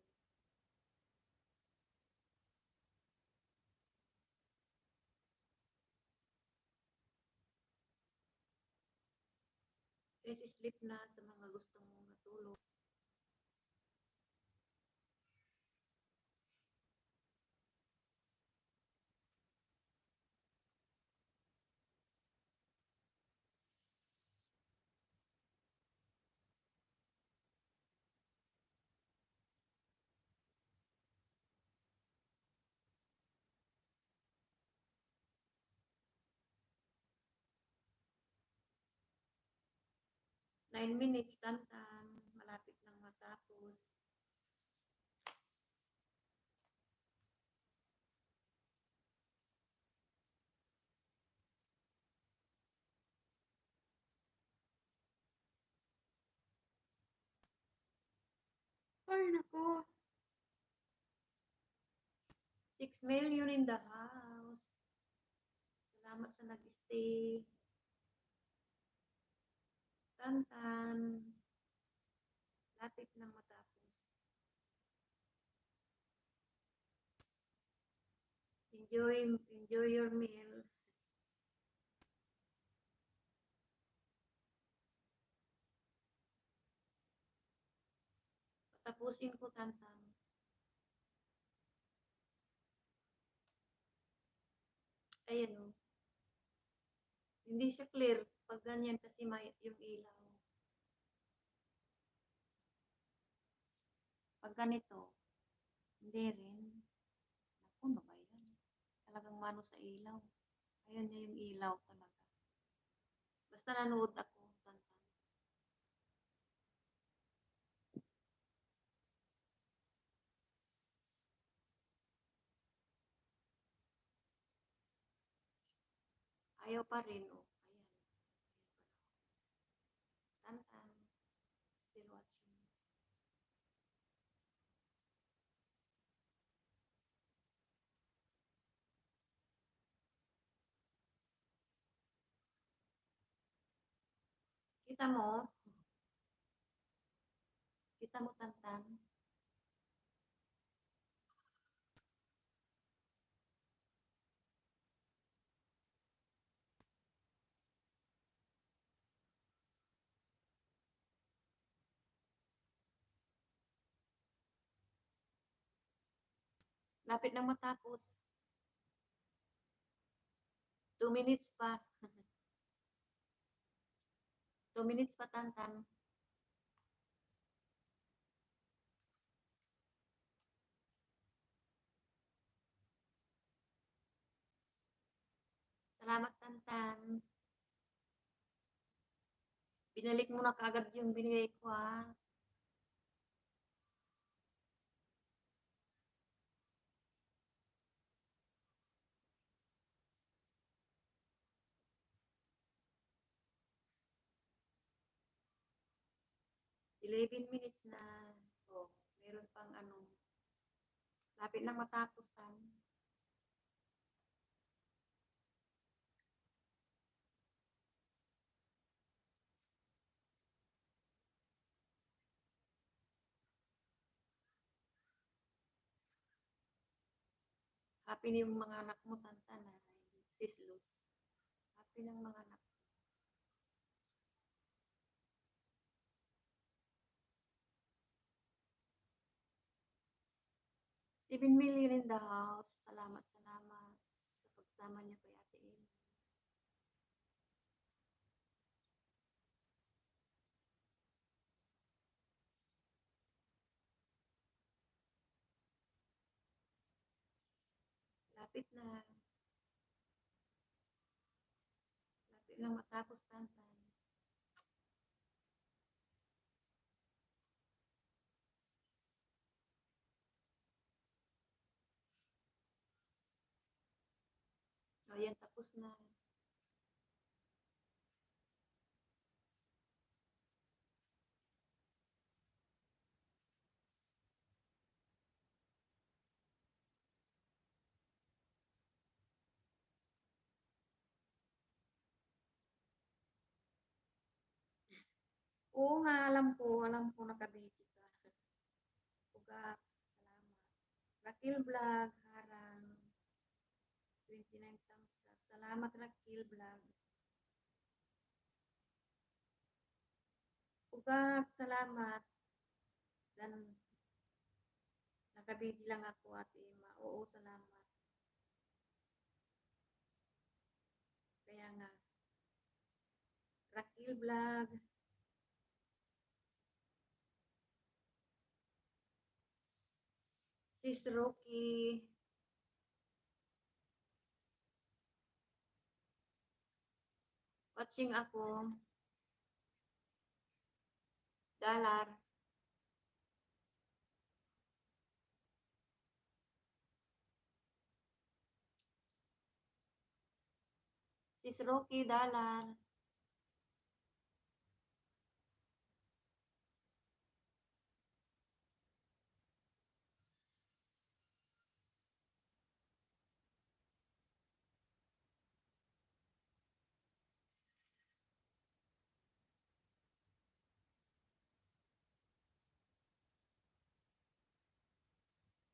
Kasi sleep na sa mga gustong mong matulog. Nine minutes, Tantan. Malapit nang matapos. Ay, nako. 6 million in the house. Salamat sa nag-stay. Tantan. Lapit nang matapos. Enjoy your meal. Tapusin ko, Tantan. Ayan o. Hindi siya clear pag ganyan kasi may yung ilaw. Pag ganito, hindi rin. Naku, ano ba yan? Talagang mano sa ilaw. Ayun niya yung ilaw talaga. Basta nanood ako, Tantan. Ayaw pa rin, oh. Ayan. Ayan pala. Tantan. Still watching. Kita mo? Kita mo, Tantan? Lapit nang matapos. 2 minutes pa. 2 minutes pa, Tantan. Salamat, Tantan. Binalik mo na kaagad yung binigay ko, ha. Eleven minutes na. Oh, meron pang ano. Lapit nang matapos, Tan. Happy na yung mga anak mo, Tantan, ha. Sis Luz. Happy ng mga anak. $7 million in the house. Salamat, salamat sa pagsama niyo kay Ate Amy. Lapit na. Lapit na matapos, Tantan. O, yan, tapos na. Oo nga, alam ko nakabiti ka. Ugak, salamat. Rakil Vlog, harang. 29 thumbs up. Salamat, Rakil Vlog. Ugak, salamat. Dan, nakabiti lang ako, Ate Ima. Oo, salamat. Kaya nga, Rakil Vlog. Sis Rocky. Watching ako. Dalar. Sis Rocky, Dalar.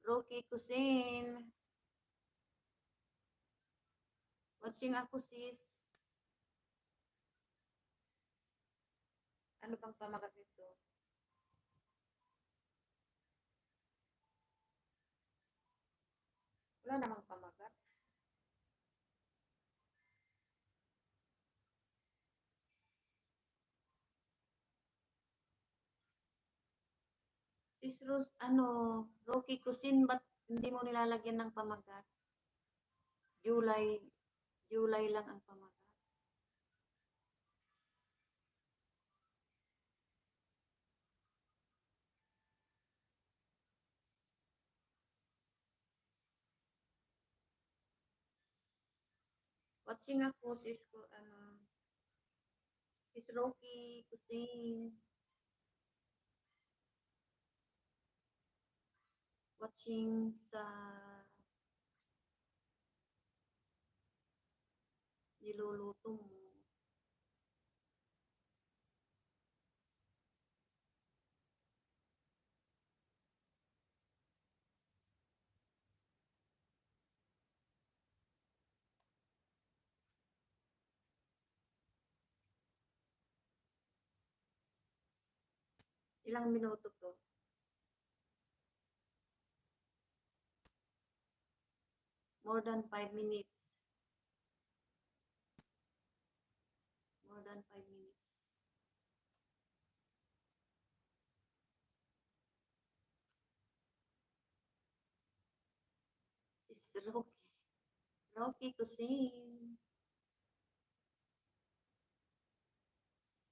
Rocky Kusin. Watching ako, sis. Ano bang pamagat nito? Wala namang pamagat. Sis Rose, ano, Rocky Kusin, ba't hindi mo nilalagyan ng pamagat? July, July lang ang pamagat. Watching ako sis Rocky Cuisine. Watching sa niluluto mo. Ilang minuto to? More than 5 minutes. More than 5 minutes. Sis Rocky. Rocky Cuisine.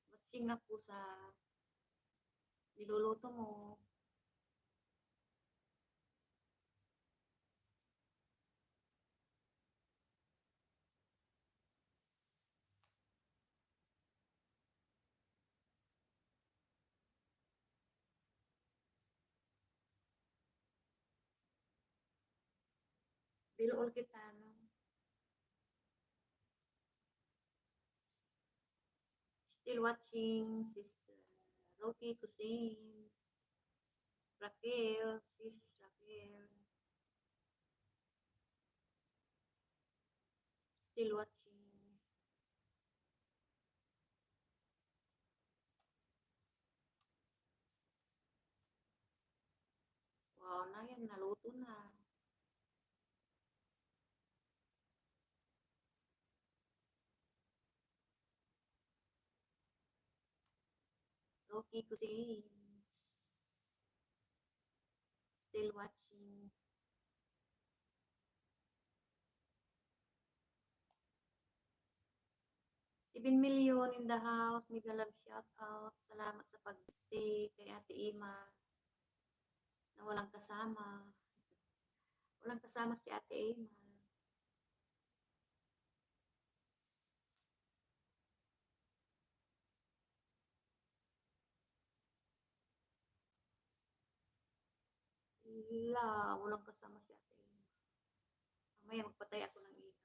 Watching ako sa niluluto mo. Bilol kita, no? Still watching sis Rocky Cuisine. Raquel, sis Raquel. Still watching. Wow, na yan, naluto na. Rocky Cuisine. Still watching. 7 million in the house. Mega love shout out. Salamat sa pag-stay kay Ate Ima na walang kasama. Walang kasama si Ate Ima. Walang kasama si Ate Ima. Mamaya magpatay ako ng ilaw.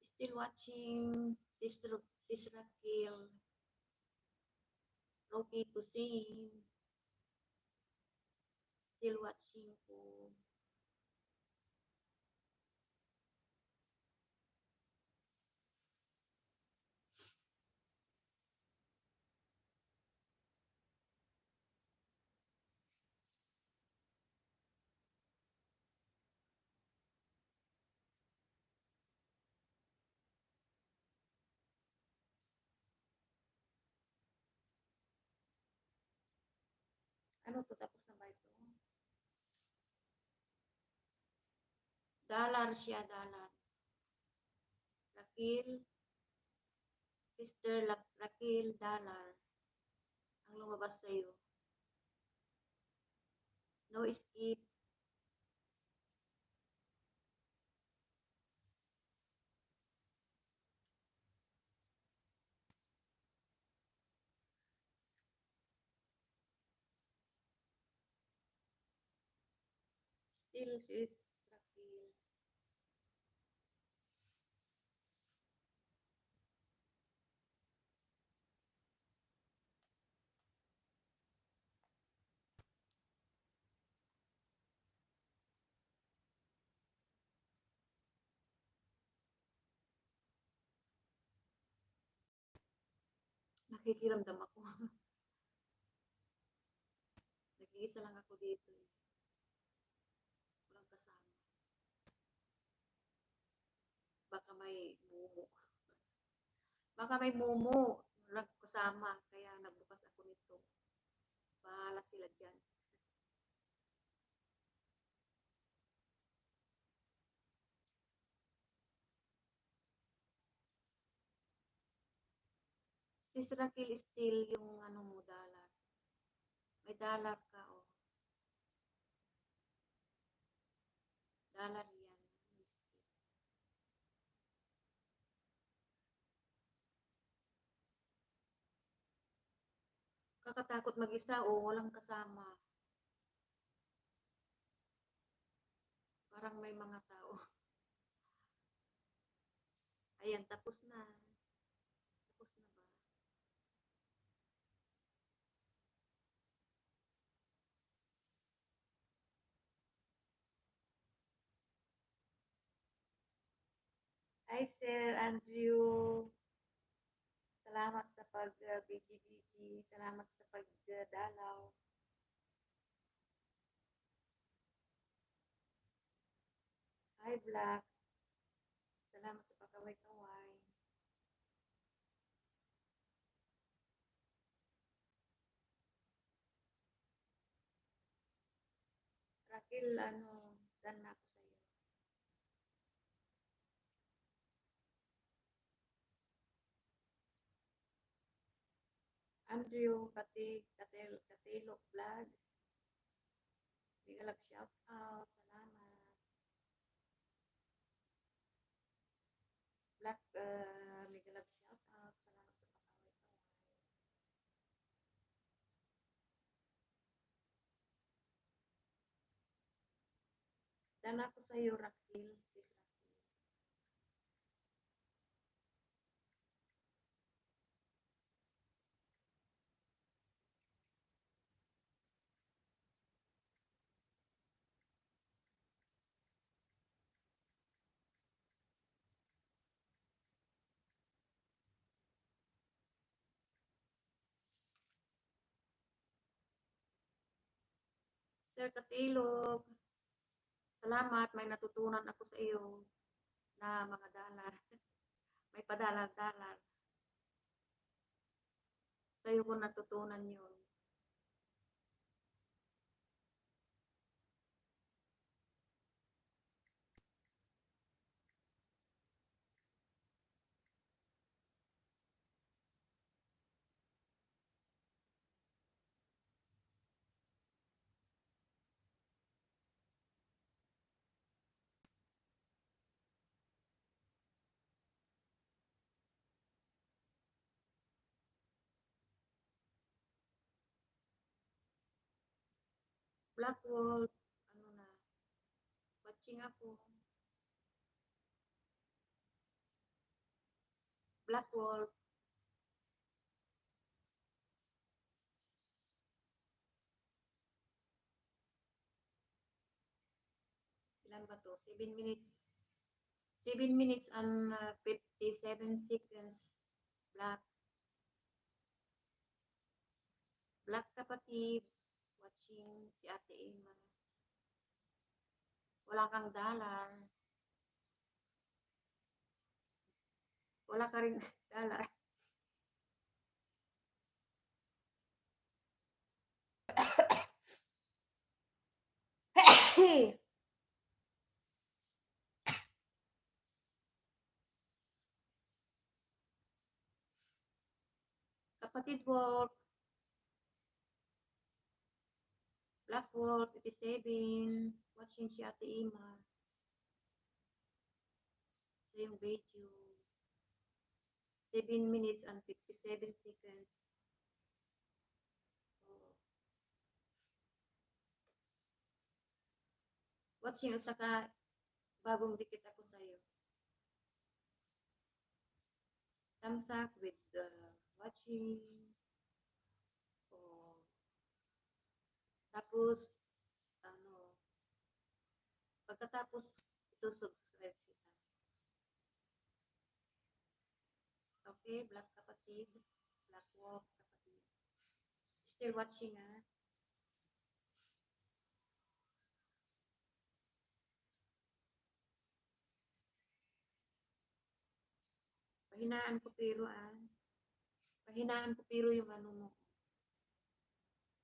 Still watching Sis Raquel. Rocky Cuisine. Still watching po. Ano to? Tapos na ba ito? Dalar siya, dalar. Raquel. Sister Raquel Dalar. Ang lumabas sa'yo. No skip. Still sis Raquel. Nakikiramdam ako. Nag-iisa lang ako dito. Walang kasama. Baka may mumu. Baka may mumu. Walang kasama. Kaya nagbukas ako nito. Bahala sila dyan. Sis Raquel still yung ano mo, dollar. May dollar ka, oh. Dollar yan. Miski. Kakatakot mag-isa, oh. Walang kasama. Parang may mga tao. Ayan, tapos na. Tapos na ba? Hi, Sir Andrew. Salamat sa pag-BG-BG. Salamat sa pagdalaw. Hi, Black. Salamat sa pagkaway-kaway. Raquel, ano, done na ako sa'yo. Andrew, Katilok Vlog. Big love shout out. Salamat. Black, big love shout out. Salamat sa pagkaway-kaway. Done ako sa'yo, Raquel. Sis Raquel. Sir Katilog, salamat. May natutunan ako sa iyo na mga dalar. May padalar-dalar. Sa iyo ko natutunan yun. Black Wolf, ano na, watching ako. Black Wolf, ilan ba to? 7 minutes. 7 minutes and 57 seconds. Black. Black kapatid. Watching si Ate Emma. Wala kang dollar. Wala ka rin dollar. Kapatid Wolf. Black Wolf, 87. Watching si Ate Emma. Sa yung video. 7 minutes and 57 seconds. Oh. Watching at saka bagong dikit ako sa'yo. Thumbs up with watching. Oh. Tapos, ano, pagkatapos, isusubscribe kita. Okay, Black kapatid. Black Wolf kapatid. Still watching, ha? Pahinaan ko pero, pahinaan ko pero yung ano mo.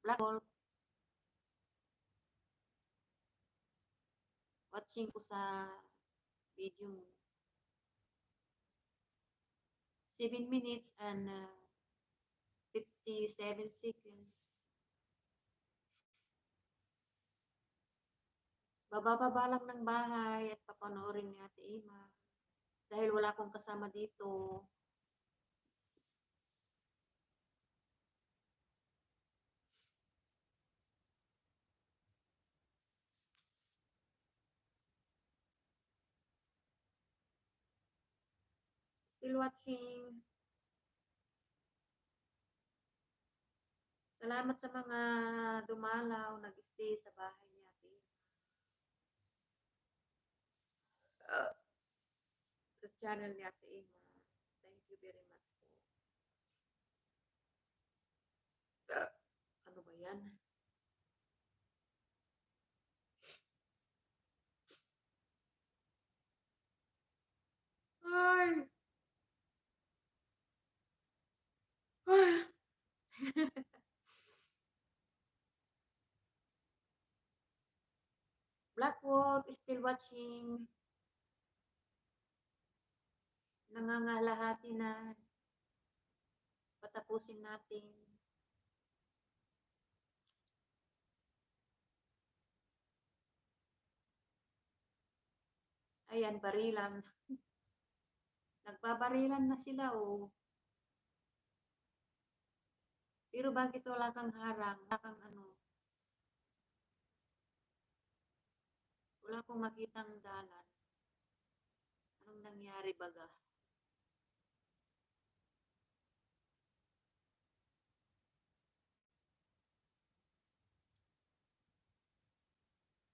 Black Wolf. Watching ko sa video mo. 7 minutes and 57 seconds. Babababa lang ng bahay at papanoorin ni Ate Ima. Dahil wala akong kasama dito. Still watching. Salamat sa mga dumalaw, nag-stay sa bahay ni Ate Ima. Sa channel ni Ate Ima. Thank you very much po. Ano ba yan? Ay! Ay! Black Wolf is still watching. Nangangalahati na. Patapusin natin. Ayan, barilan. Nagbabarilan na sila, oh. Pero bakit wala kang harang? Wala kang ano? Wala akong makitang dalan. Anong nangyari baga?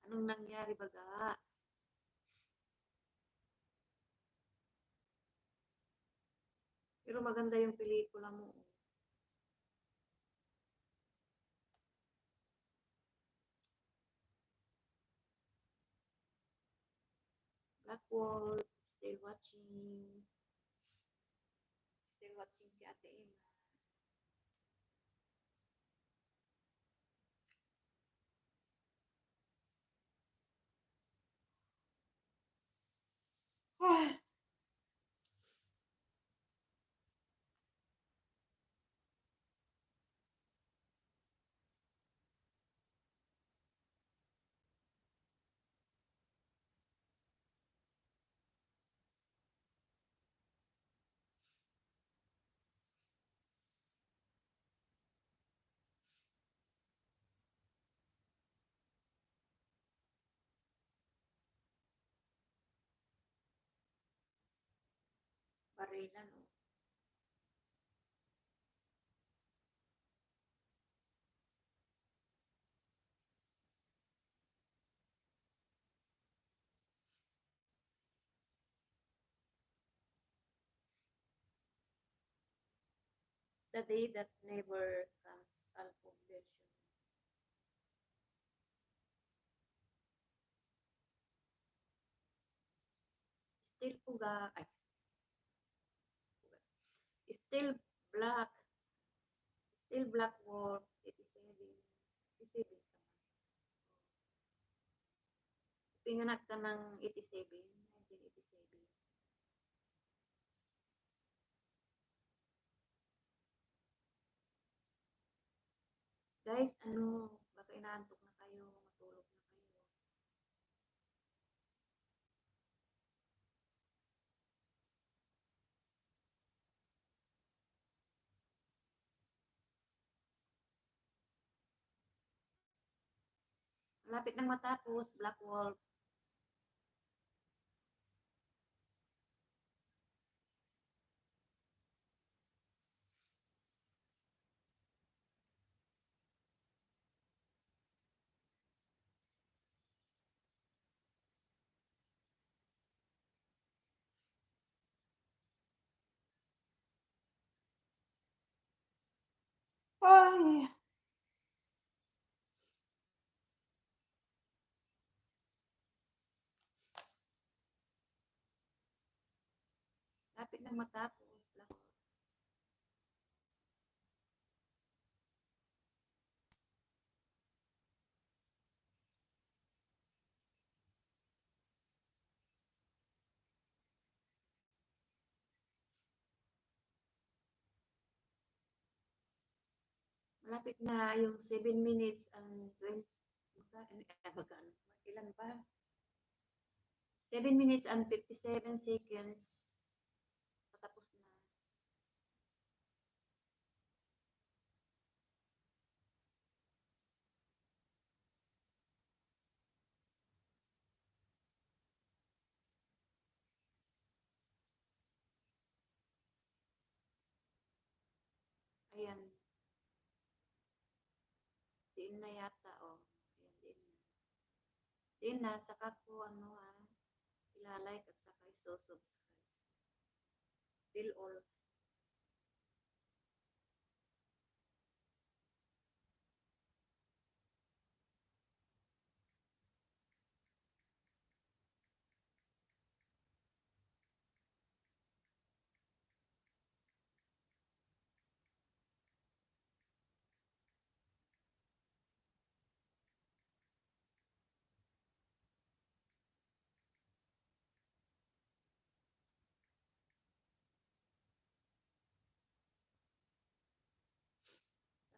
Anong nangyari baga? Pero maganda yung pelikula mo. Black Wolf, still watching. Still watching si Ate Emma. Ay! Barilan, oh. The day that never comes, album version. Still puga, ay, still black. Still Black Wolf, 87. 87 ka man. Pinganak ka ng 87, 1987. Guys, ano, baka inaantok na kayo, matulog na kayo. Malapit nang matapos, Black Wolf. Ay! Malapit nang matapos, Black Wolf. Malapit na yung 7 minutes and 20, magkano? Ilan pa? 7 minutes and 57 seconds. Patapos na. Ayan. Diin na yata, oh. Ayan, diin na. Diin na, saka ko, ilalike at saka isusubscribe. Till all.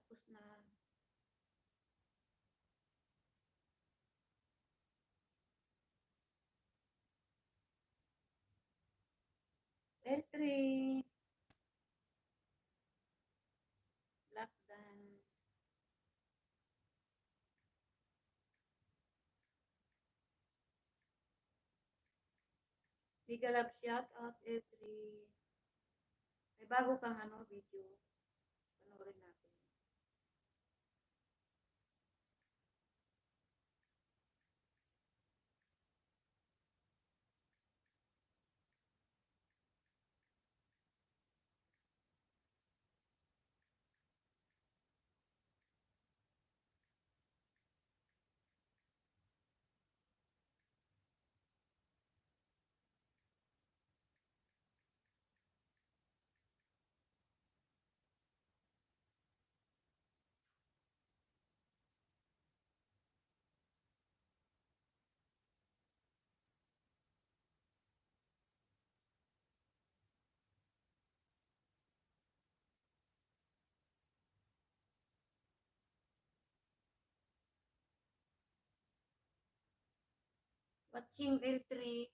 Tapos na. L3. Black Dan. Legal Lab shout out L3. May bago kang video. Panoorin natin. Watching L3.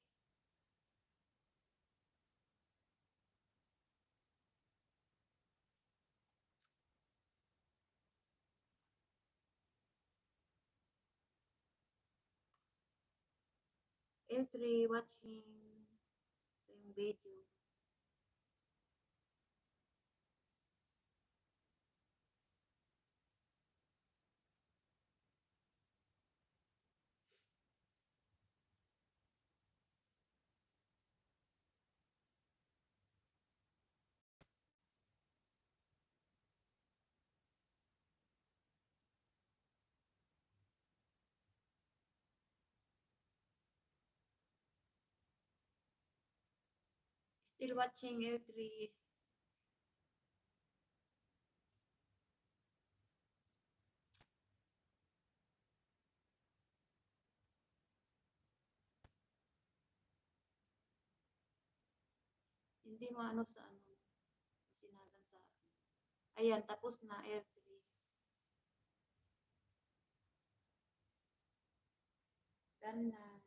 L3 watching sa yung video. Still watching L3. Hindi mo sa masinagan sa ayan, tapos na L3. Done na.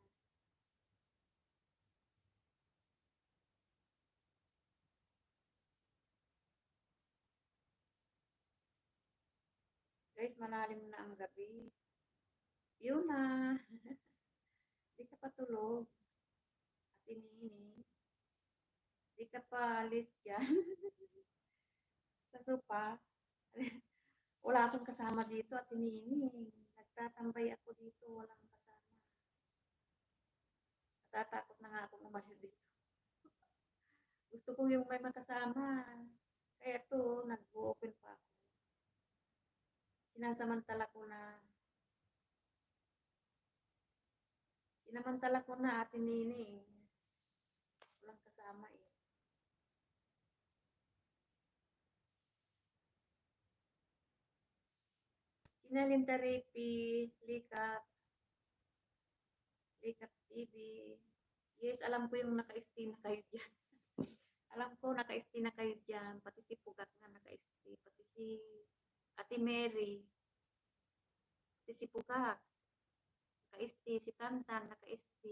Guys, malalim na ang gabi. Yun na. Di ka pa tulog. Ate Nini. Di ka pa alis dyan. Sa sopa. Wala akong kasama dito, Ate Nini. Nagtatambay ako dito, walang kasama. Natatakot na nga akong umalis dito. Gusto ko yung may makasama. Kaya ito, nag-open pa ako. Sinasamantala ko na. Sinamantala ko na, Ate Nini. Walang kasama eh. Sinalinda Repi, Likap, Likap TV. Yes, alam ko yung naka-stay na kayo dyan. Alam ko naka-stay na kayo dyan. Pati si Pugat nga naka-stay. Pati si Ate Mary, si Pugak, naka-ST, si Tantan, naka-ST.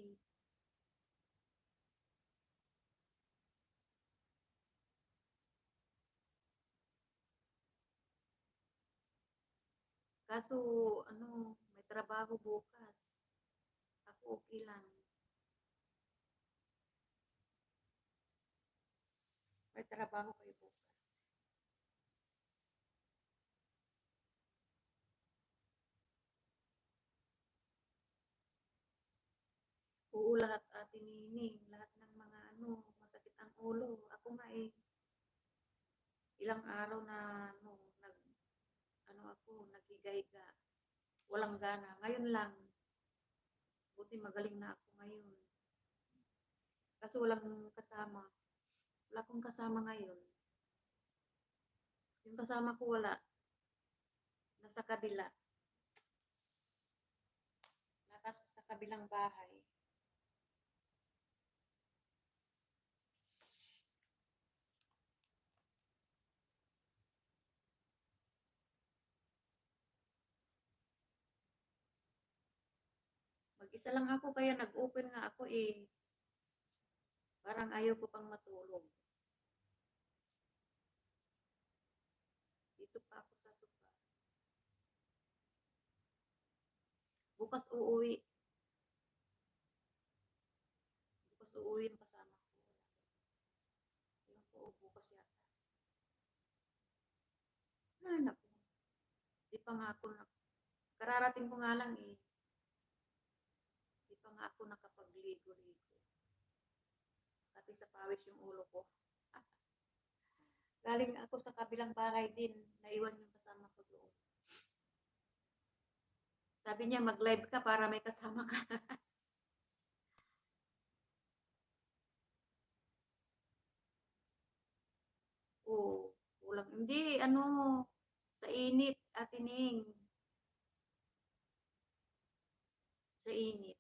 Kaso, ano, may trabaho bukas. Ako okay lang. May trabaho kayo bukas. Oo, lahat Ate Nining, lahat ng mga ano, masakit ang ulo. Ako nga eh, ilang araw na ano, ano ako, naghiga-higa. Walang gana. Ngayon lang, buti magaling na ako ngayon. Kasi walang kasama. Wala akong kasama ngayon. Yung kasama ko wala. Nasa kabila. Nakas sa kabilang bahay. Mag-isa lang ako kaya nag-open nga ako eh. Parang ayaw ko pang matulog. Dito pa ako sa sofa. Bukas uuwi. Bukas uuwi yung kasama ko. Ewan ko, bukas yata. Ay, naku. Di pa nga ako, kararating ko nga lang eh. Di pa nga ako nakapagligo-ligo. Pati sa pawis yung ulo ko. Galing ako sa kabilang bahay din. Naiwan yung kasama ko doon. Sabi niya, mag-live ka para may kasama ka. Oo, kulang. Hindi, ano, sa init, atining. Sa init.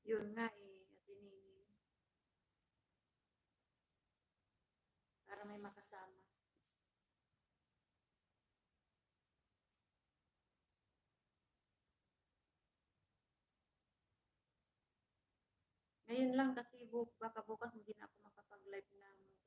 Yun nga eh, atining. Para may makasama. Ngayon lang kasi baka bukas hindi na ako makapag-live ng ganito.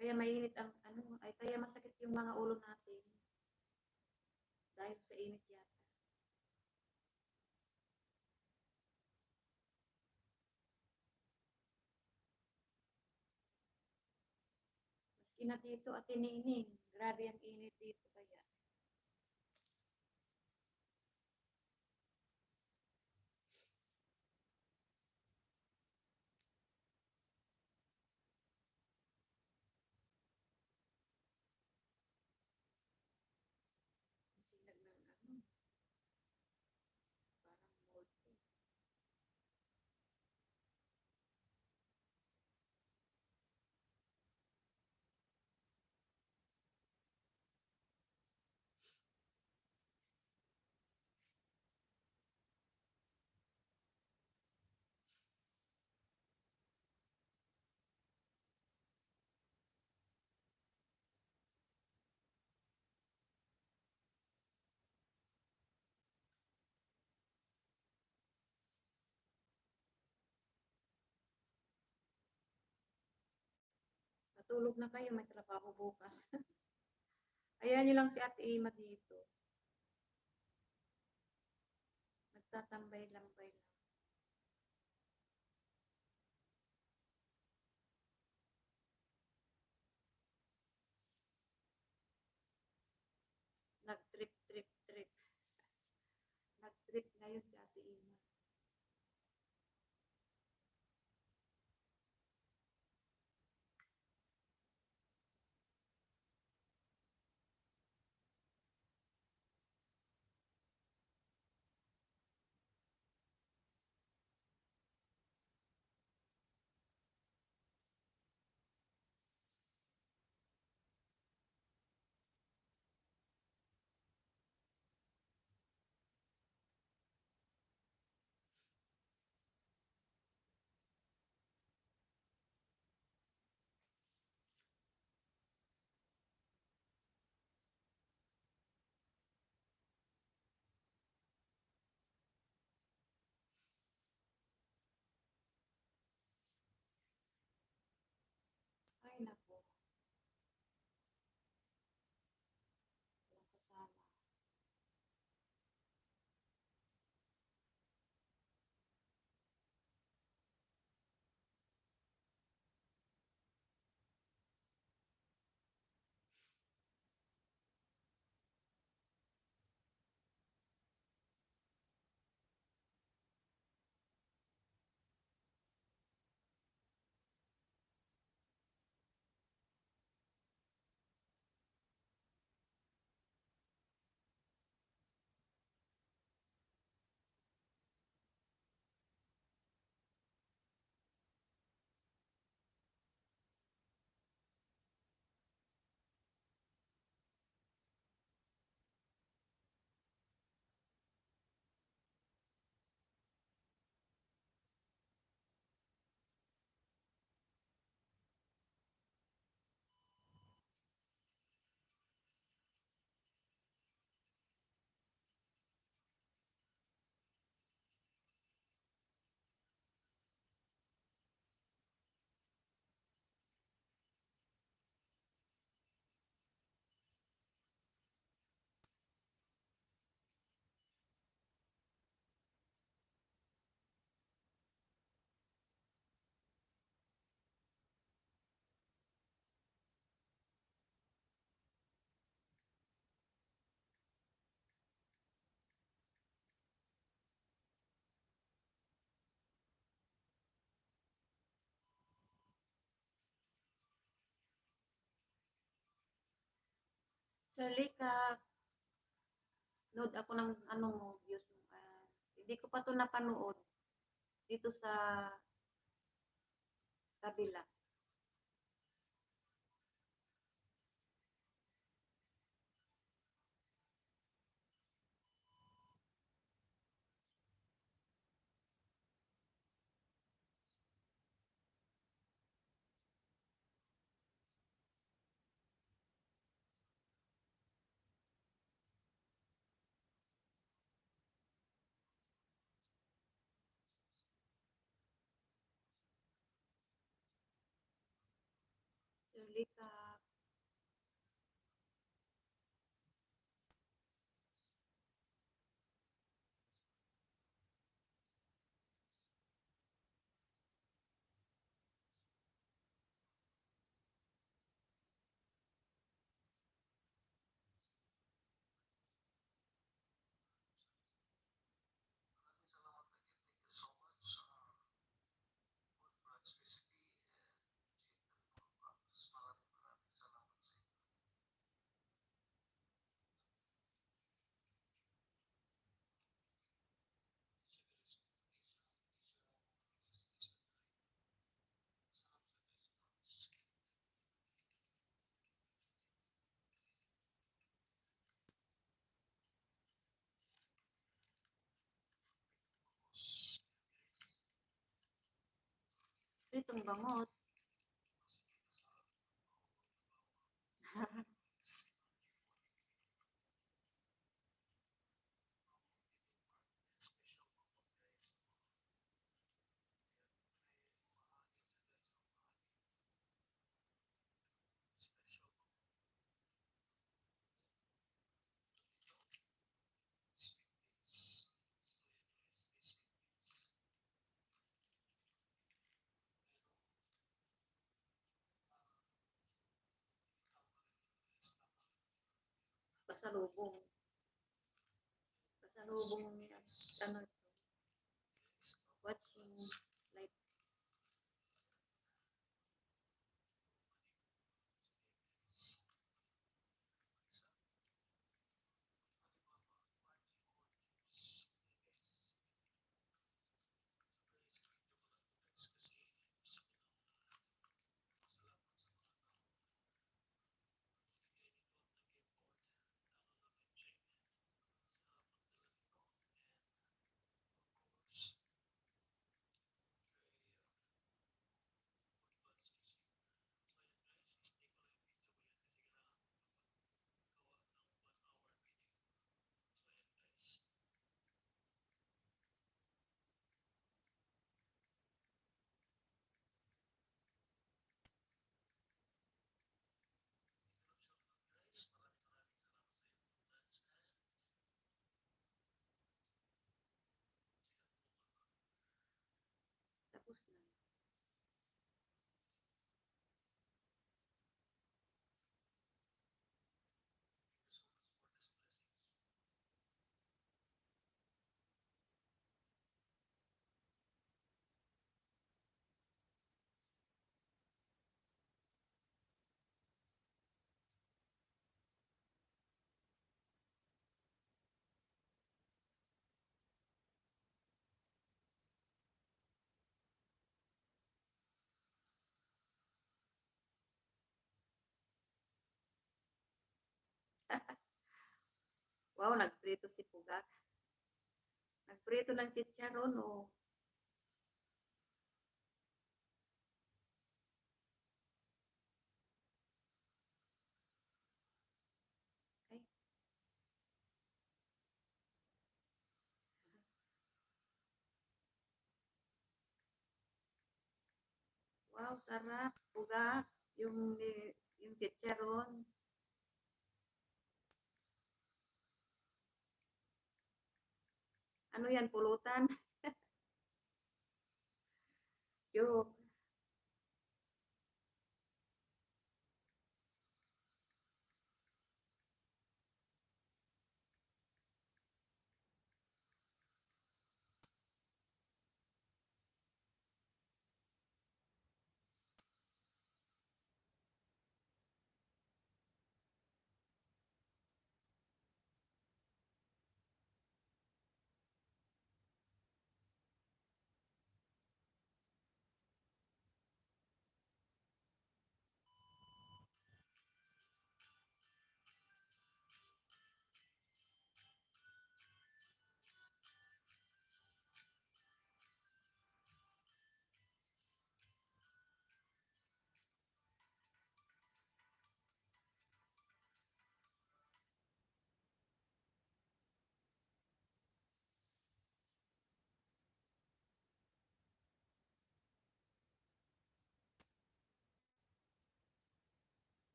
Kaya mainit ang ano, ay kaya masakit yung mga ulo natin. Dahil sa init yata. na dito, Ate Nining. Grabe ang init dito kaya. Ang sinag ng ano, parang multi. Matulog na kayo, may trabaho bukas. Ayan niyo lang si Ate Ima dito. Nagtatambay-lambay lang. Nag-trip. Nag-trip ngayon si Ate Ima. Ay, nako. Walang kasama. Sir Lika, load ako ng ano mo, views mo. Hindi ko pa to napanood dito sa kabila. Sir Lika, Pritong bangos. Pasalubong. Pasalubong yan. Ano, watching like tapos na. Wow, nagprito si Pugak. Nagprito ng chicharon, oh. Ay, wow, sarap. Pugak. Yung chicharon. Ano yan, pulutan? Joke.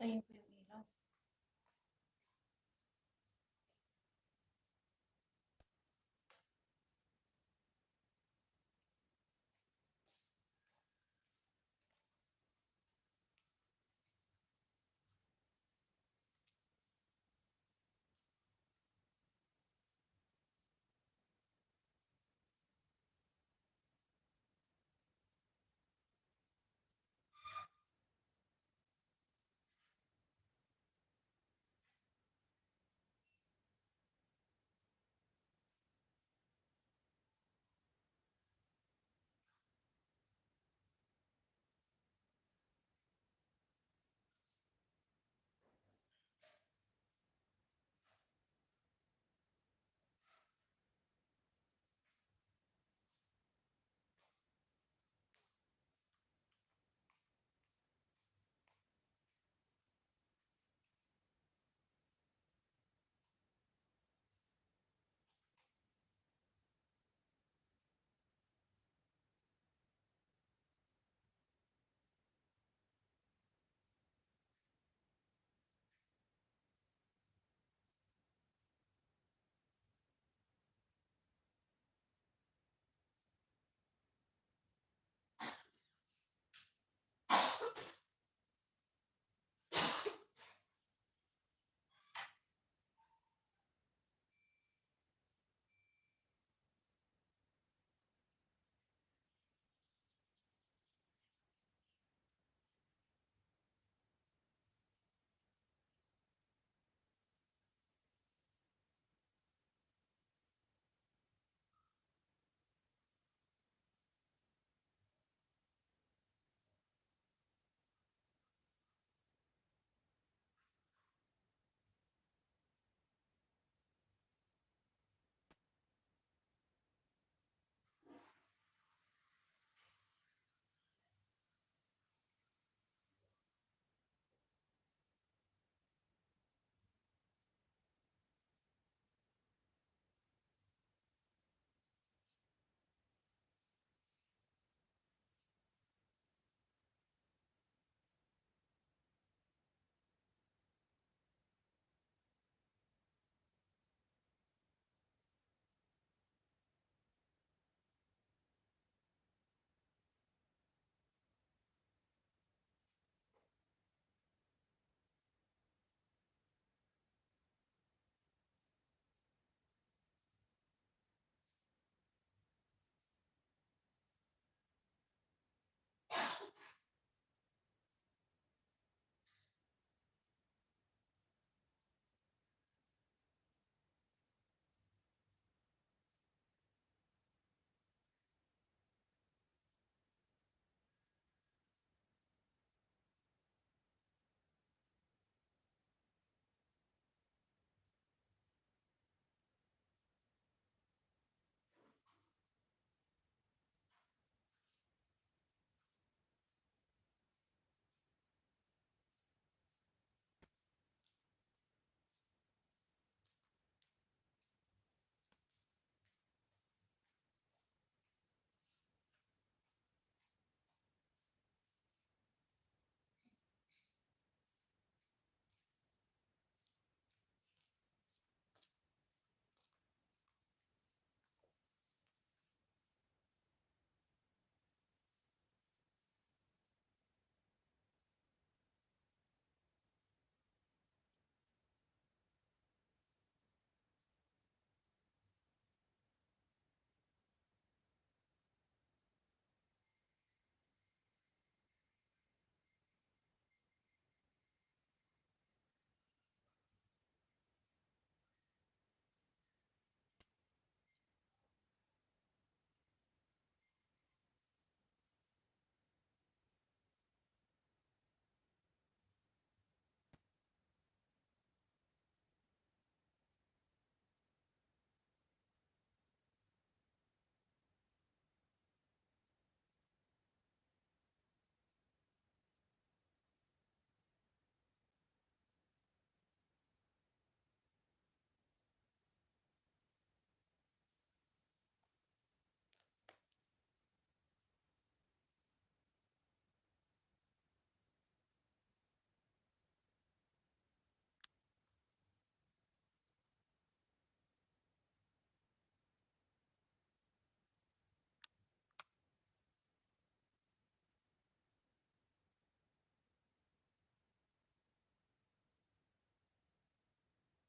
Patayin ko